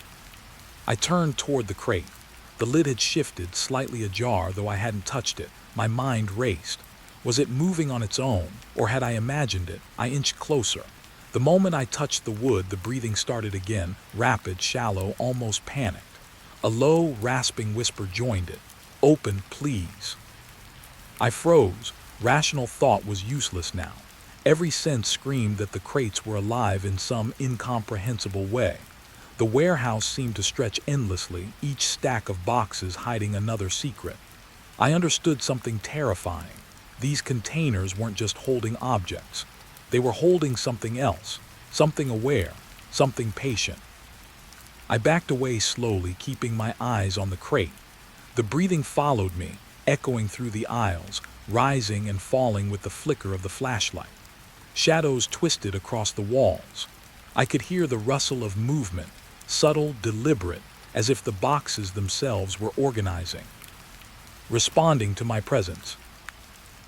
I turned toward the crate. The lid had shifted, slightly ajar, though I hadn't touched it. My mind raced. Was it moving on its own, or had I imagined it? I inched closer. The moment I touched the wood, the breathing started again, rapid, shallow, almost panicked. A low, rasping whisper joined it. Open, please. I froze. Rational thought was useless now. Every sense screamed that the crates were alive in some incomprehensible way. The warehouse seemed to stretch endlessly, each stack of boxes hiding another secret. I understood something terrifying. These containers weren't just holding objects. They were holding something else, something aware, something patient. I backed away slowly, keeping my eyes on the crate. The breathing followed me, echoing through the aisles, rising and falling with the flicker of the flashlight. Shadows twisted across the walls. I could hear the rustle of movement, subtle, deliberate, as if the boxes themselves were organizing, responding to my presence.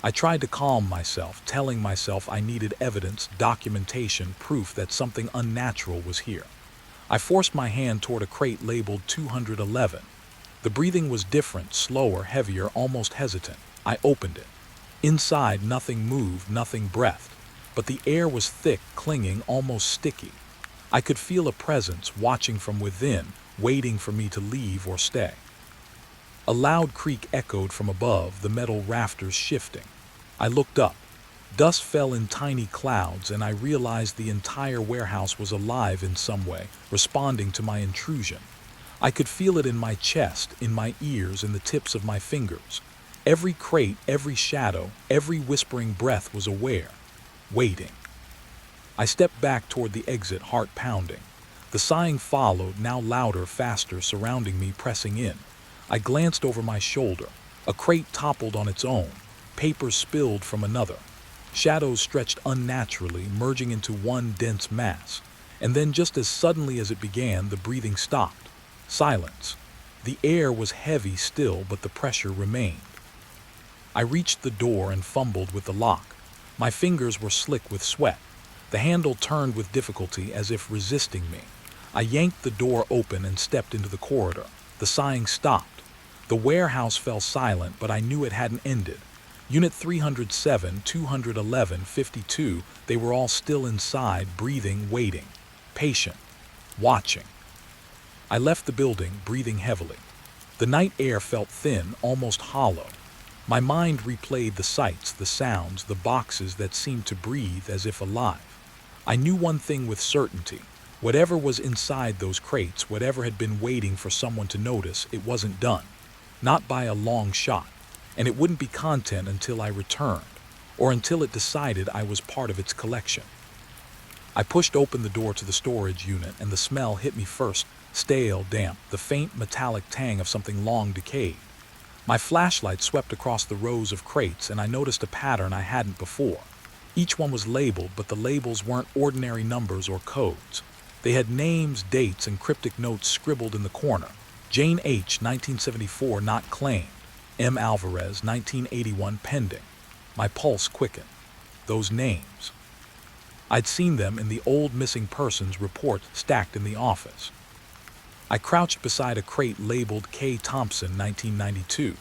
I tried to calm myself, telling myself I needed evidence, documentation, proof that something unnatural was here. I forced my hand toward a crate labeled 211. The breathing was different, slower, heavier, almost hesitant. I opened it. Inside, nothing moved, nothing breathed, but the air was thick, clinging, almost sticky. I could feel a presence watching from within, waiting for me to leave or stay. A loud creak echoed from above, the metal rafters shifting. I looked up. Dust fell in tiny clouds, and I realized the entire warehouse was alive in some way, responding to my intrusion. I could feel it in my chest, in my ears, in the tips of my fingers. Every crate, every shadow, every whispering breath was aware, waiting. I stepped back toward the exit, heart pounding. The sighing followed, now louder, faster, surrounding me, pressing in. I glanced over my shoulder. A crate toppled on its own. Papers spilled from another. Shadows stretched unnaturally, merging into one dense mass. And then, just as suddenly as it began, the breathing stopped. Silence. The air was heavy still, but the pressure remained. I reached the door and fumbled with the lock. My fingers were slick with sweat. The handle turned with difficulty, as if resisting me. I yanked the door open and stepped into the corridor. The sighing stopped. The warehouse fell silent, but I knew it hadn't ended. Unit 307, 211, 52, they were all still inside, breathing, waiting, patient, watching. I left the building, breathing heavily. The night air felt thin, almost hollow. My mind replayed the sights, the sounds, the boxes that seemed to breathe as if alive. I knew one thing with certainty. Whatever was inside those crates, whatever had been waiting for someone to notice, it wasn't done. Not by a long shot. And it wouldn't be content until I returned, or until it decided I was part of its collection. I pushed open the door to the storage unit, and the smell hit me first, stale, damp, the faint metallic tang of something long decayed. My flashlight swept across the rows of crates, and I noticed a pattern I hadn't before. Each one was labeled, but the labels weren't ordinary numbers or codes. They had names, dates, and cryptic notes scribbled in the corner. Jane H., 1974, not claimed. M. Alvarez, 1981, pending. My pulse quickened. Those names. I'd seen them in the old missing persons report stacked in the office. I crouched beside a crate labeled K. Thompson, 1992.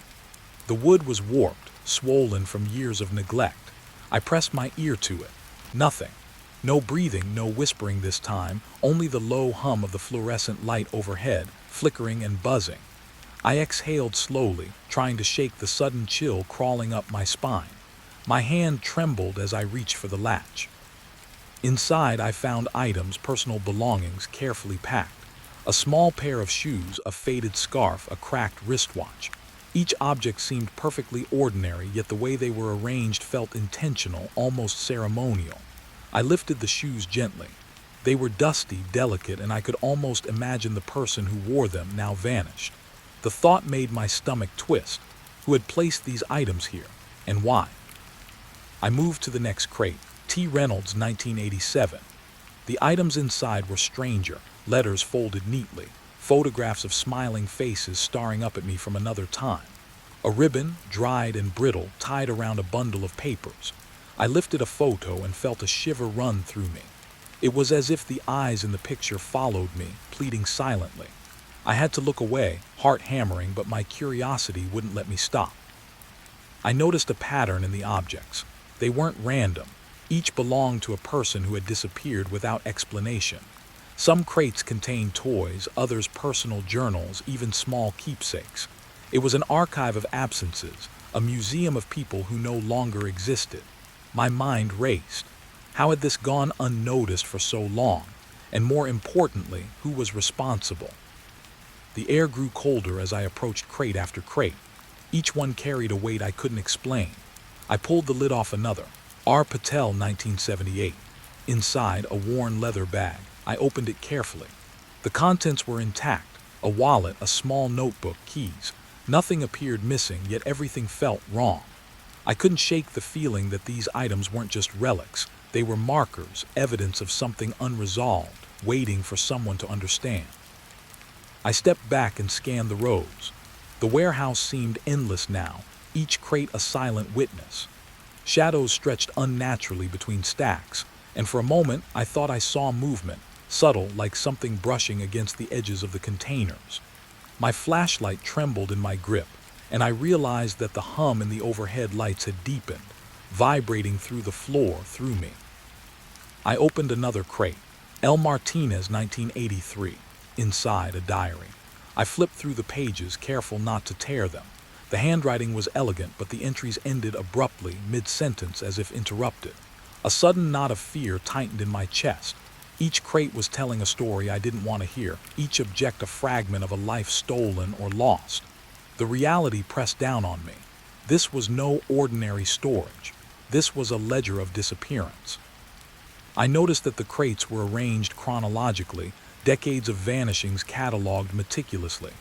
The wood was warped, swollen from years of neglect. I pressed my ear to it. Nothing. No breathing, no whispering this time, only the low hum of the fluorescent light overhead, flickering and buzzing. I exhaled slowly, trying to shake the sudden chill crawling up my spine. My hand trembled as I reached for the latch. Inside, I found items, personal belongings, carefully packed. A small pair of shoes, a faded scarf, a cracked wristwatch. Each object seemed perfectly ordinary, yet the way they were arranged felt intentional, almost ceremonial. I lifted the shoes gently. They were dusty, delicate, and I could almost imagine the person who wore them now vanished. The thought made my stomach twist. Who had placed these items here, and why? I moved to the next crate, T. Reynolds, 1987. The items inside were stranger, letters folded neatly, photographs of smiling faces staring up at me from another time. A ribbon, dried and brittle, tied around a bundle of papers. I lifted a photo and felt a shiver run through me. It was as if the eyes in the picture followed me, pleading silently. I had to look away, heart hammering, but my curiosity wouldn't let me stop. I noticed a pattern in the objects. They weren't random. Each belonged to a person who had disappeared without explanation. Some crates contained toys, others personal journals, even small keepsakes. It was an archive of absences, a museum of people who no longer existed. My mind raced. How had this gone unnoticed for so long? And more importantly, who was responsible? The air grew colder as I approached crate after crate. Each one carried a weight I couldn't explain. I pulled the lid off another. R. Patel, 1978. Inside, a worn leather bag. I opened it carefully. The contents were intact. A wallet, a small notebook, keys. Nothing appeared missing, yet everything felt wrong. I couldn't shake the feeling that these items weren't just relics. They were markers, evidence of something unresolved, waiting for someone to understand. I stepped back and scanned the rows. The warehouse seemed endless now, each crate a silent witness. Shadows stretched unnaturally between stacks, and for a moment I thought I saw movement, subtle, like something brushing against the edges of the containers. My flashlight trembled in my grip, and I realized that the hum in the overhead lights had deepened, vibrating through the floor through me. I opened another crate. L. Martinez, 1983. Inside, a diary. I flipped through the pages, careful not to tear them. The handwriting was elegant, but the entries ended abruptly, mid-sentence, as if interrupted. A sudden knot of fear tightened in my chest. Each crate was telling a story I didn't want to hear, each object a fragment of a life stolen or lost. The reality pressed down on me. This was no ordinary storage. This was a ledger of disappearance. I noticed that the crates were arranged chronologically, decades of vanishings cataloged meticulously.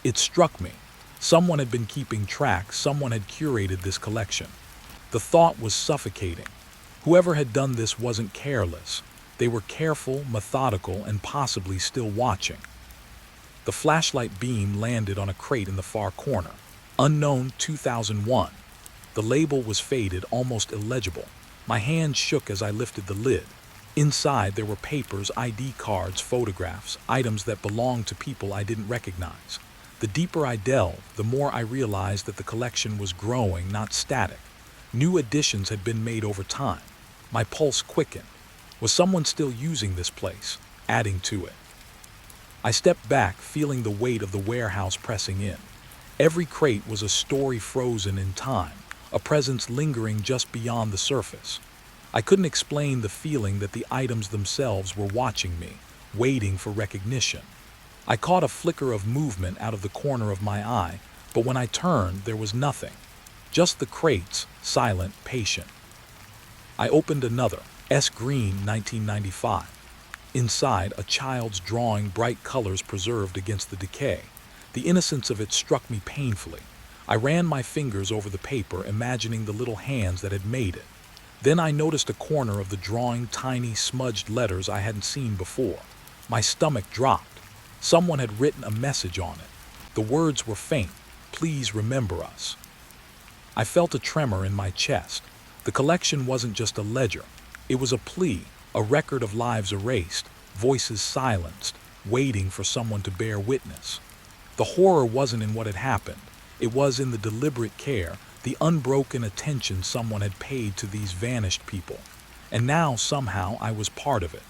It struck me. Someone had been keeping track, someone had curated this collection. The thought was suffocating. Whoever had done this wasn't careless. They were careful, methodical, and possibly still watching. The flashlight beam landed on a crate in the far corner. Unknown 2001. The label was faded, almost illegible. My hand shook as I lifted the lid. Inside, there were papers, ID cards, photographs, items that belonged to people I didn't recognize. The deeper I delved, the more I realized that the collection was growing, not static. New additions had been made over time. My pulse quickened. Was someone still using this place, adding to it? I stepped back, feeling the weight of the warehouse pressing in. Every crate was a story frozen in time, a presence lingering just beyond the surface. I couldn't explain the feeling that the items themselves were watching me, waiting for recognition. I caught a flicker of movement out of the corner of my eye, but when I turned, there was nothing. Just the crates, silent, patient. I opened another, S. Green, 1995. Inside, a child's drawing, bright colors preserved against the decay. The innocence of it struck me painfully. I ran my fingers over the paper, imagining the little hands that had made it. Then I noticed a corner of the drawing, tiny, smudged letters I hadn't seen before. My stomach dropped. Someone had written a message on it. The words were faint. Please remember us. I felt a tremor in my chest. The collection wasn't just a ledger. It was a plea, a record of lives erased, voices silenced, waiting for someone to bear witness. The horror wasn't in what had happened. It was in the deliberate care, the unbroken attention someone had paid to these vanished people. And now, somehow, I was part of it.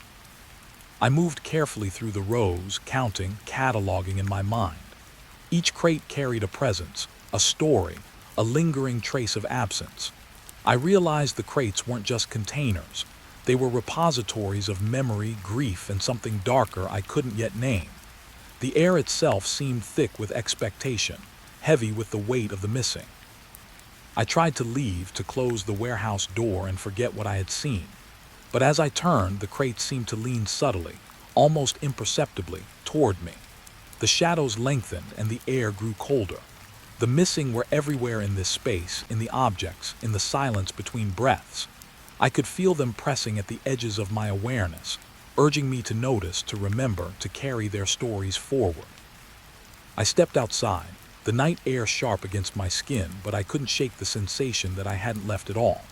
I moved carefully through the rows, counting, cataloging in my mind. Each crate carried a presence, a story, a lingering trace of absence. I realized the crates weren't just containers. They were repositories of memory, grief, and something darker I couldn't yet name. The air itself seemed thick with expectation, heavy with the weight of the missing. I tried to leave, to close the warehouse door and forget what I had seen. But as I turned, the crates seemed to lean subtly, almost imperceptibly, toward me. The shadows lengthened and the air grew colder. The missing were everywhere in this space, in the objects, in the silence between breaths. I could feel them pressing at the edges of my awareness, urging me to notice, to remember, to carry their stories forward. I stepped outside, the night air sharp against my skin, but I couldn't shake the sensation that I hadn't left it all.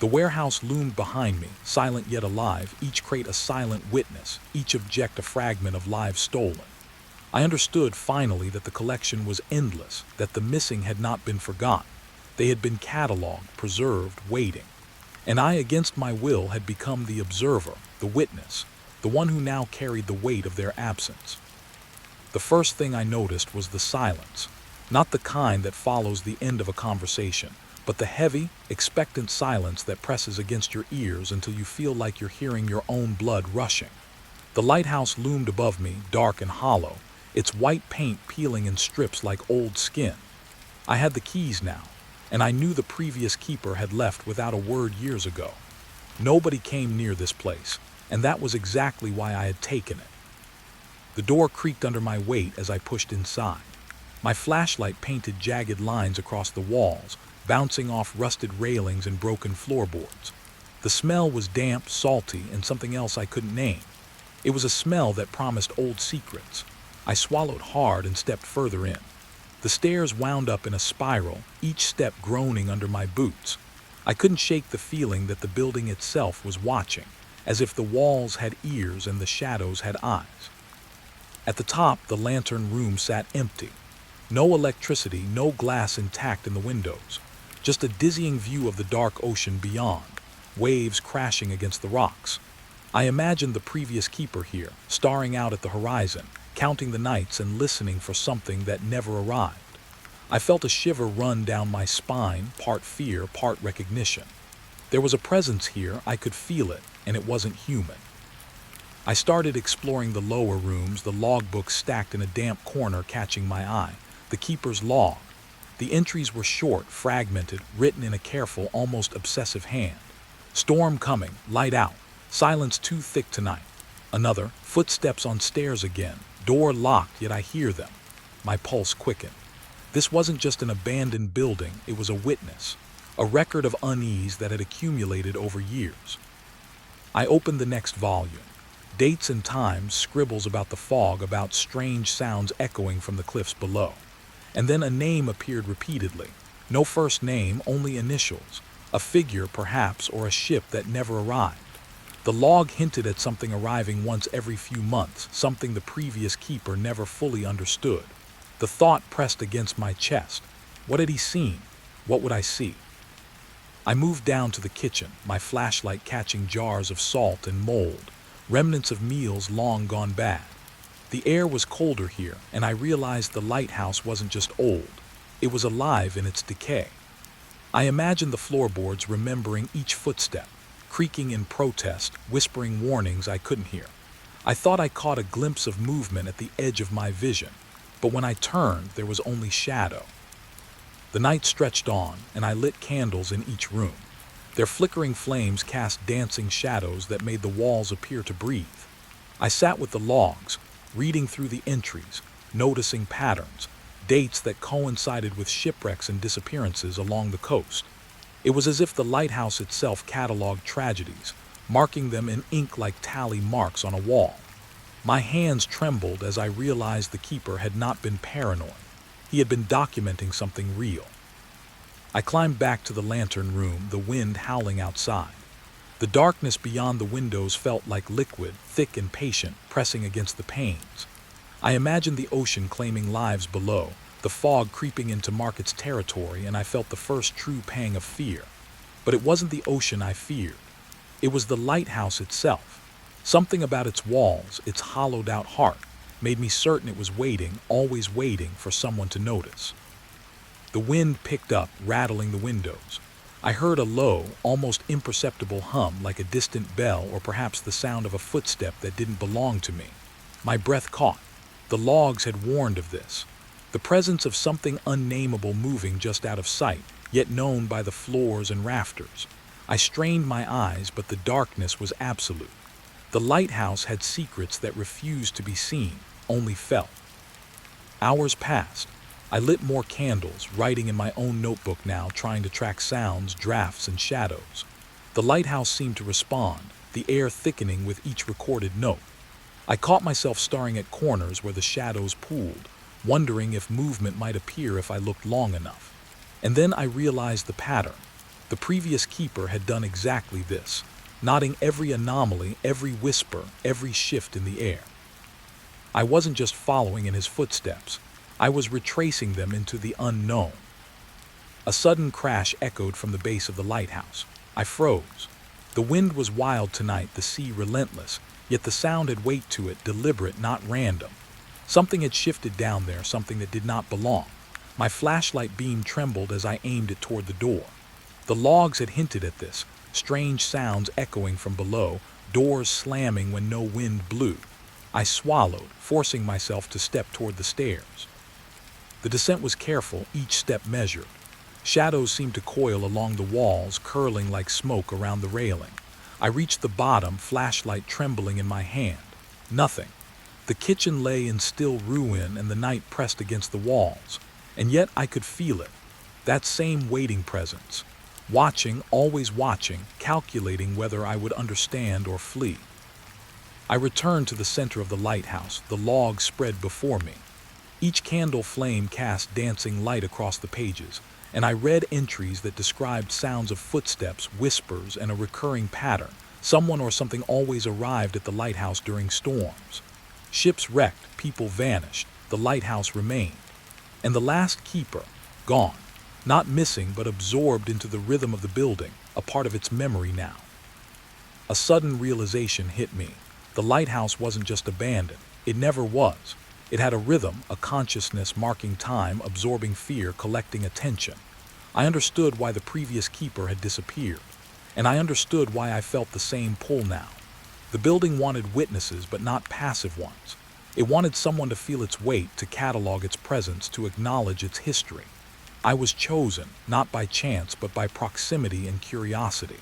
The warehouse loomed behind me, silent yet alive, each crate a silent witness, each object a fragment of lives stolen. I understood finally that the collection was endless, that the missing had not been forgotten. They had been catalogued, preserved, waiting. And I, against my will, had become the observer, the witness, the one who now carried the weight of their absence. The first thing I noticed was the silence, not the kind that follows the end of a conversation, but the heavy, expectant silence that presses against your ears until you feel like you're hearing your own blood rushing. The lighthouse loomed above me, dark and hollow, its white paint peeling in strips like old skin. I had the keys now, and I knew the previous keeper had left without a word years ago. Nobody came near this place, and that was exactly why I had taken it. The door creaked under my weight as I pushed inside. My flashlight painted jagged lines across the walls, bouncing off rusted railings and broken floorboards. The smell was damp, salty, and something else I couldn't name. It was a smell that promised old secrets. I swallowed hard and stepped further in. The stairs wound up in a spiral, each step groaning under my boots. I couldn't shake the feeling that the building itself was watching, as if the walls had ears and the shadows had eyes. At the top, the lantern room sat empty. No electricity, no glass intact in the windows. Just a dizzying view of the dark ocean beyond, waves crashing against the rocks. I imagined the previous keeper here, staring out at the horizon, counting the nights and listening for something that never arrived. I felt a shiver run down my spine, part fear, part recognition. There was a presence here, I could feel it, and it wasn't human. I started exploring the lower rooms, the logbook stacked in a damp corner catching my eye, the keeper's log. The entries were short, fragmented, written in a careful, almost obsessive hand. Storm coming, light out, silence too thick tonight. Another, footsteps on stairs again, door locked, yet I hear them. My pulse quickened. This wasn't just an abandoned building, it was a witness, a record of unease that had accumulated over years. I opened the next volume. Dates and times, scribbles about the fog, about strange sounds echoing from the cliffs below. And then a name appeared repeatedly. No first name, only initials. A figure, perhaps, or a ship that never arrived. The log hinted at something arriving once every few months, something the previous keeper never fully understood. The thought pressed against my chest. What had he seen? What would I see? I moved down to the kitchen, my flashlight catching jars of salt and mold, remnants of meals long gone bad. The air was colder here, and I realized the lighthouse wasn't just old. It was alive in its decay. I imagined the floorboards remembering each footstep, creaking in protest, whispering warnings I couldn't hear. I thought I caught a glimpse of movement at the edge of my vision, but when I turned, there was only shadow. The night stretched on, and I lit candles in each room. Their flickering flames cast dancing shadows that made the walls appear to breathe. I sat with the logs, reading through the entries, noticing patterns, dates that coincided with shipwrecks and disappearances along the coast. It was as if the lighthouse itself cataloged tragedies, marking them in ink like tally marks on a wall. My hands trembled as I realized the keeper had not been paranoid. He had been documenting something real. I climbed back to the lantern room, the wind howling outside. The darkness beyond the windows felt like liquid, thick and patient, pressing against the panes. I imagined the ocean claiming lives below, the fog creeping into Market's territory, and I felt the first true pang of fear. But it wasn't the ocean I feared. It was the lighthouse itself. Something about its walls, its hollowed-out heart, made me certain it was waiting, always waiting for someone to notice. The wind picked up, rattling the windows. I heard a low, almost imperceptible hum like a distant bell or perhaps the sound of a footstep that didn't belong to me. My breath caught. The logs had warned of this. The presence of something unnameable moving just out of sight, yet known by the floors and rafters. I strained my eyes, but the darkness was absolute. The lighthouse had secrets that refused to be seen, only felt. Hours passed. I lit more candles, writing in my own notebook now, trying to track sounds, drafts, and shadows. The lighthouse seemed to respond, the air thickening with each recorded note. I caught myself staring at corners where the shadows pooled, wondering if movement might appear if I looked long enough. And then I realized the pattern. The previous keeper had done exactly this, noting every anomaly, every whisper, every shift in the air. I wasn't just following in his footsteps. I was retracing them into the unknown. A sudden crash echoed from the base of the lighthouse. I froze. The wind was wild tonight, the sea relentless, yet the sound had weight to it, deliberate, not random. Something had shifted down there, something that did not belong. My flashlight beam trembled as I aimed it toward the door. The logs had hinted at this, strange sounds echoing from below, doors slamming when no wind blew. I swallowed, forcing myself to step toward the stairs. The descent was careful, each step measured. Shadows seemed to coil along the walls, curling like smoke around the railing. I reached the bottom, flashlight trembling in my hand. Nothing. The kitchen lay in still ruin and the night pressed against the walls. And yet I could feel it. That same waiting presence. Watching, always watching, calculating whether I would understand or flee. I returned to the center of the lighthouse, the logs spread before me. Each candle flame cast dancing light across the pages, and I read entries that described sounds of footsteps, whispers, and a recurring pattern. Someone or something always arrived at the lighthouse during storms. Ships wrecked, people vanished, the lighthouse remained. And the last keeper, gone. Not missing, but absorbed into the rhythm of the building, a part of its memory now. A sudden realization hit me. The lighthouse wasn't just abandoned. It never was. It had a rhythm, a consciousness marking time, absorbing fear, collecting attention. I understood why the previous keeper had disappeared. And I understood why I felt the same pull now. The building wanted witnesses, but not passive ones. It wanted someone to feel its weight, to catalog its presence, to acknowledge its history. I was chosen, not by chance, but by proximity and curiosity.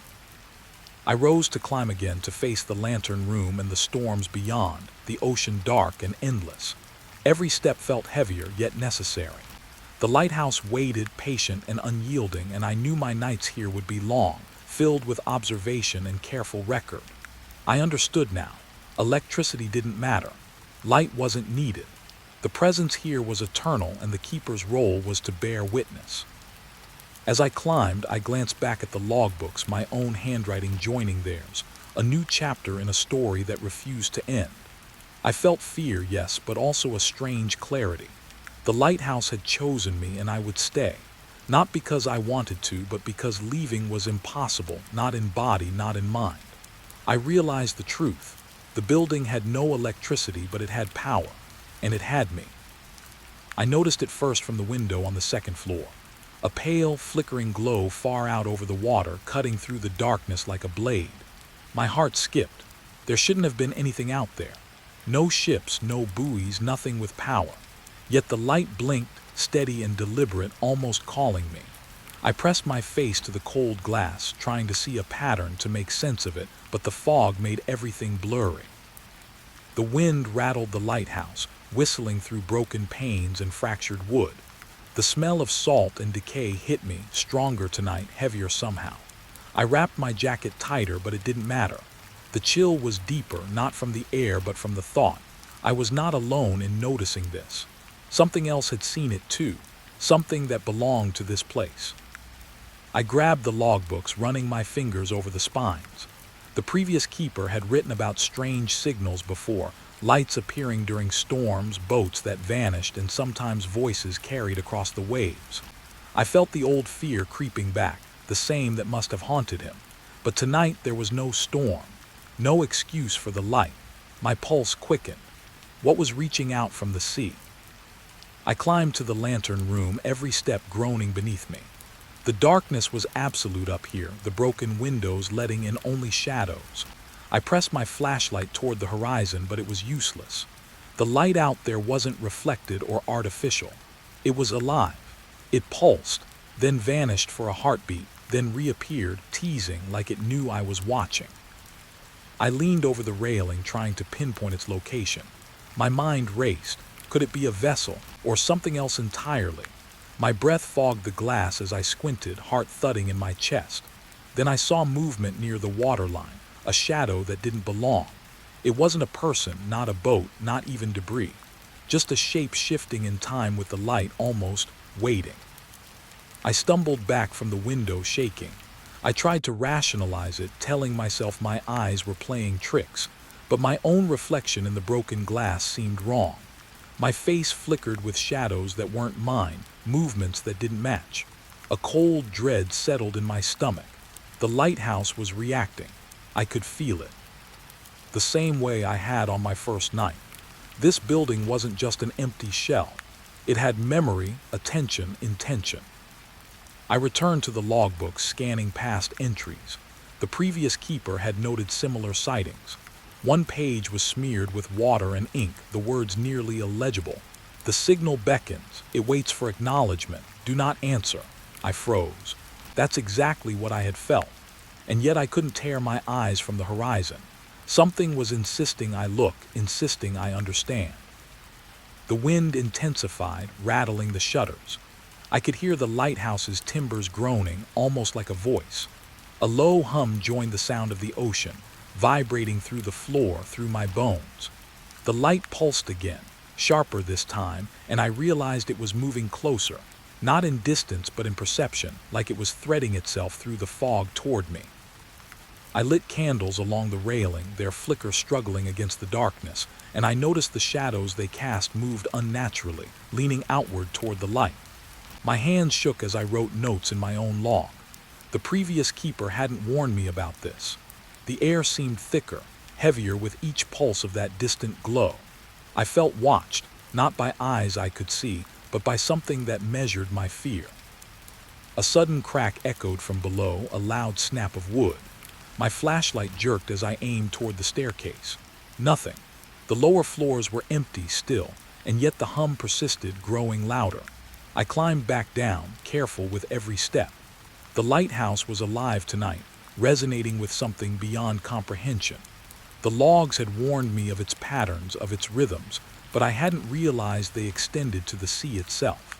I rose to climb again, to face the lantern room and the storms beyond, the ocean dark and endless. Every step felt heavier, yet necessary. The lighthouse waited, patient and unyielding, and I knew my nights here would be long, filled with observation and careful record. I understood now. Electricity didn't matter. Light wasn't needed. The presence here was eternal, and the keeper's role was to bear witness. As I climbed, I glanced back at the logbooks, my own handwriting joining theirs, a new chapter in a story that refused to end. I felt fear, yes, but also a strange clarity. The lighthouse had chosen me, and I would stay. Not because I wanted to, but because leaving was impossible, not in body, not in mind. I realized the truth. The building had no electricity, but it had power. And it had me. I noticed it first from the window on the second floor. A pale, flickering glow far out over the water, cutting through the darkness like a blade. My heart skipped. There shouldn't have been anything out there. No ships, no buoys, nothing with power. Yet the light blinked, steady and deliberate, almost calling me. I pressed my face to the cold glass, trying to see a pattern, to make sense of it, but the fog made everything blurry. The wind rattled the lighthouse, whistling through broken panes and fractured wood. The smell of salt and decay hit me, stronger tonight, heavier somehow. I wrapped my jacket tighter, but it didn't matter. The chill was deeper, not from the air, but from the thought. I was not alone in noticing this. Something else had seen it too, something that belonged to this place. I grabbed the logbooks, running my fingers over the spines. The previous keeper had written about strange signals before, lights appearing during storms, boats that vanished, and sometimes voices carried across the waves. I felt the old fear creeping back, the same that must have haunted him. But tonight there was no storm, no excuse for the light. My pulse quickened. What was reaching out from the sea? I climbed to the lantern room, every step groaning beneath me. The darkness was absolute up here, the broken windows letting in only shadows. I pressed my flashlight toward the horizon, but it was useless. The light out there wasn't reflected or artificial. It was alive. It pulsed, then vanished for a heartbeat, then reappeared, teasing like it knew I was watching. I leaned over the railing, trying to pinpoint its location. My mind raced. Could it be a vessel, or something else entirely? My breath fogged the glass as I squinted, heart thudding in my chest. Then I saw movement near the waterline, a shadow that didn't belong. It wasn't a person, not a boat, not even debris. Just a shape shifting in time with the light, almost waiting. I stumbled back from the window, shaking. I tried to rationalize it, telling myself my eyes were playing tricks, but my own reflection in the broken glass seemed wrong. My face flickered with shadows that weren't mine, movements that didn't match. A cold dread settled in my stomach. The lighthouse was reacting. I could feel it. The same way I had on my first night. This building wasn't just an empty shell. It had memory, attention, intention. I returned to the logbook, scanning past entries. The previous keeper had noted similar sightings. One page was smeared with water and ink, the words nearly illegible. The signal beckons. It waits for acknowledgement. Do not answer. I froze. That's exactly what I had felt. And yet I couldn't tear my eyes from the horizon. Something was insisting I look, insisting I understand. The wind intensified, rattling the shutters. I could hear the lighthouse's timbers groaning, almost like a voice. A low hum joined the sound of the ocean, vibrating through the floor, through my bones. The light pulsed again, sharper this time, and I realized it was moving closer, not in distance but in perception, like it was threading itself through the fog toward me. I lit candles along the railing, their flicker struggling against the darkness, and I noticed the shadows they cast moved unnaturally, leaning outward toward the light. My hands shook as I wrote notes in my own log. The previous keeper hadn't warned me about this. The air seemed thicker, heavier with each pulse of that distant glow. I felt watched, not by eyes I could see, but by something that measured my fear. A sudden crack echoed from below, a loud snap of wood. My flashlight jerked as I aimed toward the staircase. Nothing. The lower floors were empty still, and yet the hum persisted, growing louder. I climbed back down, careful with every step. The lighthouse was alive tonight, resonating with something beyond comprehension. The logs had warned me of its patterns, of its rhythms, but I hadn't realized they extended to the sea itself.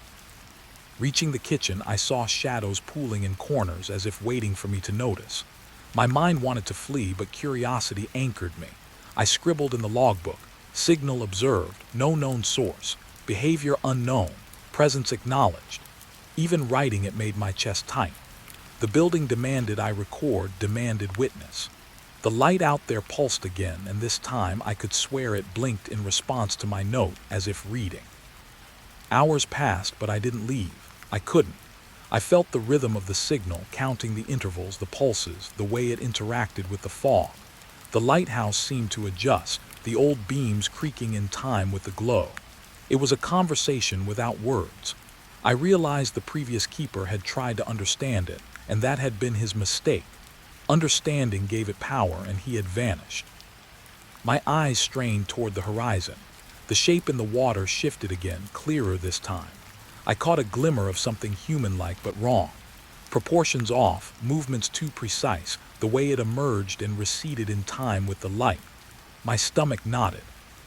Reaching the kitchen, I saw shadows pooling in corners as if waiting for me to notice. My mind wanted to flee, but curiosity anchored me. I scribbled in the logbook, signal observed, no known source, behavior unknown, presence acknowledged. Even writing it made my chest tight. The building demanded I record, demanded witness. The light out there pulsed again, and this time I could swear it blinked in response to my note, as if reading. Hours passed, but I didn't leave. I couldn't. I felt the rhythm of the signal, counting the intervals, the pulses, the way it interacted with the fog. The lighthouse seemed to adjust, the old beams creaking in time with the glow. It was a conversation without words. I realized the previous keeper had tried to understand it, and that had been his mistake. Understanding gave it power, and he had vanished. My eyes strained toward the horizon. The shape in the water shifted again, clearer this time. I caught a glimmer of something human-like but wrong. Proportions off, movements too precise, the way it emerged and receded in time with the light. My stomach knotted.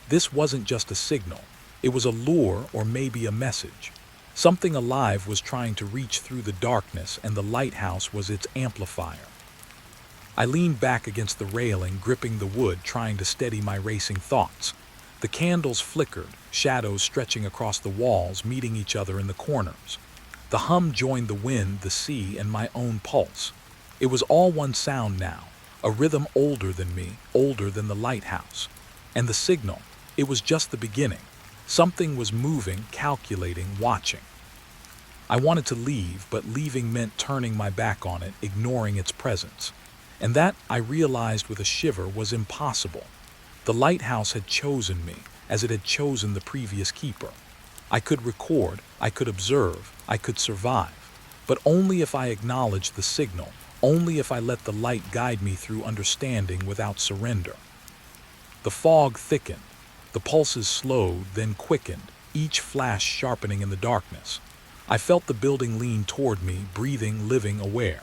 This wasn't just a signal. It was a lure, or maybe a message. Something alive was trying to reach through the darkness, and the lighthouse was its amplifier. I leaned back against the railing, gripping the wood, trying to steady my racing thoughts. The candles flickered, shadows stretching across the walls, meeting each other in the corners. The hum joined the wind, the sea, and my own pulse. It was all one sound now, a rhythm older than me, older than the lighthouse. And the signal, it was just the beginning. Something was moving, calculating, watching. I wanted to leave, but leaving meant turning my back on it, ignoring its presence. And that, I realized with a shiver, was impossible. The lighthouse had chosen me, as it had chosen the previous keeper. I could record, I could observe, I could survive. but only if I acknowledged the signal, only if I let the light guide me through understanding without surrender. The fog thickened, the pulses slowed, then quickened, each flash sharpening in the darkness. I felt the building lean toward me, breathing, living, aware.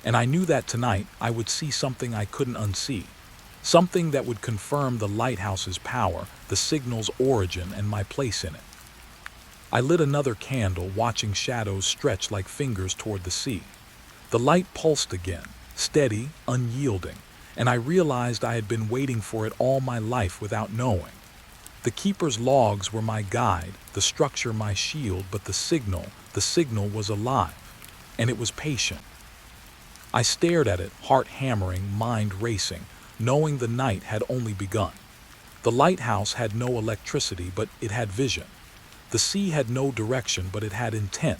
And I knew that tonight I would see something I couldn't unsee. Something that would confirm the lighthouse's power, the signal's origin, and my place in it. I lit another candle, watching shadows stretch like fingers toward the sea. The light pulsed again, steady, unyielding, and I realized I had been waiting for it all my life without knowing. The keeper's logs were my guide, the structure my shield, but the signal was alive, and it was patient. I stared at it, heart hammering, mind racing, knowing the night had only begun. The lighthouse had no electricity, but it had vision. The sea had no direction, but it had intent.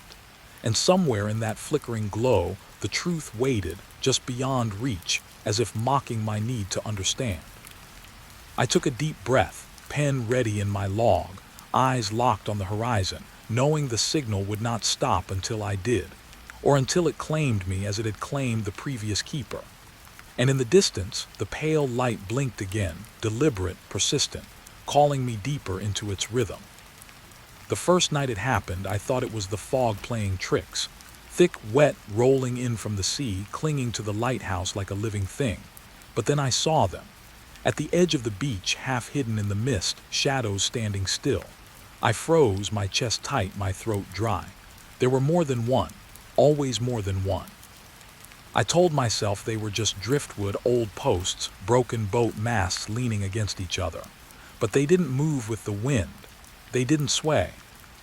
And somewhere in that flickering glow, the truth waited, just beyond reach, as if mocking my need to understand. I took a deep breath, pen ready in my log, eyes locked on the horizon, knowing the signal would not stop until I did, or until it claimed me as it had claimed the previous keeper. And in the distance, the pale light blinked again, deliberate, persistent, calling me deeper into its rhythm. The first night it happened, I thought it was the fog playing tricks, thick, wet, rolling in from the sea, clinging to the lighthouse like a living thing. But then I saw them. At the edge of the beach, half hidden in the mist, shadows standing still. I froze, my chest tight, my throat dry. There were more than one, always more than one. I told myself they were just driftwood, old posts, broken boat masts leaning against each other. But they didn't move with the wind. They didn't sway.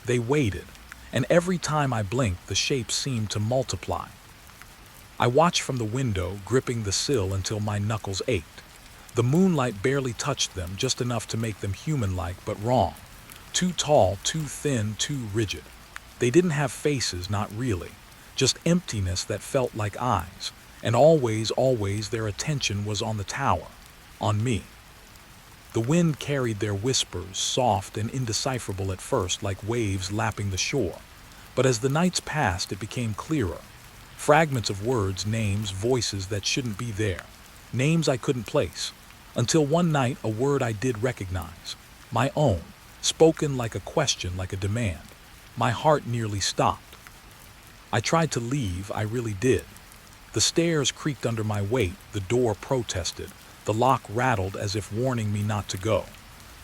They waited, and every time I blinked, the shapes seemed to multiply. I watched from the window, gripping the sill until my knuckles ached. The moonlight barely touched them, just enough to make them human-like, but wrong. Too tall, too thin, too rigid. They didn't have faces, not really. Just emptiness that felt like eyes. And always, always their attention was on the tower, on me. The wind carried their whispers, soft and indecipherable at first, like waves lapping the shore. But as the nights passed, it became clearer. Fragments of words, names, voices that shouldn't be there. Names I couldn't place. Until one night, a word I did recognize. My own, spoken like a question, like a demand. My heart nearly stopped. I tried to leave, I really did. The stairs creaked under my weight, the door protested. The lock rattled as if warning me not to go.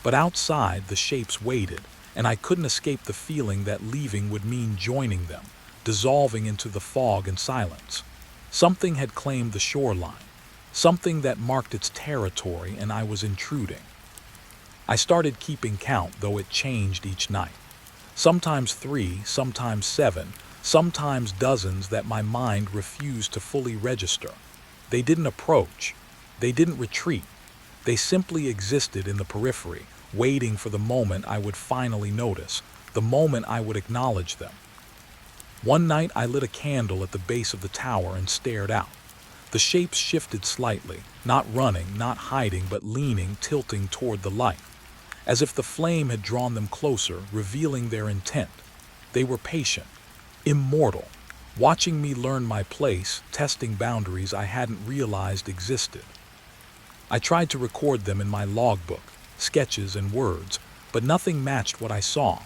But outside, the shapes waited, and I couldn't escape the feeling that leaving would mean joining them, dissolving into the fog and silence. Something had claimed the shoreline, something that marked its territory, and I was intruding. I started keeping count, though it changed each night. Sometimes 3, sometimes 7, sometimes dozens that my mind refused to fully register. They didn't approach. They didn't retreat. They simply existed in the periphery, waiting for the moment I would finally notice, the moment I would acknowledge them. One night I lit a candle at the base of the tower and stared out. The shapes shifted slightly, not running, not hiding, but leaning, tilting toward the light, as if the flame had drawn them closer, revealing their intent. They were patient, immortal, watching me learn my place, testing boundaries I hadn't realized existed. I tried to record them in my logbook, sketches and words, but nothing matched what I saw.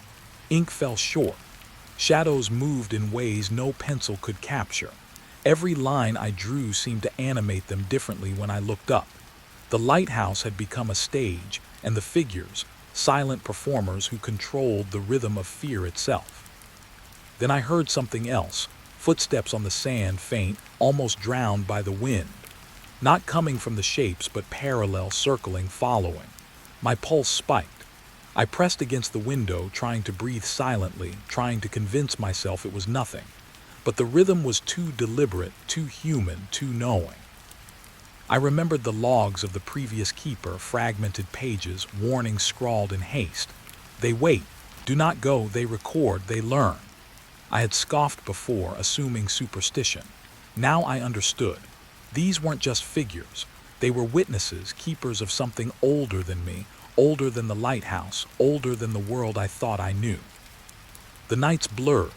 Ink fell short. Shadows moved in ways no pencil could capture. Every line I drew seemed to animate them differently when I looked up. The lighthouse had become a stage, and the figures, silent performers who controlled the rhythm of fear itself. Then I heard something else, footsteps on the sand, faint, almost drowned by the wind. Not coming from the shapes, but parallel, circling, following. My pulse spiked. I pressed against the window, trying to breathe silently, trying to convince myself it was nothing. But the rhythm was too deliberate, too human, too knowing. I remembered the logs of the previous keeper, fragmented pages, warnings scrawled in haste. They wait, do not go, they record, they learn. I had scoffed before, assuming superstition. Now I understood. These weren't just figures. They were witnesses, keepers of something older than me, older than the lighthouse, older than the world I thought I knew. The nights blurred.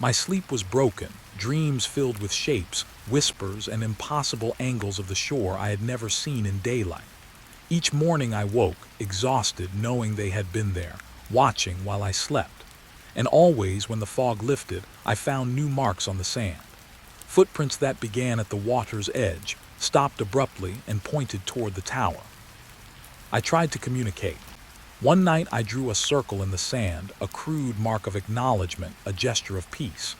My sleep was broken, dreams filled with shapes, whispers, and impossible angles of the shore I had never seen in daylight. Each morning I woke, exhausted, knowing they had been there, watching while I slept. And always, when the fog lifted, I found new marks on the sand. Footprints that began at the water's edge, stopped abruptly, and pointed toward the tower. I tried to communicate. One night I drew a circle in the sand, a crude mark of acknowledgement, a gesture of peace.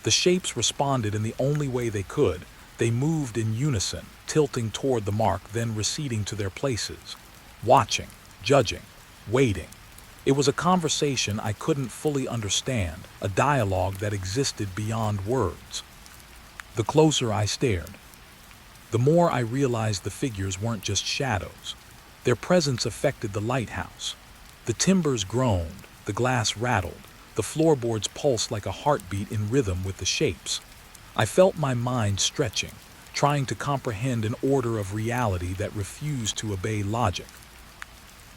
The shapes responded in the only way they could. They moved in unison, tilting toward the mark, then receding to their places. Watching, judging, waiting. It was a conversation I couldn't fully understand, a dialogue that existed beyond words. The closer I stared, the more I realized the figures weren't just shadows. Their presence affected the lighthouse. The timbers groaned, the glass rattled, the floorboards pulsed like a heartbeat in rhythm with the shapes. I felt my mind stretching, trying to comprehend an order of reality that refused to obey logic.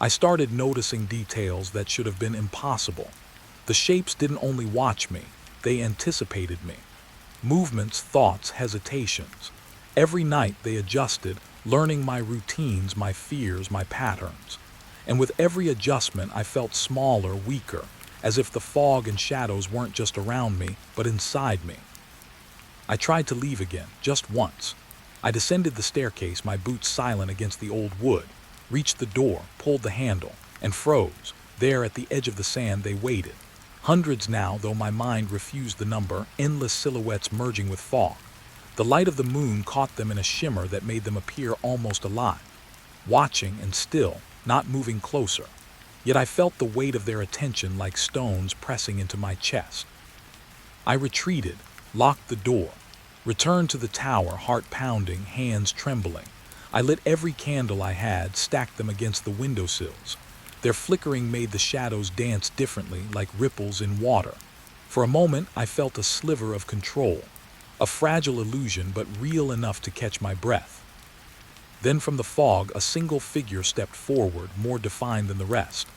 I started noticing details that should have been impossible. The shapes didn't only watch me, they anticipated me. Movements, thoughts, hesitations. Every night they adjusted, learning my routines, my fears, my patterns. And with every adjustment I felt smaller, weaker, as if the fog and shadows weren't just around me, but inside me. I tried to leave again, just once. I descended the staircase, my boots silent against the old wood, reached the door, pulled the handle, and froze. There at the edge of the sand they waited. Hundreds now, though my mind refused the number, endless silhouettes merging with fog. The light of the moon caught them in a shimmer that made them appear almost alive. Watching and still, not moving closer. Yet I felt the weight of their attention like stones pressing into my chest. I retreated, locked the door, returned to the tower, heart pounding, hands trembling. I lit every candle I had, stacked them against the windowsills. Their flickering made the shadows dance differently, like ripples in water. For a moment, I felt a sliver of control, a fragile illusion, but real enough to catch my breath. Then from the fog, a single figure stepped forward, more defined than the rest.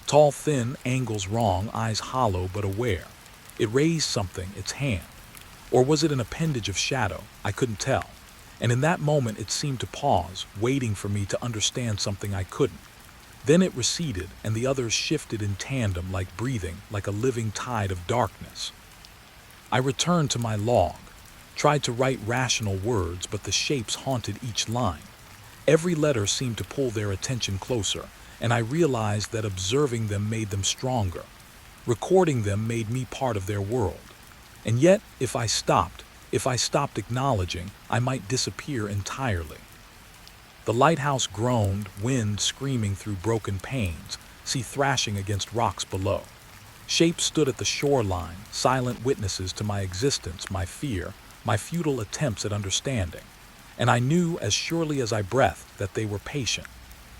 Tall, thin, angles wrong, eyes hollow but aware. It raised something, its hand. Or was it an appendage of shadow? I couldn't tell. And in that moment it seemed to pause, waiting for me to understand something I couldn't. Then it receded, and the others shifted in tandem, like breathing, like a living tide of darkness. I returned to my log, tried to write rational words, but the shapes haunted each line. Every letter seemed to pull their attention closer, and I realized that observing them made them stronger. Recording them made me part of their world. And yet, if I stopped acknowledging, I might disappear entirely. The lighthouse groaned, wind screaming through broken panes, sea thrashing against rocks below. Shapes stood at the shoreline, silent witnesses to my existence, my fear, my futile attempts at understanding. And I knew as surely as I breathed that they were patient,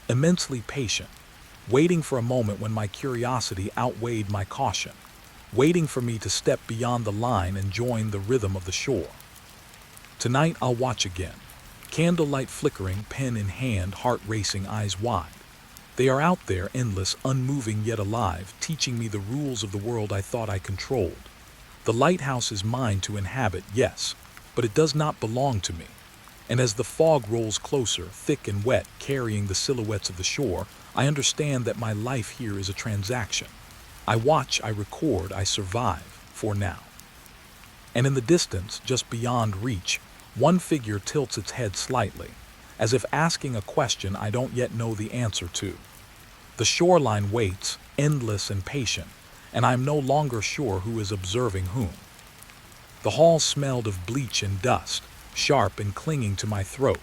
immensely patient, waiting for a moment when my curiosity outweighed my caution, waiting for me to step beyond the line and join the rhythm of the shore. Tonight I'll watch again, candlelight flickering, pen in hand, heart racing, eyes wide. They are out there, endless, unmoving yet alive, teaching me the rules of the world I thought I controlled. The lighthouse is mine to inhabit, yes, but it does not belong to me. And as the fog rolls closer, thick and wet, carrying the silhouettes of the shore, I understand that my life here is a transaction. I watch, I record, I survive, for now. And in the distance, just beyond reach, one figure tilts its head slightly, as if asking a question I don't yet know the answer to. The shoreline waits, endless and patient, and I am no longer sure who is observing whom. The hall smelled of bleach and dust, sharp and clinging to my throat.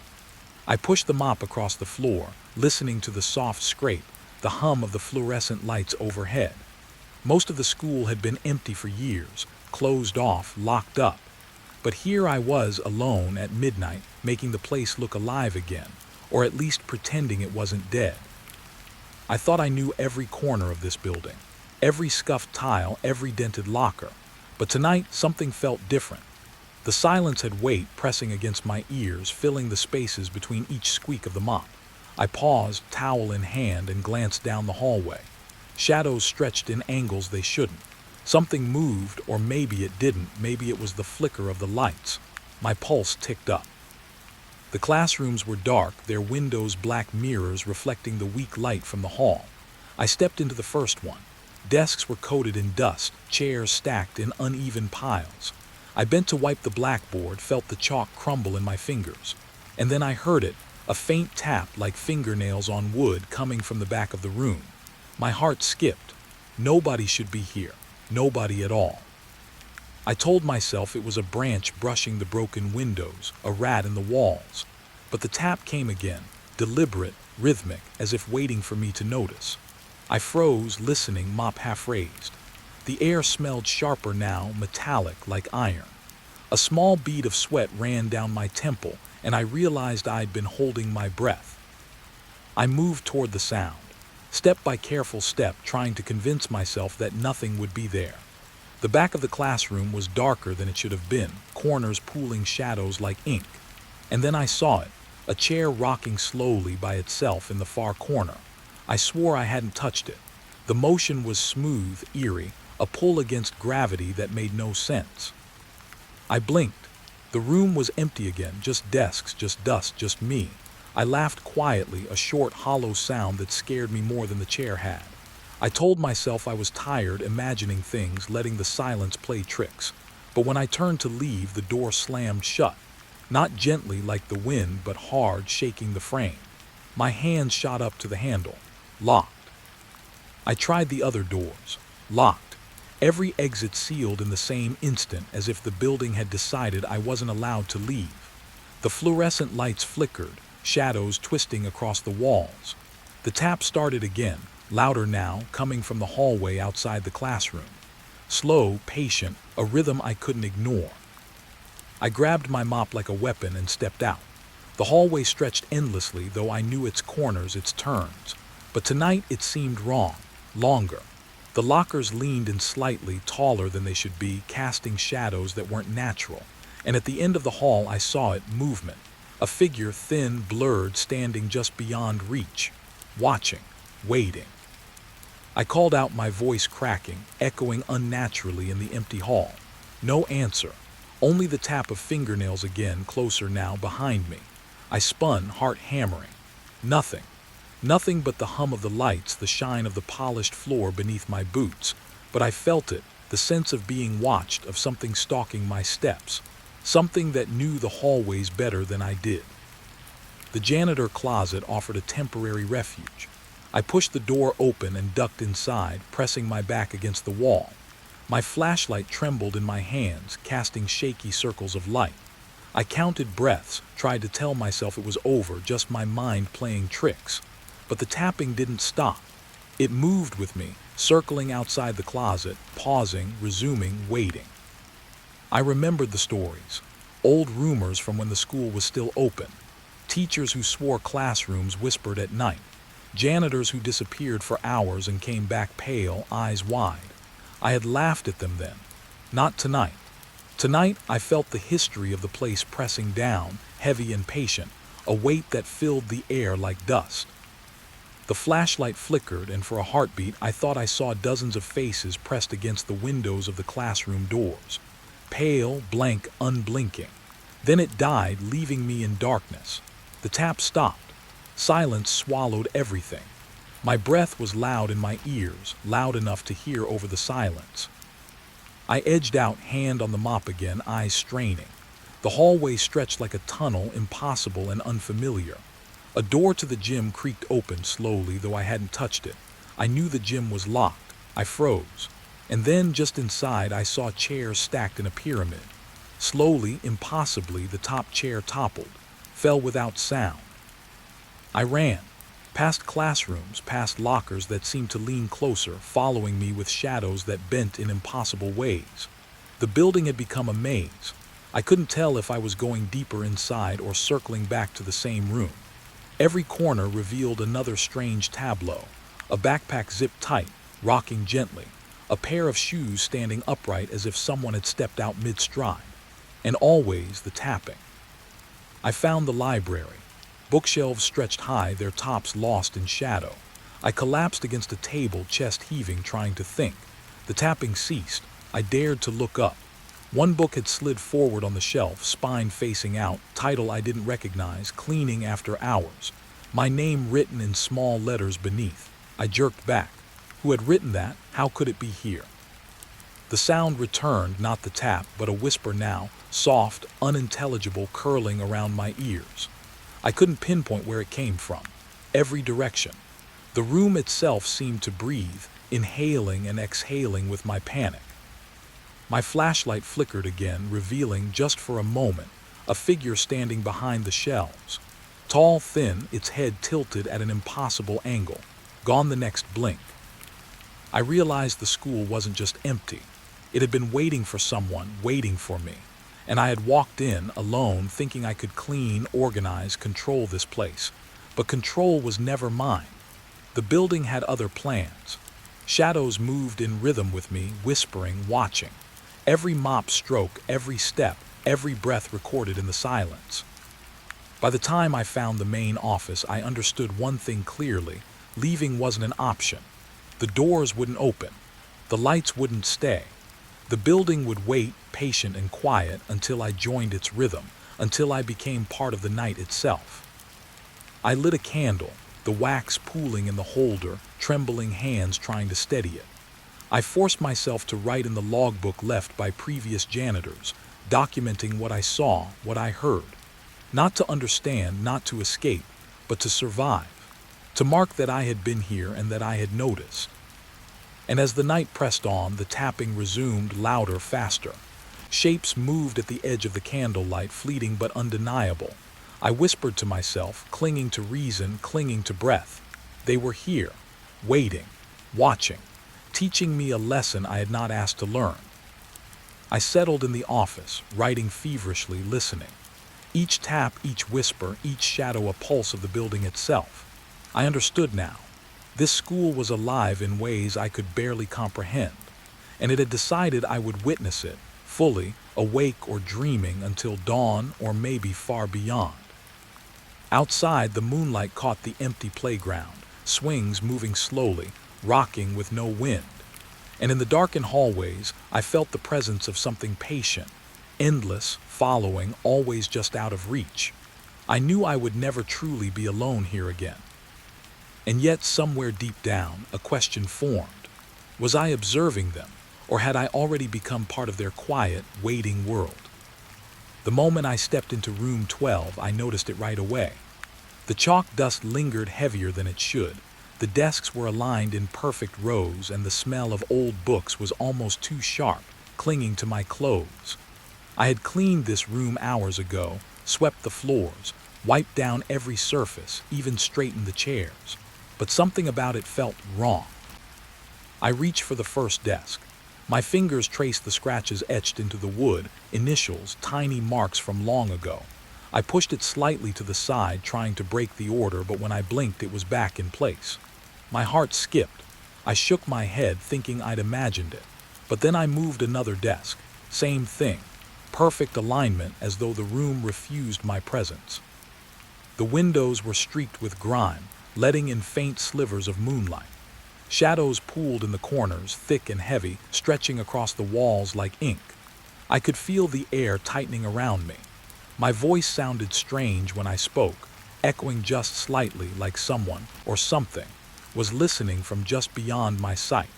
I pushed the mop across the floor, listening to the soft scrape, the hum of the fluorescent lights overhead. Most of the school had been empty for years, closed off, locked up. But here I was, alone at midnight, making the place look alive again, or at least pretending it wasn't dead. I thought I knew every corner of this building, every scuffed tile, every dented locker. But tonight, something felt different. The silence had weight pressing against my ears, filling the spaces between each squeak of the mop. I paused, towel in hand, and glanced down the hallway. Shadows stretched in angles they shouldn't. Something moved, or maybe it didn't. Maybe it was the flicker of the lights. My pulse ticked up. The classrooms were dark, their windows black mirrors reflecting the weak light from the hall. I stepped into the first one. Desks were coated in dust, chairs stacked in uneven piles. I bent to wipe the blackboard, felt the chalk crumble in my fingers. And then I heard it, a faint tap like fingernails on wood coming from the back of the room. My heart skipped. Nobody should be here. Nobody at all. I told myself it was a branch brushing the broken windows, a rat in the walls. But the tap came again, deliberate, rhythmic, as if waiting for me to notice. I froze, listening, mop half raised. The air smelled sharper now, metallic, like iron. A small bead of sweat ran down my temple, and I realized I'd been holding my breath. I moved toward the sound, step by careful step, trying to convince myself that nothing would be there. The back of the classroom was darker than it should have been, corners pooling shadows like ink. And then I saw it, a chair rocking slowly by itself in the far corner. I swore I hadn't touched it. The motion was smooth, eerie, a pull against gravity that made no sense. I blinked. The room was empty again, just desks, just dust, just me. I laughed quietly, a short, hollow sound that scared me more than the chair had. I told myself I was tired, imagining things, letting the silence play tricks. But when I turned to leave, the door slammed shut. Not gently like the wind, but hard, shaking the frame. My hands shot up to the handle. Locked. I tried the other doors. Locked. Every exit sealed in the same instant, as if the building had decided I wasn't allowed to leave. The fluorescent lights flickered, shadows twisting across the walls. The tap started again, louder now, coming from the hallway outside the classroom. Slow, patient, a rhythm I couldn't ignore. I grabbed my mop like a weapon and stepped out. The hallway stretched endlessly, though I knew its corners, its turns. But tonight it seemed wrong, longer. The lockers leaned in slightly, taller than they should be, casting shadows that weren't natural. And at the end of the hall I saw it, movement. A figure, thin, blurred, standing just beyond reach. Watching, waiting. I called out, my voice cracking, echoing unnaturally in the empty hall. No answer. Only the tap of fingernails again, closer now, behind me. I spun, heart hammering. Nothing. Nothing but the hum of the lights, the shine of the polished floor beneath my boots. But I felt it, the sense of being watched, of something stalking my steps. Something that knew the hallways better than I did. The janitor closet offered a temporary refuge. I pushed the door open and ducked inside, pressing my back against the wall. My flashlight trembled in my hands, casting shaky circles of light. I counted breaths, tried to tell myself it was over, just my mind playing tricks. But the tapping didn't stop. It moved with me, circling outside the closet, pausing, resuming, waiting. I remembered the stories, old rumors from when the school was still open. Teachers who swore classrooms whispered at night. Janitors who disappeared for hours and came back pale, eyes wide. I had laughed at them then. Not tonight. Tonight I felt the history of the place pressing down, heavy and patient, a weight that filled the air like dust. The flashlight flickered, and for a heartbeat I thought I saw dozens of faces pressed against the windows of the classroom doors. Pale, blank, unblinking. Then it died, leaving me in darkness. The tap stopped. Silence swallowed everything. My breath was loud in my ears, loud enough to hear over the silence. I edged out, hand on the mop again, eyes straining. The hallway stretched like a tunnel, impossible and unfamiliar. A door to the gym creaked open slowly, though I hadn't touched it. I knew the gym was locked. I froze. And then, just inside, I saw chairs stacked in a pyramid. Slowly, impossibly, the top chair toppled, fell without sound. I ran, past classrooms, past lockers that seemed to lean closer, following me with shadows that bent in impossible ways. The building had become a maze. I couldn't tell if I was going deeper inside or circling back to the same room. Every corner revealed another strange tableau. A backpack zipped tight, rocking gently. A pair of shoes standing upright as if someone had stepped out mid-stride. And always the tapping. I found the library. Bookshelves stretched high, their tops lost in shadow. I collapsed against a table, chest heaving, trying to think. The tapping ceased. I dared to look up. One book had slid forward on the shelf, spine facing out, title I didn't recognize, Cleaning After Hours. My name written in small letters beneath. I jerked back. Who had written that? How could it be here? The sound returned, not the tap, but a whisper now, soft, unintelligible, curling around my ears. I couldn't pinpoint where it came from. Every direction. The room itself seemed to breathe, inhaling and exhaling with my panic. My flashlight flickered again, revealing, just for a moment, a figure standing behind the shelves. Tall, thin, its head tilted at an impossible angle. Gone the next blink. I realized the school wasn't just empty. It had been waiting for someone, waiting for me. And I had walked in, alone, thinking I could clean, organize, control this place. But control was never mine. The building had other plans. Shadows moved in rhythm with me, whispering, watching. Every mop stroke, every step, every breath recorded in the silence. By the time I found the main office, I understood one thing clearly. Leaving wasn't an option. The doors wouldn't open. The lights wouldn't stay. The building would wait, patient and quiet, until I joined its rhythm, until I became part of the night itself. I lit a candle, the wax pooling in the holder, trembling hands trying to steady it. I forced myself to write in the logbook left by previous janitors, documenting what I saw, what I heard. Not to understand, not to escape, but to survive. To mark that I had been here and that I had noticed. And as the night pressed on, the tapping resumed, louder, faster. Shapes moved at the edge of the candlelight, fleeting but undeniable. I whispered to myself, clinging to reason, clinging to breath. They were here, waiting, watching, teaching me a lesson I had not asked to learn. I settled in the office, writing feverishly, listening. Each tap, each whisper, each shadow a pulse of the building itself. I understood now. This school was alive in ways I could barely comprehend, and it had decided I would witness it, fully, awake or dreaming, until dawn or maybe far beyond. Outside, the moonlight caught the empty playground, swings moving slowly, rocking with no wind. And in the darkened hallways, I felt the presence of something patient, endless, following, always just out of reach. I knew I would never truly be alone here again. And yet, somewhere deep down, a question formed. Was I observing them, or had I already become part of their quiet, waiting world? The moment I stepped into room 12, I noticed it right away. The chalk dust lingered heavier than it should. The desks were aligned in perfect rows, and the smell of old books was almost too sharp, clinging to my clothes. I had cleaned this room hours ago, swept the floors, wiped down every surface, even straightened the chairs. But something about it felt wrong. I reached for the first desk. My fingers traced the scratches etched into the wood, initials, tiny marks from long ago. I pushed it slightly to the side, trying to break the order, but when I blinked, it was back in place. My heart skipped. I shook my head, thinking I'd imagined it. But then I moved another desk. Same thing. Perfect alignment, as though the room refused my presence. The windows were streaked with grime, letting in faint slivers of moonlight. Shadows pooled in the corners, thick and heavy, stretching across the walls like ink. I could feel the air tightening around me. My voice sounded strange when I spoke, echoing just slightly, like someone, or something, was listening from just beyond my sight.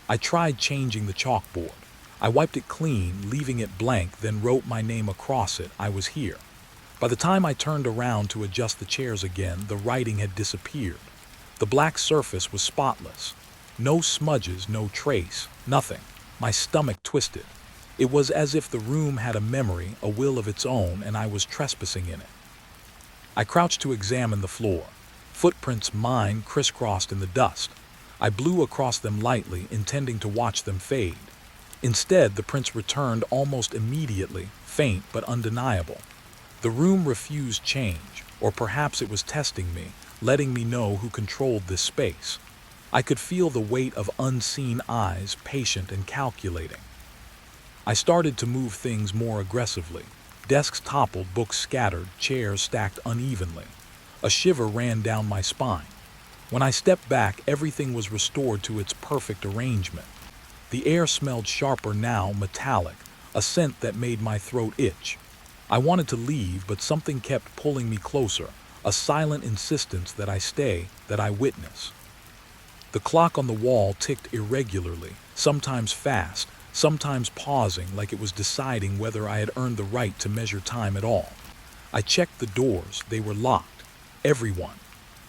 I tried changing the chalkboard. I wiped it clean, leaving it blank, then wrote my name across it. I was here. By the time I turned around to adjust the chairs again, the writing had disappeared. The black surface was spotless. No smudges, no trace, nothing. My stomach twisted. It was as if the room had a memory, a will of its own, and I was trespassing in it. I crouched to examine the floor. Footprints, mine, crisscrossed in the dust. I blew across them lightly, intending to watch them fade. Instead, the prints returned almost immediately, faint but undeniable. The room refused change, or perhaps it was testing me, letting me know who controlled this space. I could feel the weight of unseen eyes, patient and calculating. I started to move things more aggressively. Desks toppled, books scattered, chairs stacked unevenly. A shiver ran down my spine. When I stepped back, everything was restored to its perfect arrangement. The air smelled sharper now, metallic, a scent that made my throat itch. I wanted to leave, but something kept pulling me closer, a silent insistence that I stay, that I witness. The clock on the wall ticked irregularly, sometimes fast, sometimes pausing like it was deciding whether I had earned the right to measure time at all. I checked the doors, they were locked. Every one.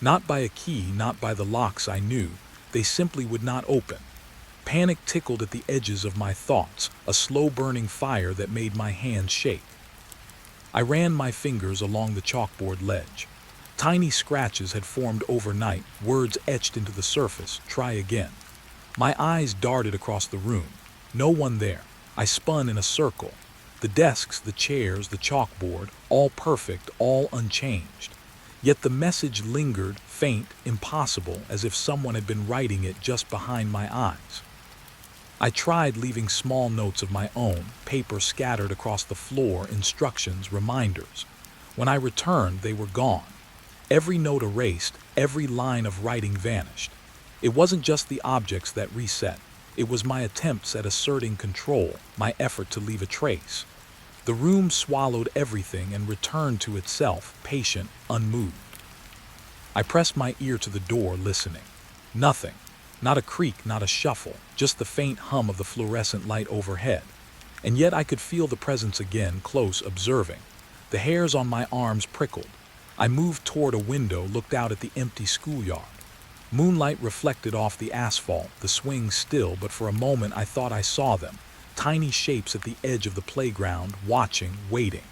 Not by a key, not by the locks I knew, they simply would not open. Panic tickled at the edges of my thoughts, a slow-burning fire that made my hands shake. I ran my fingers along the chalkboard ledge. Tiny scratches had formed overnight, words etched into the surface, try again. My eyes darted across the room. No one there. I spun in a circle. The desks, the chairs, the chalkboard, all perfect, all unchanged. Yet the message lingered, faint, impossible, as if someone had been writing it just behind my eyes. I tried leaving small notes of my own, paper scattered across the floor, instructions, reminders. When I returned, they were gone. Every note erased, every line of writing vanished. It wasn't just the objects that reset. It was my attempts at asserting control, my effort to leave a trace. The room swallowed everything and returned to itself, patient, unmoved. I pressed my ear to the door, listening. Nothing. Not a creak, not a shuffle, just the faint hum of the fluorescent light overhead. And yet I could feel the presence again, close, observing. The hairs on my arms prickled. I moved toward a window, looked out at the empty schoolyard. Moonlight reflected off the asphalt, the swings still, but for a moment I thought I saw them. Tiny shapes at the edge of the playground, watching, waiting.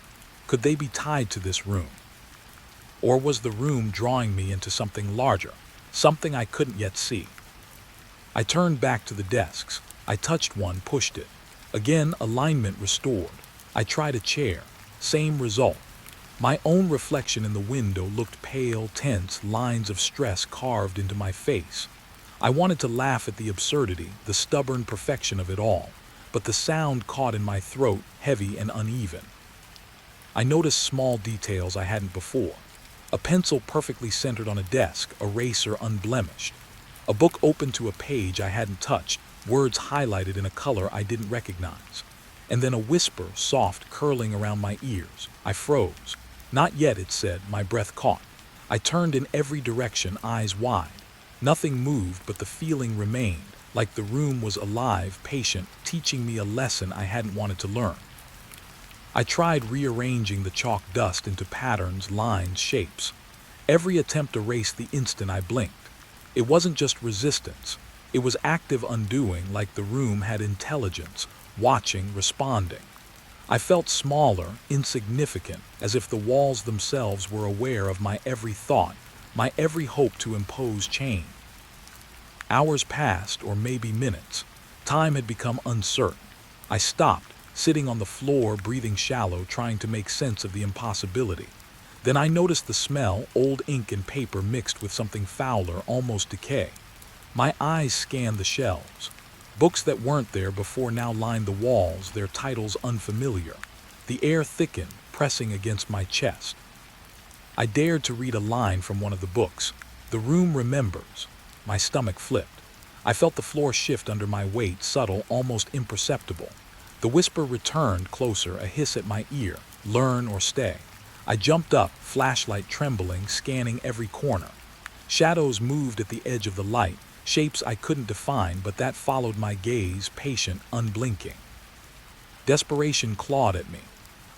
Could they be tied to this room? Or was the room drawing me into something larger, something I couldn't yet see? I turned back to the desks. I touched one, pushed it. Again, alignment restored. I tried a chair. Same result. My own reflection in the window looked pale, tense, lines of stress carved into my face. I wanted to laugh at the absurdity, the stubborn perfection of it all, but the sound caught in my throat, heavy and uneven. I noticed small details I hadn't before. A pencil perfectly centered on a desk, eraser unblemished. A book open to a page I hadn't touched, words highlighted in a color I didn't recognize. And then a whisper, soft, curling around my ears. I froze. Not yet, it said, my breath caught. I turned in every direction, eyes wide. Nothing moved, but the feeling remained, like the room was alive, patient, teaching me a lesson I hadn't wanted to learn. I tried rearranging the chalk dust into patterns, lines, shapes. Every attempt erased the instant I blinked. It wasn't just resistance. It was active undoing, like the room had intelligence, watching, responding. I felt smaller, insignificant, as if the walls themselves were aware of my every thought, my every hope to impose change. Hours passed, or maybe minutes. Time had become uncertain. I stopped, sitting on the floor, breathing shallow, trying to make sense of the impossibility. Then I noticed the smell, old ink and paper mixed with something fouler, almost decay. My eyes scanned the shelves. Books that weren't there before now lined the walls, their titles unfamiliar. The air thickened, pressing against my chest. I dared to read a line from one of the books. The room remembers. My stomach flipped. I felt the floor shift under my weight, subtle, almost imperceptible. The whisper returned, closer, a hiss at my ear. Learn or stay. I jumped up, flashlight trembling, scanning every corner. Shadows moved at the edge of the light, shapes I couldn't define, but that followed my gaze, patient, unblinking. Desperation clawed at me.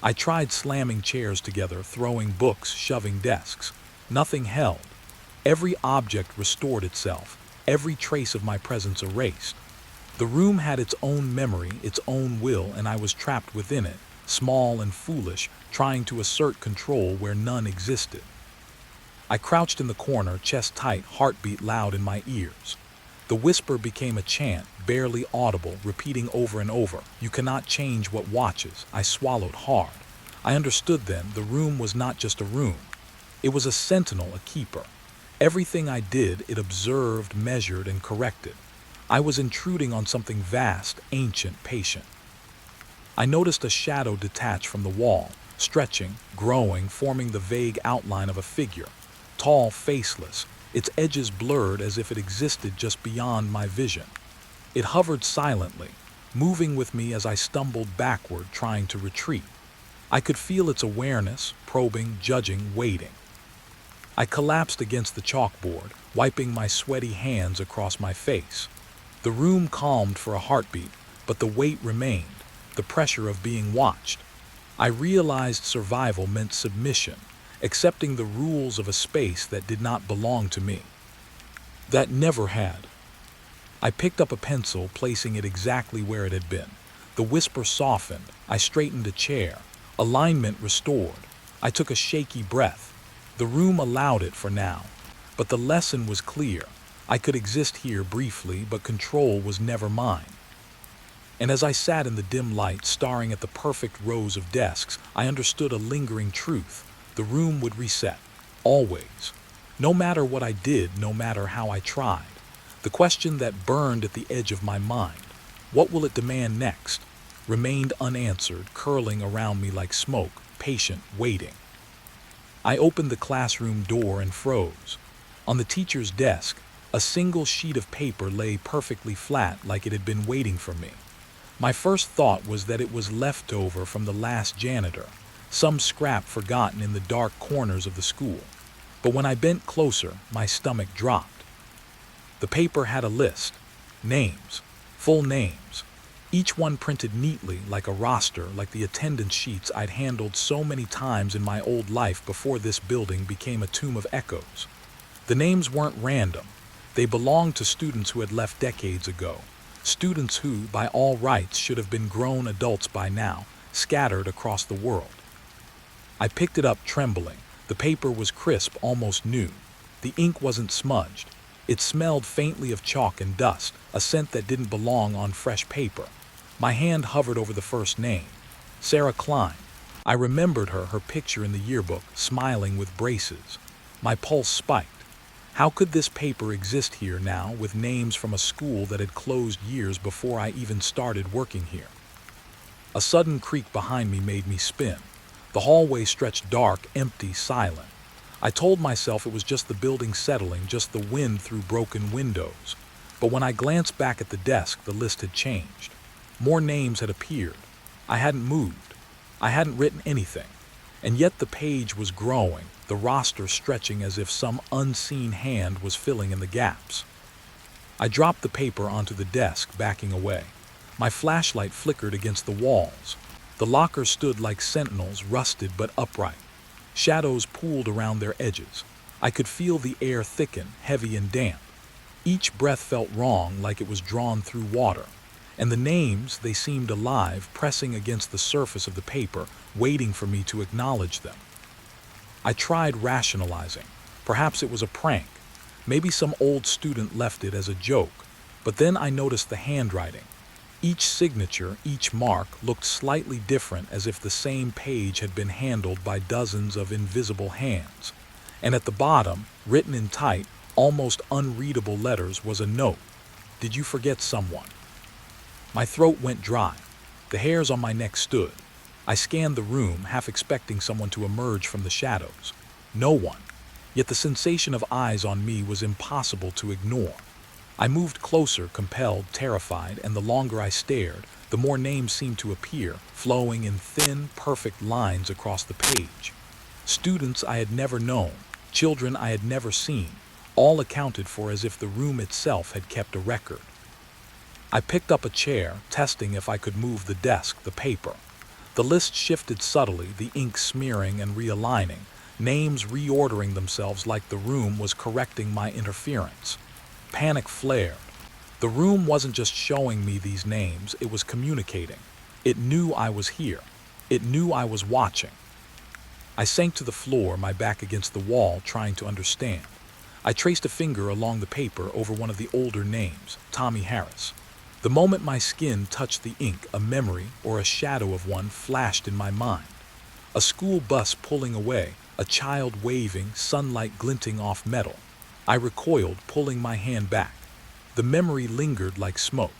I tried slamming chairs together, throwing books, shoving desks. Nothing held. Every object restored itself, every trace of my presence erased. The room had its own memory, its own will, and I was trapped within it, small and foolish, trying to assert control where none existed. I crouched in the corner, chest tight, heartbeat loud in my ears. The whisper became a chant, barely audible, repeating over and over, "You cannot change what watches." I swallowed hard. I understood then, the room was not just a room. It was a sentinel, a keeper. Everything I did, it observed, measured, and corrected. I was intruding on something vast, ancient, patient. I noticed a shadow detach from the wall, stretching, growing, forming the vague outline of a figure. Tall, faceless, its edges blurred as if it existed just beyond my vision. It hovered silently, moving with me as I stumbled backward, trying to retreat. I could feel its awareness, probing, judging, waiting. I collapsed against the chalkboard, wiping my sweaty hands across my face. The room calmed for a heartbeat, but the weight remained, the pressure of being watched. I realized survival meant submission, accepting the rules of a space that did not belong to me. That never had. I picked up a pencil, placing it exactly where it had been. The whisper softened. I straightened a chair. Alignment restored. I took a shaky breath. The room allowed it for now. But the lesson was clear. I could exist here briefly, but control was never mine. And as I sat in the dim light, staring at the perfect rows of desks, I understood a lingering truth. The room would reset. Always. No matter what I did, no matter how I tried. The question that burned at the edge of my mind, what will it demand next, remained unanswered, curling around me like smoke, patient, waiting. I opened the classroom door and froze. On the teacher's desk, a single sheet of paper lay perfectly flat, like it had been waiting for me. My first thought was that it was left over from the last janitor, some scrap forgotten in the dark corners of the school. But when I bent closer, my stomach dropped. The paper had a list, names, full names, each one printed neatly like a roster, like the attendance sheets I'd handled so many times in my old life before this building became a tomb of echoes. The names weren't random. They belonged to students who had left decades ago, students who, by all rights, should have been grown adults by now, scattered across the world. I picked it up, trembling. The paper was crisp, almost new. The ink wasn't smudged. It smelled faintly of chalk and dust, a scent that didn't belong on fresh paper. My hand hovered over the first name, Sarah Klein. I remembered her picture in the yearbook, smiling with braces. My pulse spiked. How could this paper exist here now, with names from a school that had closed years before I even started working here? A sudden creak behind me made me spin. The hallway stretched dark, empty, silent. I told myself it was just the building settling, just the wind through broken windows. But when I glanced back at the desk, the list had changed. More names had appeared. I hadn't moved. I hadn't written anything. And yet the page was growing, the roster stretching as if some unseen hand was filling in the gaps. I dropped the paper onto the desk, backing away. My flashlight flickered against the walls. The lockers stood like sentinels, rusted but upright. Shadows pooled around their edges. I could feel the air thicken, heavy and damp. Each breath felt wrong, like it was drawn through water. And the names, they seemed alive, pressing against the surface of the paper, waiting for me to acknowledge them. I tried rationalizing. Perhaps it was a prank. Maybe some old student left it as a joke. But then I noticed the handwriting. Each signature, each mark, looked slightly different, as if the same page had been handled by dozens of invisible hands. And at the bottom, written in tight, almost unreadable letters, was a note. Did you forget someone? My throat went dry. The hairs on my neck stood. I scanned the room, half expecting someone to emerge from the shadows. No one. Yet the sensation of eyes on me was impossible to ignore. I moved closer, compelled, terrified, and the longer I stared, the more names seemed to appear, flowing in thin, perfect lines across the page. Students I had never known, children I had never seen, all accounted for as if the room itself had kept a record. I picked up a chair, testing if I could move the desk, the paper. The list shifted subtly, the ink smearing and realigning, names reordering themselves like the room was correcting my interference. Panic flared. The room wasn't just showing me these names, it was communicating. It knew I was here. It knew I was watching. I sank to the floor, my back against the wall, trying to understand. I traced a finger along the paper over one of the older names, Tommy Harris. The moment my skin touched the ink, a memory, or a shadow of one, flashed in my mind. A school bus pulling away, a child waving, sunlight glinting off metal. I recoiled, pulling my hand back. The memory lingered like smoke.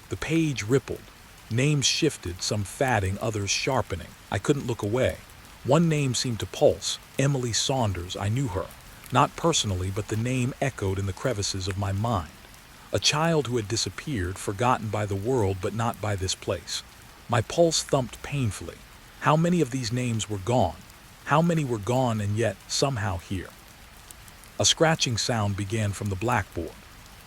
The page rippled. Names shifted, some fading, others sharpening. I couldn't look away. One name seemed to pulse, Emily Saunders. I knew her. Not personally, but the name echoed in the crevices of my mind. A child who had disappeared, forgotten by the world but not by this place. My pulse thumped painfully. How many of these names were gone? How many were gone and yet somehow here? A scratching sound began from the blackboard.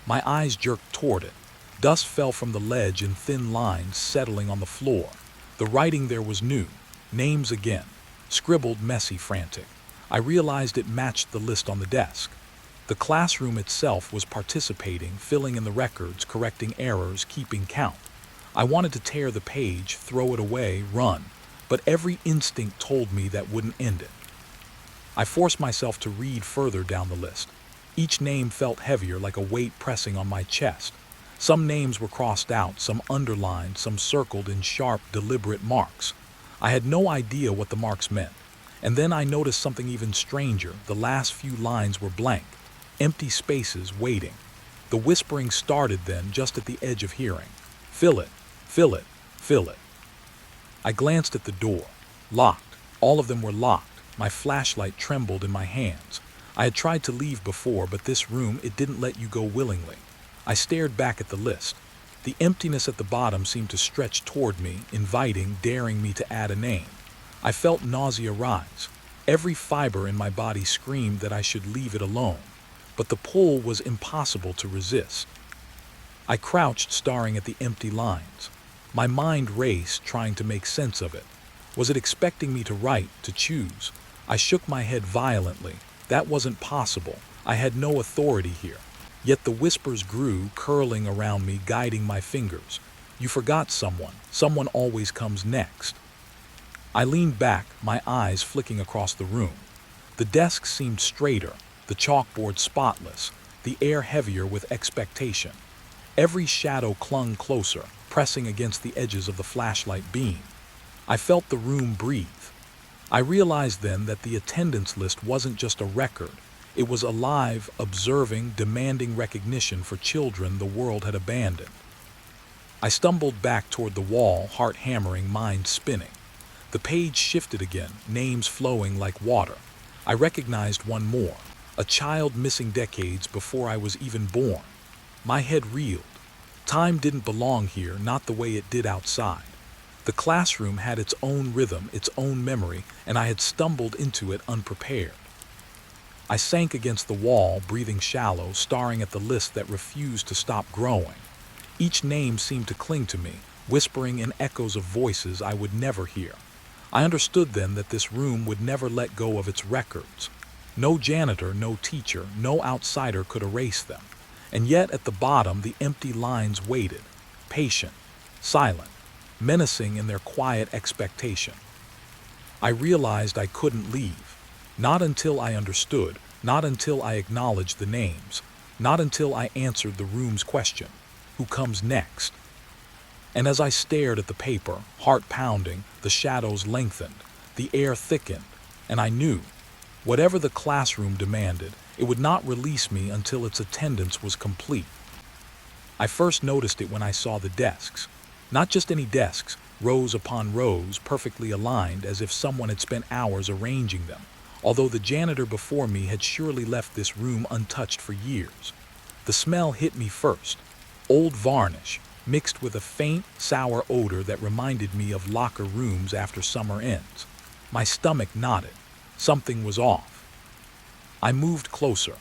My eyes jerked toward it. Dust fell from the ledge in thin lines settling on the floor. The writing there was new. Names again. Scribbled, messy, frantic. I realized it matched the list on the desk. The classroom itself was participating, filling in the records, correcting errors, keeping count. I wanted to tear the page, throw it away, run, but every instinct told me that wouldn't end it. I forced myself to read further down the list. Each name felt heavier, like a weight pressing on my chest. Some names were crossed out, some underlined, some circled in sharp, deliberate marks. I had no idea what the marks meant. And then I noticed something even stranger. The last few lines were blank. Empty spaces waiting. The whispering started then, just at the edge of hearing. Fill it, fill it, fill it. I glanced at the door. Locked. All of them were locked. My flashlight trembled in my hands. I had tried to leave before, but this room, it didn't let you go willingly. I stared back at the list. The emptiness at the bottom seemed to stretch toward me, inviting, daring me to add a name. I felt nausea rise. Every fiber in my body screamed that I should leave it alone. But the pull was impossible to resist. I crouched, staring at the empty lines. My mind raced, trying to make sense of it. Was it expecting me to write, to choose? I shook my head violently. That wasn't possible. I had no authority here. Yet the whispers grew, curling around me, guiding my fingers. You forgot someone. Someone always comes next. I leaned back, my eyes flicking across the room. The desk seemed straighter, the chalkboard spotless, the air heavier with expectation. Every shadow clung closer, pressing against the edges of the flashlight beam. I felt the room breathe. I realized then that the attendance list wasn't just a record. It was alive, observing, demanding recognition for children the world had abandoned. I stumbled back toward the wall, heart hammering, mind spinning. The page shifted again, names flowing like water. I recognized one more, a child missing decades before I was even born. My head reeled. Time didn't belong here, not the way it did outside. The classroom had its own rhythm, its own memory, and I had stumbled into it unprepared. I sank against the wall, breathing shallow, staring at the list that refused to stop growing. Each name seemed to cling to me, whispering in echoes of voices I would never hear. I understood then that this room would never let go of its records. No janitor, no teacher, no outsider could erase them. And yet at the bottom the empty lines waited, patient, silent, menacing in their quiet expectation. I realized I couldn't leave. Not until I understood, not until I acknowledged the names, not until I answered the room's question, who comes next? And as I stared at the paper, heart pounding, the shadows lengthened, the air thickened, and I knew, whatever the classroom demanded, it would not release me until its attendance was complete. I first noticed it when I saw the desks. Not just any desks, rows upon rows, perfectly aligned as if someone had spent hours arranging them, although the janitor before me had surely left this room untouched for years. The smell hit me first. Old varnish, mixed with a faint, sour odor that reminded me of locker rooms after summer ends. My stomach knotted. Something was off. I moved closer.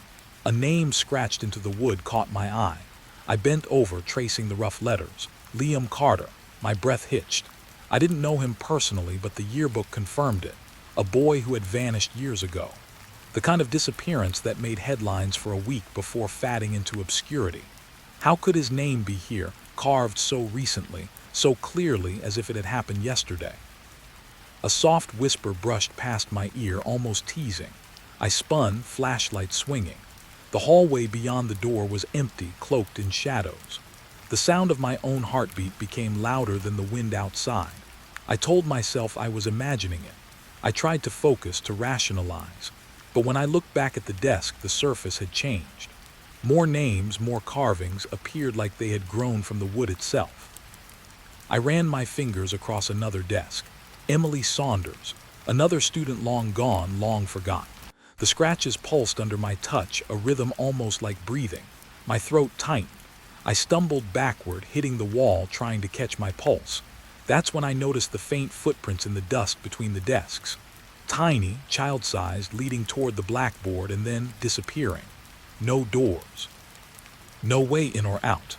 A name scratched into the wood caught my eye. I bent over, tracing the rough letters. Liam Carter. My breath hitched. I didn't know him personally, but the yearbook confirmed it. A boy who had vanished years ago. The kind of disappearance that made headlines for a week before fading into obscurity. How could his name be here, carved so recently, so clearly as if it had happened yesterday? A soft whisper brushed past my ear, almost teasing. I spun, flashlight swinging. The hallway beyond the door was empty, cloaked in shadows. The sound of my own heartbeat became louder than the wind outside. I told myself I was imagining it. I tried to focus, to rationalize. But when I looked back at the desk, the surface had changed. More names, more carvings, appeared like they had grown from the wood itself. I ran my fingers across another desk. Emily Saunders, another student long gone, long forgotten. The scratches pulsed under my touch, a rhythm almost like breathing. My throat tightened. I stumbled backward, hitting the wall, trying to catch my pulse. That's when I noticed the faint footprints in the dust between the desks. Tiny, child-sized, leading toward the blackboard and then disappearing. No doors. No way in or out.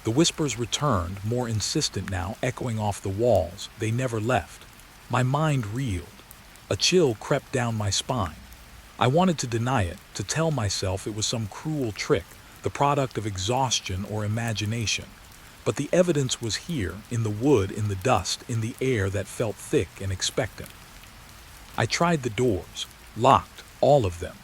The whispers returned, more insistent now, echoing off the walls. They never left. My mind reeled. A chill crept down my spine. I wanted to deny it, to tell myself it was some cruel trick, the product of exhaustion or imagination. But the evidence was here, in the wood, in the dust, in the air that felt thick and expectant. I tried the doors. Locked, all of them.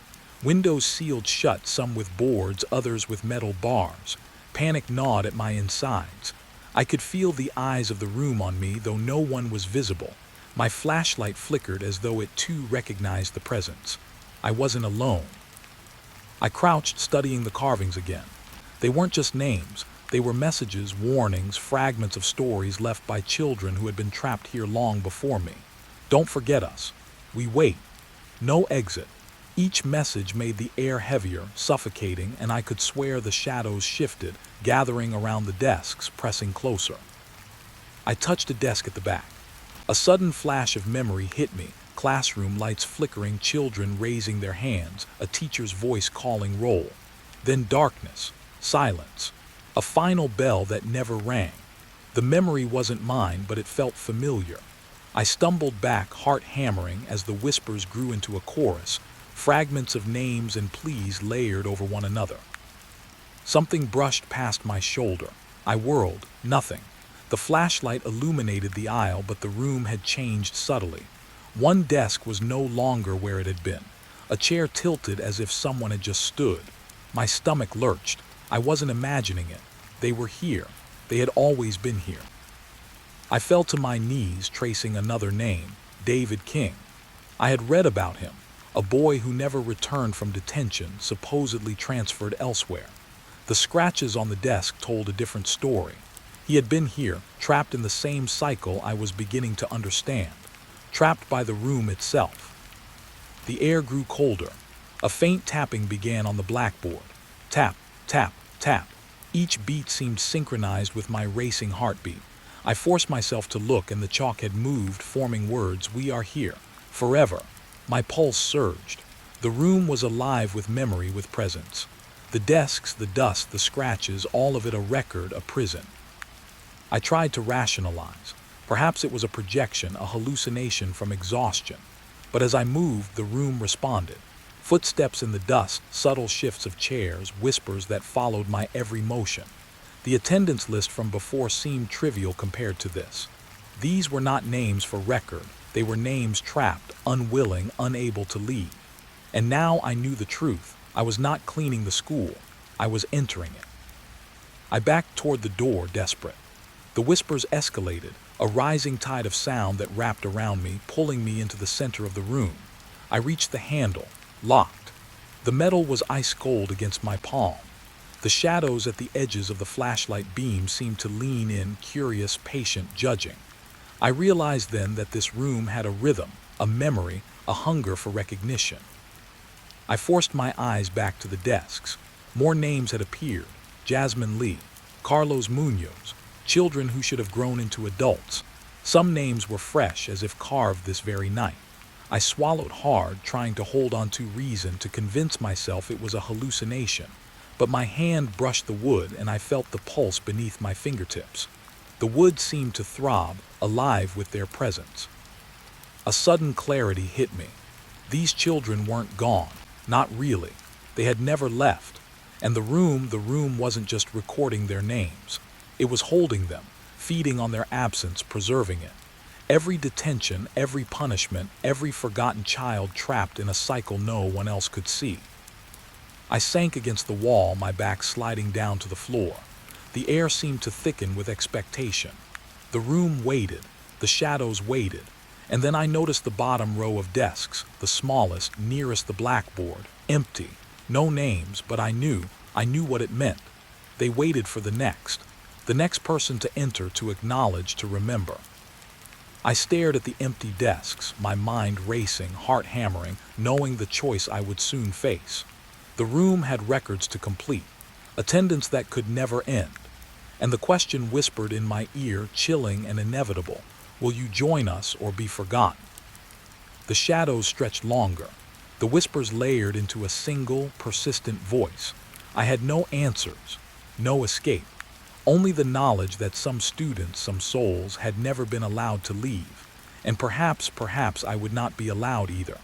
Windows sealed shut, some with boards, others with metal bars. Panic gnawed at my insides. I could feel the eyes of the room on me, though no one was visible. My flashlight flickered as though it too recognized the presence. I wasn't alone. I crouched, studying the carvings again. They weren't just names. They were messages, warnings, fragments of stories left by children who had been trapped here long before me. Don't forget us. We wait. No exit. Each message made the air heavier, suffocating, and I could swear the shadows shifted, gathering around the desks, pressing closer. I touched a desk at the back. A sudden flash of memory hit me. Classroom lights flickering, children raising their hands, a teacher's voice calling roll. Then darkness, silence, a final bell that never rang. The memory wasn't mine, but it felt familiar. I stumbled back, heart hammering, as the whispers grew into a chorus, fragments of names and pleas layered over one another. Something brushed past my shoulder. I whirled. Nothing. The flashlight illuminated the aisle, but the room had changed subtly. One desk was no longer where it had been. A chair tilted as if someone had just stood. My stomach lurched. I wasn't imagining it. They were here. They had always been here. I fell to my knees, tracing another name, David King. I had read about him, a boy who never returned from detention, supposedly transferred elsewhere. The scratches on the desk told a different story. He had been here, trapped in the same cycle I was beginning to understand, trapped by the room itself. The air grew colder. A faint tapping began on the blackboard. Tap, tap, tap. Each beat seemed synchronized with my racing heartbeat. I forced myself to look, and the chalk had moved, forming words, "We are here, forever." My pulse surged. The room was alive with memory, with presence. The desks, the dust, the scratches, all of it a record, a prison. I tried to rationalize. Perhaps it was a projection, a hallucination from exhaustion. But as I moved, the room responded. Footsteps in the dust, subtle shifts of chairs, whispers that followed my every motion. The attendance list from before seemed trivial compared to this. These were not names for record. They were names trapped, unwilling, unable to leave. And now I knew the truth. I was not cleaning the school. I was entering it. I backed toward the door, desperate. The whispers escalated, a rising tide of sound that wrapped around me, pulling me into the center of the room. I reached the handle, locked. The metal was ice cold against my palm. The shadows at the edges of the flashlight beam seemed to lean in, curious, patient, judging. I realized then that this room had a rhythm, a memory, a hunger for recognition. I forced my eyes back to the desks. More names had appeared. Jasmine Lee, Carlos Munoz, children who should have grown into adults. Some names were fresh, as if carved this very night. I swallowed hard, trying to hold on to reason, to convince myself it was a hallucination. But my hand brushed the wood, and I felt the pulse beneath my fingertips. The wood seemed to throb, alive with their presence. A sudden clarity hit me. These children weren't gone, not really. They had never left. And the room wasn't just recording their names. It was holding them, feeding on their absence, preserving it. Every detention, every punishment, every forgotten child trapped in a cycle no one else could see. I sank against the wall, my back sliding down to the floor. The air seemed to thicken with expectation. The room waited, the shadows waited, and then I noticed the bottom row of desks, the smallest, nearest the blackboard, empty. No names, but I knew what it meant. They waited for the next person to enter, to acknowledge, to remember. I stared at the empty desks, my mind racing, heart hammering, knowing the choice I would soon face. The room had records to complete. attendance that could never end. And the question whispered in my ear, chilling and inevitable, will you join us or be forgotten? The shadows stretched longer. The whispers layered into a single, persistent voice. I had no answers, no escape, only the knowledge that some students, some souls, had never been allowed to leave, and perhaps I would not be allowed either.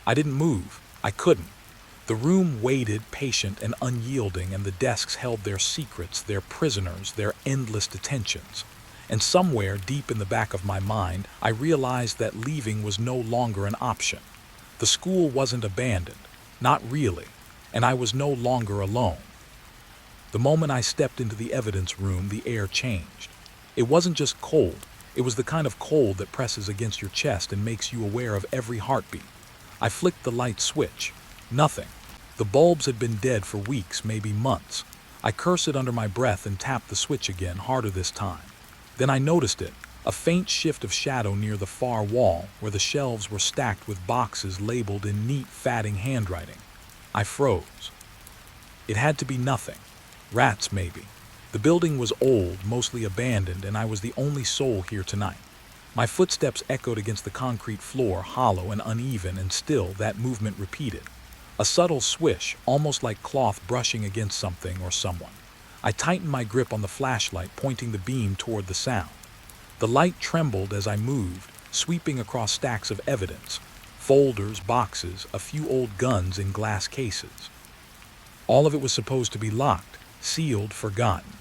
I didn't move. I couldn't. The room waited, patient and unyielding, and the desks held their secrets, their prisoners, their endless detentions. And somewhere deep in the back of my mind, I realized that leaving was no longer an option. The school wasn't abandoned, not really, and I was no longer alone. The moment I stepped into the evidence room, the air changed. It wasn't just cold, it was the kind of cold that presses against your chest and makes you aware of every heartbeat. I flicked the light switch. Nothing. The bulbs had been dead for weeks, maybe months. I cursed under my breath and tapped the switch again, harder this time. Then I noticed it, a faint shift of shadow near the far wall where the shelves were stacked with boxes labeled in neat, fatting handwriting. I froze. It had to be nothing. Rats, maybe. The building was old, mostly abandoned, and I was the only soul here tonight. My footsteps echoed against the concrete floor, hollow and uneven, and still that movement repeated. A subtle swish, almost like cloth brushing against something or someone. I tightened my grip on the flashlight, pointing the beam toward the sound. The light trembled as I moved, sweeping across stacks of evidence, folders, boxes, a few old guns in glass cases. All of it was supposed to be locked, sealed, forgotten.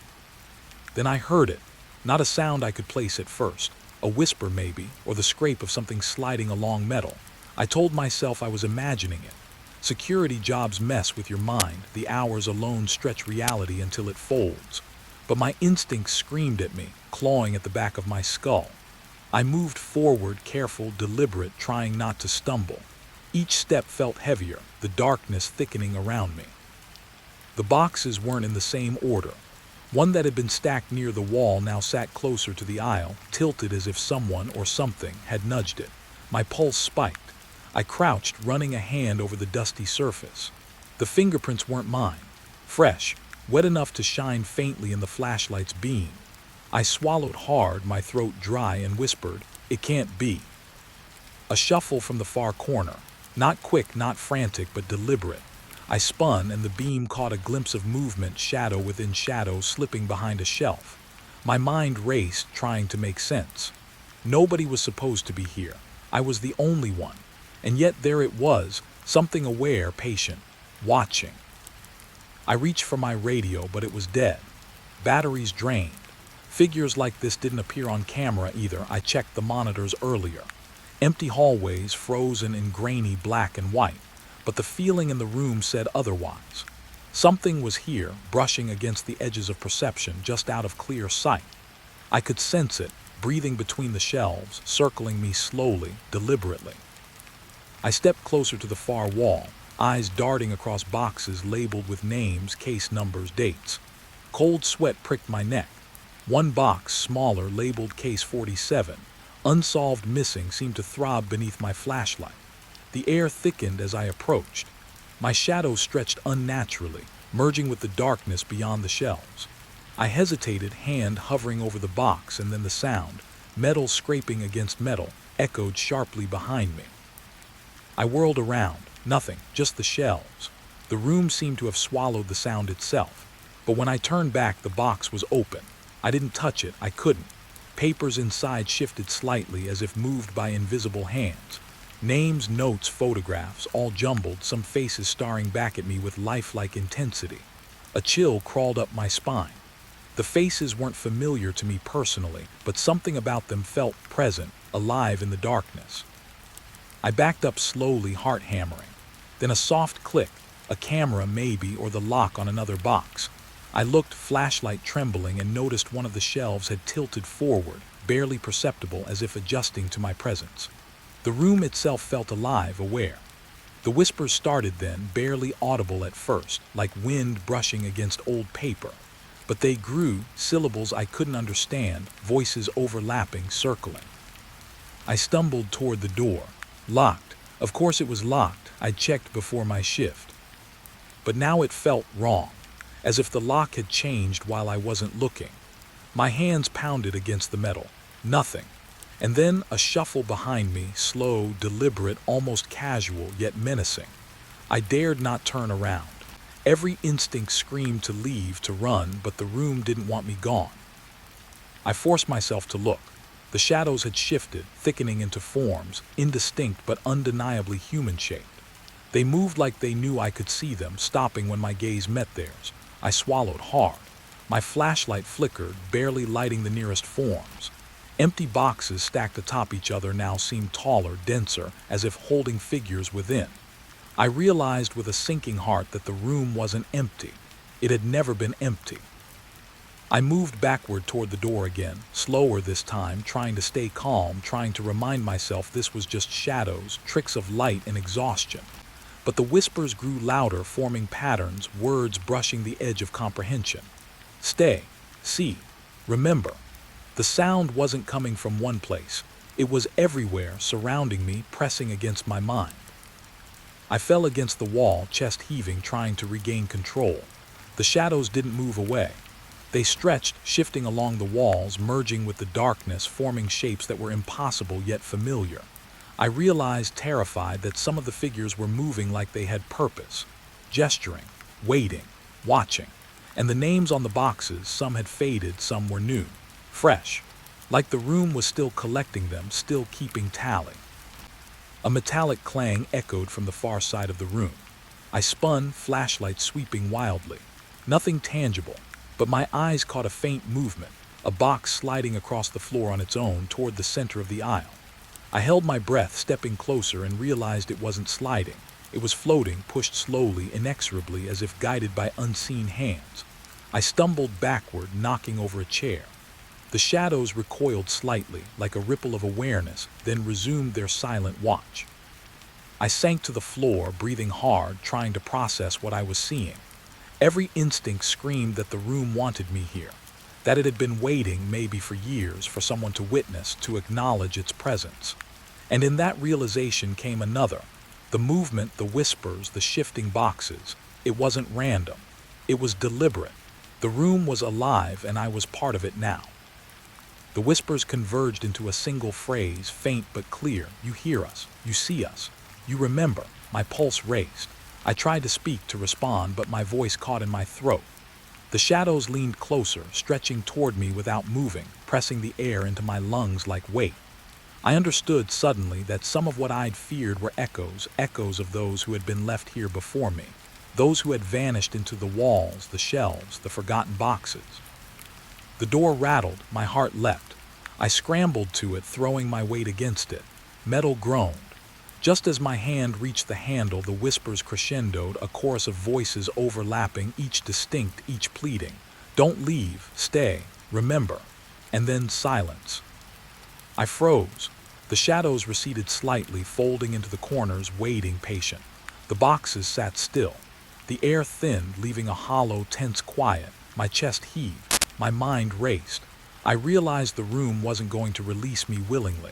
Then I heard it, not a sound I could place at first, a whisper maybe, or the scrape of something sliding along metal. I told myself I was imagining it. Security jobs mess with your mind, the hours alone stretch reality until it folds. But my instincts screamed at me, clawing at the back of my skull. I moved forward, careful, deliberate, trying not to stumble. Each step felt heavier, the darkness thickening around me. The boxes weren't in the same order. One that had been stacked near the wall now sat closer to the aisle, tilted as if someone or something had nudged it. My pulse spiked. I crouched, running a hand over the dusty surface. The fingerprints weren't mine. Fresh, wet enough to shine faintly in the flashlight's beam. I swallowed hard, my throat dry, and whispered, "It can't be." A shuffle from the far corner. Not quick, not frantic, but deliberate. I spun, and the beam caught a glimpse of movement, shadow within shadow, slipping behind a shelf. My mind raced, trying to make sense. Nobody was supposed to be here. I was the only one. And yet there it was, something aware, patient, watching. I reached for my radio, but it was dead. Batteries drained. Figures like this didn't appear on camera either. I checked the monitors earlier. Empty hallways, frozen in grainy black and white. But the feeling in the room said otherwise. Something was here, brushing against the edges of perception, just out of clear sight. I could sense it, breathing between the shelves, circling me slowly, deliberately. I stepped closer to the far wall, eyes darting across boxes labeled with names, case numbers, dates. Cold sweat pricked my neck. One box, smaller, labeled case 47, unsolved missing, seemed to throb beneath my flashlight. The air thickened as I approached. My shadow stretched unnaturally, merging with the darkness beyond the shelves. I hesitated, hand hovering over the box, and then the sound, metal scraping against metal, echoed sharply behind me. I whirled around. Nothing, just the shelves. The room seemed to have swallowed the sound itself. But when I turned back, the box was open. I didn't touch it. I couldn't. Papers inside shifted slightly as if moved by invisible hands. Names, notes, photographs, all jumbled, some faces staring back at me with lifelike intensity. A chill crawled up my spine. The faces weren't familiar to me personally, but something about them felt present, alive in the darkness. I backed up slowly, heart hammering. Then a soft click, a camera maybe, or the lock on another box. I looked, flashlight trembling, and noticed one of the shelves had tilted forward, barely perceptible, as if adjusting to my presence. The room itself felt alive, aware. The whispers started then, barely audible at first, like wind brushing against old paper. But they grew, syllables I couldn't understand, voices overlapping, circling. I stumbled toward the door. Locked. Of course it was locked. I'd checked before my shift. But now it felt wrong. as if the lock had changed while I wasn't looking. My hands pounded against the metal. Nothing. And then a shuffle behind me, slow, deliberate, almost casual, yet menacing. I dared not turn around. Every instinct screamed to leave, to run, but the room didn't want me gone. I forced myself to look. The shadows had shifted, thickening into forms, indistinct but undeniably human-shaped. They moved like they knew I could see them, stopping when my gaze met theirs. I swallowed hard. My flashlight flickered, barely lighting the nearest forms. Empty boxes stacked atop each other now seemed taller, denser, as if holding figures within. I realized with a sinking heart that the room wasn't empty. It had never been empty. I moved backward toward the door again, slower this time, trying to stay calm, trying to remind myself this was just shadows, tricks of light and exhaustion. But the whispers grew louder, forming patterns, words brushing the edge of comprehension. Stay, see, remember. The sound wasn't coming from one place. It was everywhere, surrounding me, pressing against my mind. I fell against the wall, chest heaving, trying to regain control. The shadows didn't move away. They stretched, shifting along the walls, merging with the darkness, forming shapes that were impossible yet familiar. I realized, terrified, that some of the figures were moving like they had purpose, gesturing, waiting, watching. And the names on the boxes, some had faded, some were new, fresh, like the room was still collecting them, still keeping tally. A metallic clang echoed from the far side of the room. I spun, flashlight sweeping wildly. Nothing tangible, but my eyes caught a faint movement, a box sliding across the floor on its own toward the center of the aisle. I held my breath, stepping closer, and realized it wasn't sliding. It was floating, pushed slowly, inexorably, as if guided by unseen hands. I stumbled backward, knocking over a chair. The shadows recoiled slightly, like a ripple of awareness, then resumed their silent watch. I sank to the floor, breathing hard, trying to process what I was seeing. Every instinct screamed that the room wanted me here, that it had been waiting, maybe for years, for someone to witness, to acknowledge its presence. And in that realization came another. The movement, the whispers, the shifting boxes. It wasn't random. It was deliberate. The room was alive, and I was part of it now. The whispers converged into a single phrase, faint but clear. You hear us. You see us. You remember. My pulse raced. I tried to speak, to respond, but my voice caught in my throat. The shadows leaned closer, stretching toward me without moving, pressing the air into my lungs like weight. I understood suddenly that some of what I'd feared were echoes of those who had been left here before me, those who had vanished into the walls, the shelves, the forgotten boxes. The door rattled, my heart leapt. I scrambled to it, throwing my weight against it. Metal groaned. Just as my hand reached the handle, the whispers crescendoed, a chorus of voices overlapping, each distinct, each pleading. Don't leave, stay, remember. And then silence. I froze. The shadows receded slightly, folding into the corners, waiting, patient. The boxes sat still. The air thinned, leaving a hollow, tense quiet. My chest heaved. My mind raced. I realized the room wasn't going to release me willingly.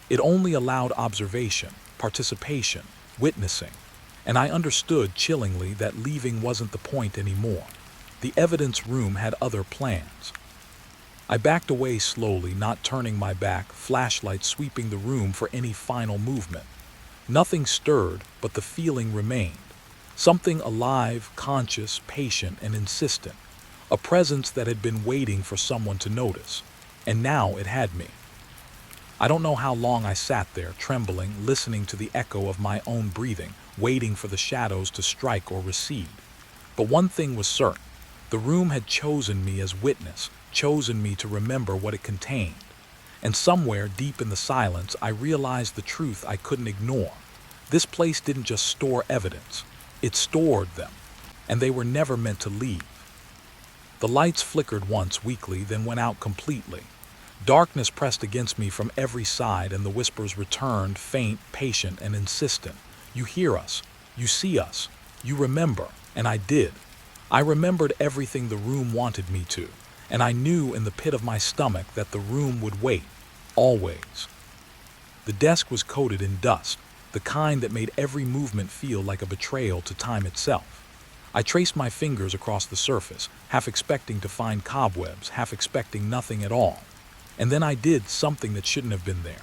It only allowed observation, participation, witnessing. And I understood chillingly that leaving wasn't the point anymore. The evidence room had other plans. I backed away slowly, not turning my back, flashlight sweeping the room for any final movement. Nothing stirred, but the feeling remained. Something alive, conscious, patient, and insistent. A presence that had been waiting for someone to notice. And now it had me. I don't know how long I sat there, trembling, listening to the echo of my own breathing, waiting for the shadows to strike or recede. But one thing was certain. The room had chosen me as witness, chosen me to remember what it contained. And somewhere deep in the silence, I realized the truth I couldn't ignore. This place didn't just store evidence. It stored them. And they were never meant to leave. The lights flickered once weakly, then went out completely. Darkness pressed against me from every side, and the whispers returned, faint, patient, and insistent. You hear us. You see us. You remember. And I did. I remembered everything the room wanted me to. And I knew in the pit of my stomach that the room would wait. Always. The desk was coated in dust, the kind that made every movement feel like a betrayal to time itself. I traced my fingers across the surface, half expecting to find cobwebs, half expecting nothing at all. And then I did something that shouldn't have been there.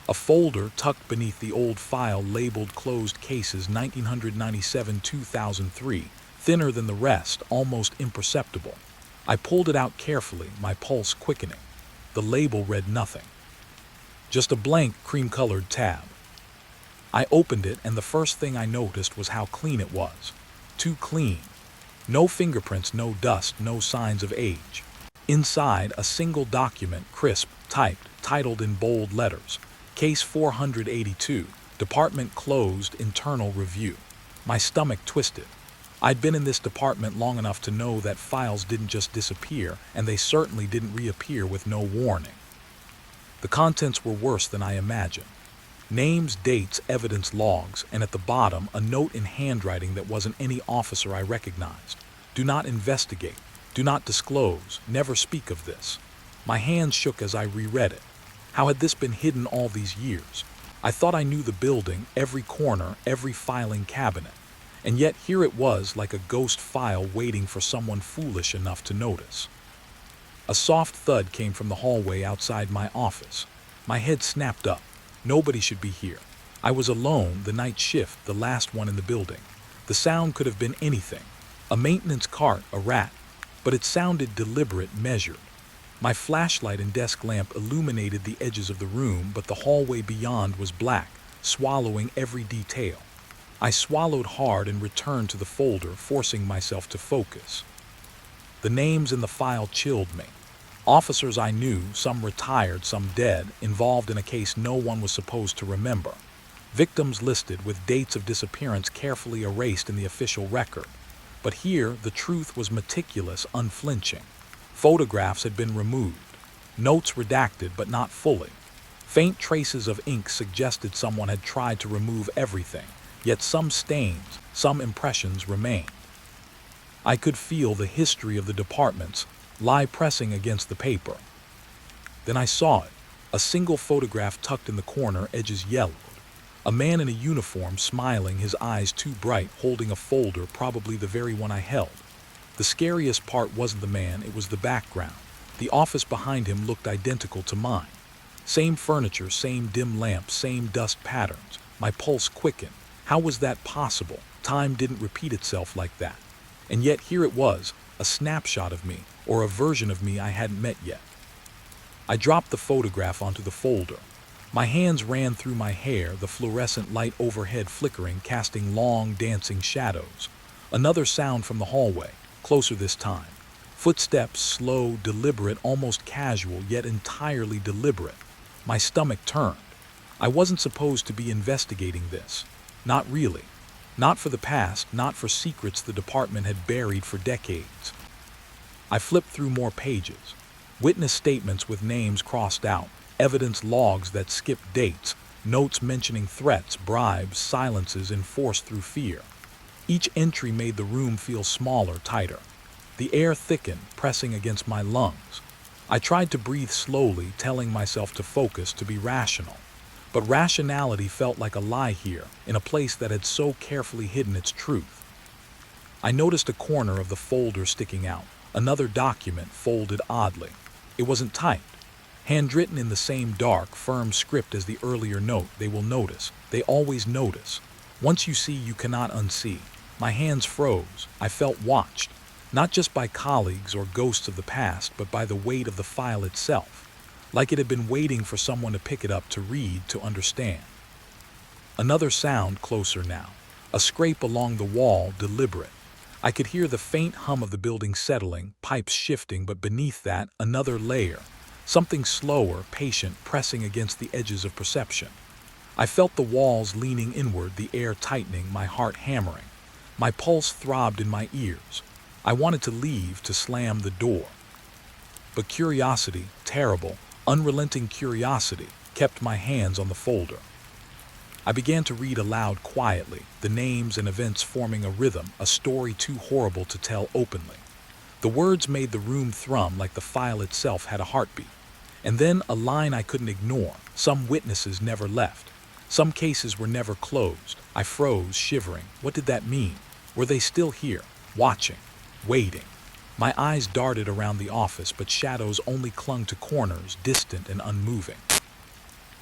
A folder tucked beneath the old file labeled Closed Cases 1997-2003, thinner than the rest, almost imperceptible. I pulled it out carefully, my pulse quickening. The label read nothing. Just a blank cream-colored tab. I opened it, and the first thing I noticed was how clean it was. Too clean. No fingerprints, no dust, no signs of age. Inside, a single document, crisp, typed, titled in bold letters. Case 482, Department Closed, Internal Review. My stomach twisted. I'd been in this department long enough to know that files didn't just disappear, and they certainly didn't reappear with no warning. The contents were worse than I imagined. Names, dates, evidence logs, and at the bottom, a note in handwriting that wasn't any officer I recognized. Do not investigate. Do not disclose. Never speak of this. My hands shook as I reread it. How had this been hidden all these years? I thought I knew the building, every corner, every filing cabinet. And yet here it was, like a ghost file waiting for someone foolish enough to notice. A soft thud came from the hallway outside my office. My head snapped up. Nobody should be here. I was alone, the night shift, the last one in the building. The sound could have been anything. A maintenance cart, a rat. But it sounded deliberate, measured. My flashlight and desk lamp illuminated the edges of the room, but the hallway beyond was black, swallowing every detail. I swallowed hard and returned to the folder, forcing myself to focus. The names in the file chilled me. Officers I knew, some retired, some dead, involved in a case no one was supposed to remember. Victims listed with dates of disappearance carefully erased in the official record. But here, the truth was meticulous, unflinching. Photographs had been removed. Notes redacted, but not fully. Faint traces of ink suggested someone had tried to remove everything, yet some stains, some impressions remained. I could feel the history of the departments lie pressing against the paper. Then I saw it, a single photograph tucked in the corner, edges yellowed. A man in a uniform, smiling, his eyes too bright, holding a folder, probably the very one I held. The scariest part wasn't the man, it was the background. The office behind him looked identical to mine. Same furniture, same dim lamps, same dust patterns. My pulse quickened. How was that possible? Time didn't repeat itself like that. And yet here it was, a snapshot of me, or a version of me I hadn't met yet. I dropped the photograph onto the folder. My hands ran through my hair, the fluorescent light overhead flickering, casting long, dancing shadows. Another sound from the hallway, closer this time. Footsteps, slow, deliberate, almost casual, yet entirely deliberate. My stomach turned. I wasn't supposed to be investigating this. Not really. Not for the past, not for secrets the department had buried for decades. I flipped through more pages. Witness statements with names crossed out, evidence logs that skipped dates, notes mentioning threats, bribes, silences enforced through fear. Each entry made the room feel smaller, tighter. The air thickened, pressing against my lungs. I tried to breathe slowly, telling myself to focus, to be rational. But rationality felt like a lie here, in a place that had so carefully hidden its truth. I noticed a corner of the folder sticking out, another document folded oddly. It wasn't typed. Handwritten in the same dark, firm script as the earlier note. They will notice. They always notice. Once you see, you cannot unsee. My hands froze. I felt watched. Not just by colleagues or ghosts of the past, but by the weight of the file itself. Like it had been waiting for someone to pick it up, to read, to understand. Another sound closer now. A scrape along the wall, deliberate. I could hear the faint hum of the building settling, pipes shifting, but beneath that, another layer. Something slower, patient, pressing against the edges of perception. I felt the walls leaning inward, the air tightening, my heart hammering. My pulse throbbed in my ears. I wanted to leave, to slam the door. But curiosity, terrible, unrelenting curiosity, kept my hands on the folder. I began to read aloud quietly, the names and events forming a rhythm, a story too horrible to tell openly. The words made the room thrum like the file itself had a heartbeat. And then a line I couldn't ignore. Some witnesses never left. Some cases were never closed. I froze, shivering. What did that mean? Were they still here? watching, waiting. My eyes darted around the office, but shadows only clung to corners, distant and unmoving.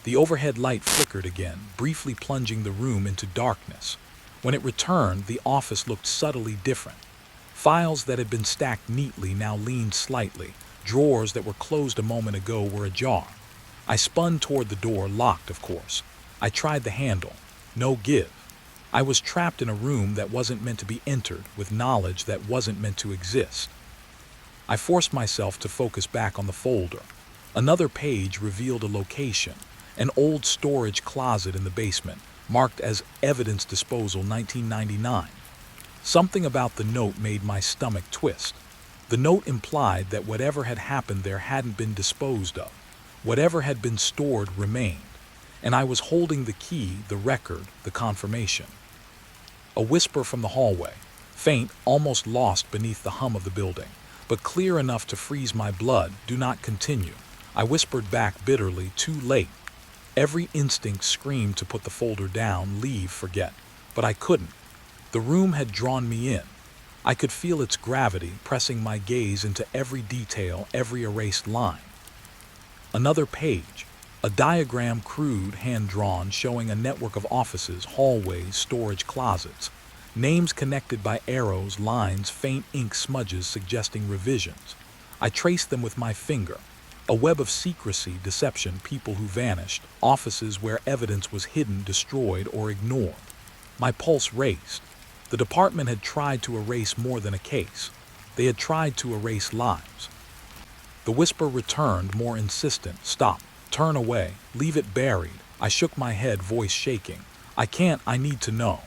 The overhead light flickered again, briefly plunging the room into darkness. When it returned, the office looked subtly different. Files that had been stacked neatly now leaned slightly. Drawers that were closed a moment ago were ajar. I spun toward the door, locked, of course. I tried the handle. No give. I was trapped in a room that wasn't meant to be entered, with knowledge that wasn't meant to exist. I forced myself to focus back on the folder. Another page revealed a location, an old storage closet in the basement, marked as Evidence Disposal 1999. Something about the note made my stomach twist. The note implied that whatever had happened there hadn't been disposed of. Whatever had been stored remained. And I was holding the key, the record, the confirmation. A whisper from the hallway, faint, almost lost beneath the hum of the building, but clear enough to freeze my blood. Do not continue. I whispered back bitterly, too late. Every instinct screamed to put the folder down, leave, forget. But I couldn't. The room had drawn me in. I could feel its gravity, pressing my gaze into every detail, every erased line. Another page. A diagram, crude, hand-drawn, showing a network of offices, hallways, storage closets. Names connected by arrows, lines, faint ink smudges suggesting revisions. I traced them with my finger. A web of secrecy, deception, people who vanished, offices where evidence was hidden, destroyed, or ignored. My pulse raced. The department had tried to erase more than a case. They had tried to erase lives. The whisper returned, more insistent. Stop. Turn away. Leave it buried. I shook my head, voice shaking. I can't. I need to know.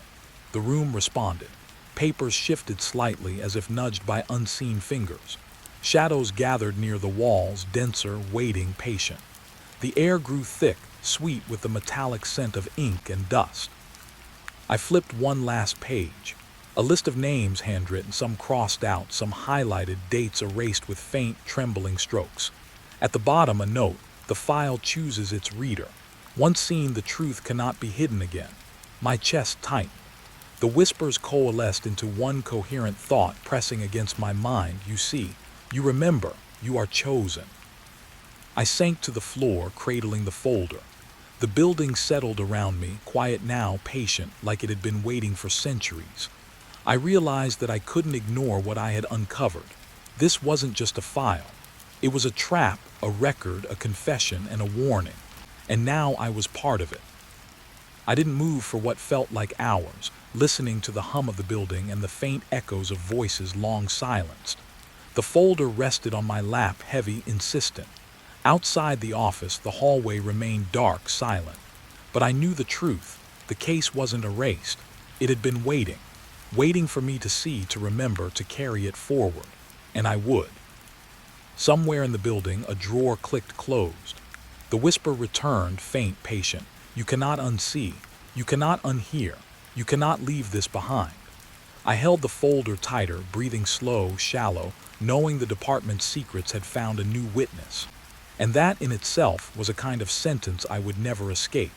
The room responded. Papers shifted slightly, as if nudged by unseen fingers. Shadows gathered near the walls, denser, waiting, patient. The air grew thick, sweet with the metallic scent of ink and dust. I flipped one last page. A list of names handwritten, some crossed out, some highlighted, dates erased with faint, trembling strokes. At the bottom, a note. The file chooses its reader. Once seen, the truth cannot be hidden again. My chest tightened. The whispers coalesced into one coherent thought pressing against my mind. You see, you remember, you are chosen. I sank to the floor, cradling the folder. The building settled around me, quiet now, patient, like it had been waiting for centuries. I realized that I couldn't ignore what I had uncovered. This wasn't just a file. It was a trap, a record, a confession, and a warning. And now I was part of it. I didn't move for what felt like hours, listening to the hum of the building and the faint echoes of voices long silenced. The folder rested on my lap, heavy, insistent. Outside the office, the hallway remained dark, silent. But I knew the truth. The case wasn't erased. It had been waiting for me to see, to remember, to carry it forward. And I would. Somewhere in the building, a drawer clicked closed. The whisper returned, faint, patient. You cannot unsee. You cannot unhear. You cannot leave this behind. I held the folder tighter, breathing slow, shallow, knowing the department's secrets had found a new witness. And that in itself was a kind of sentence I would never escape.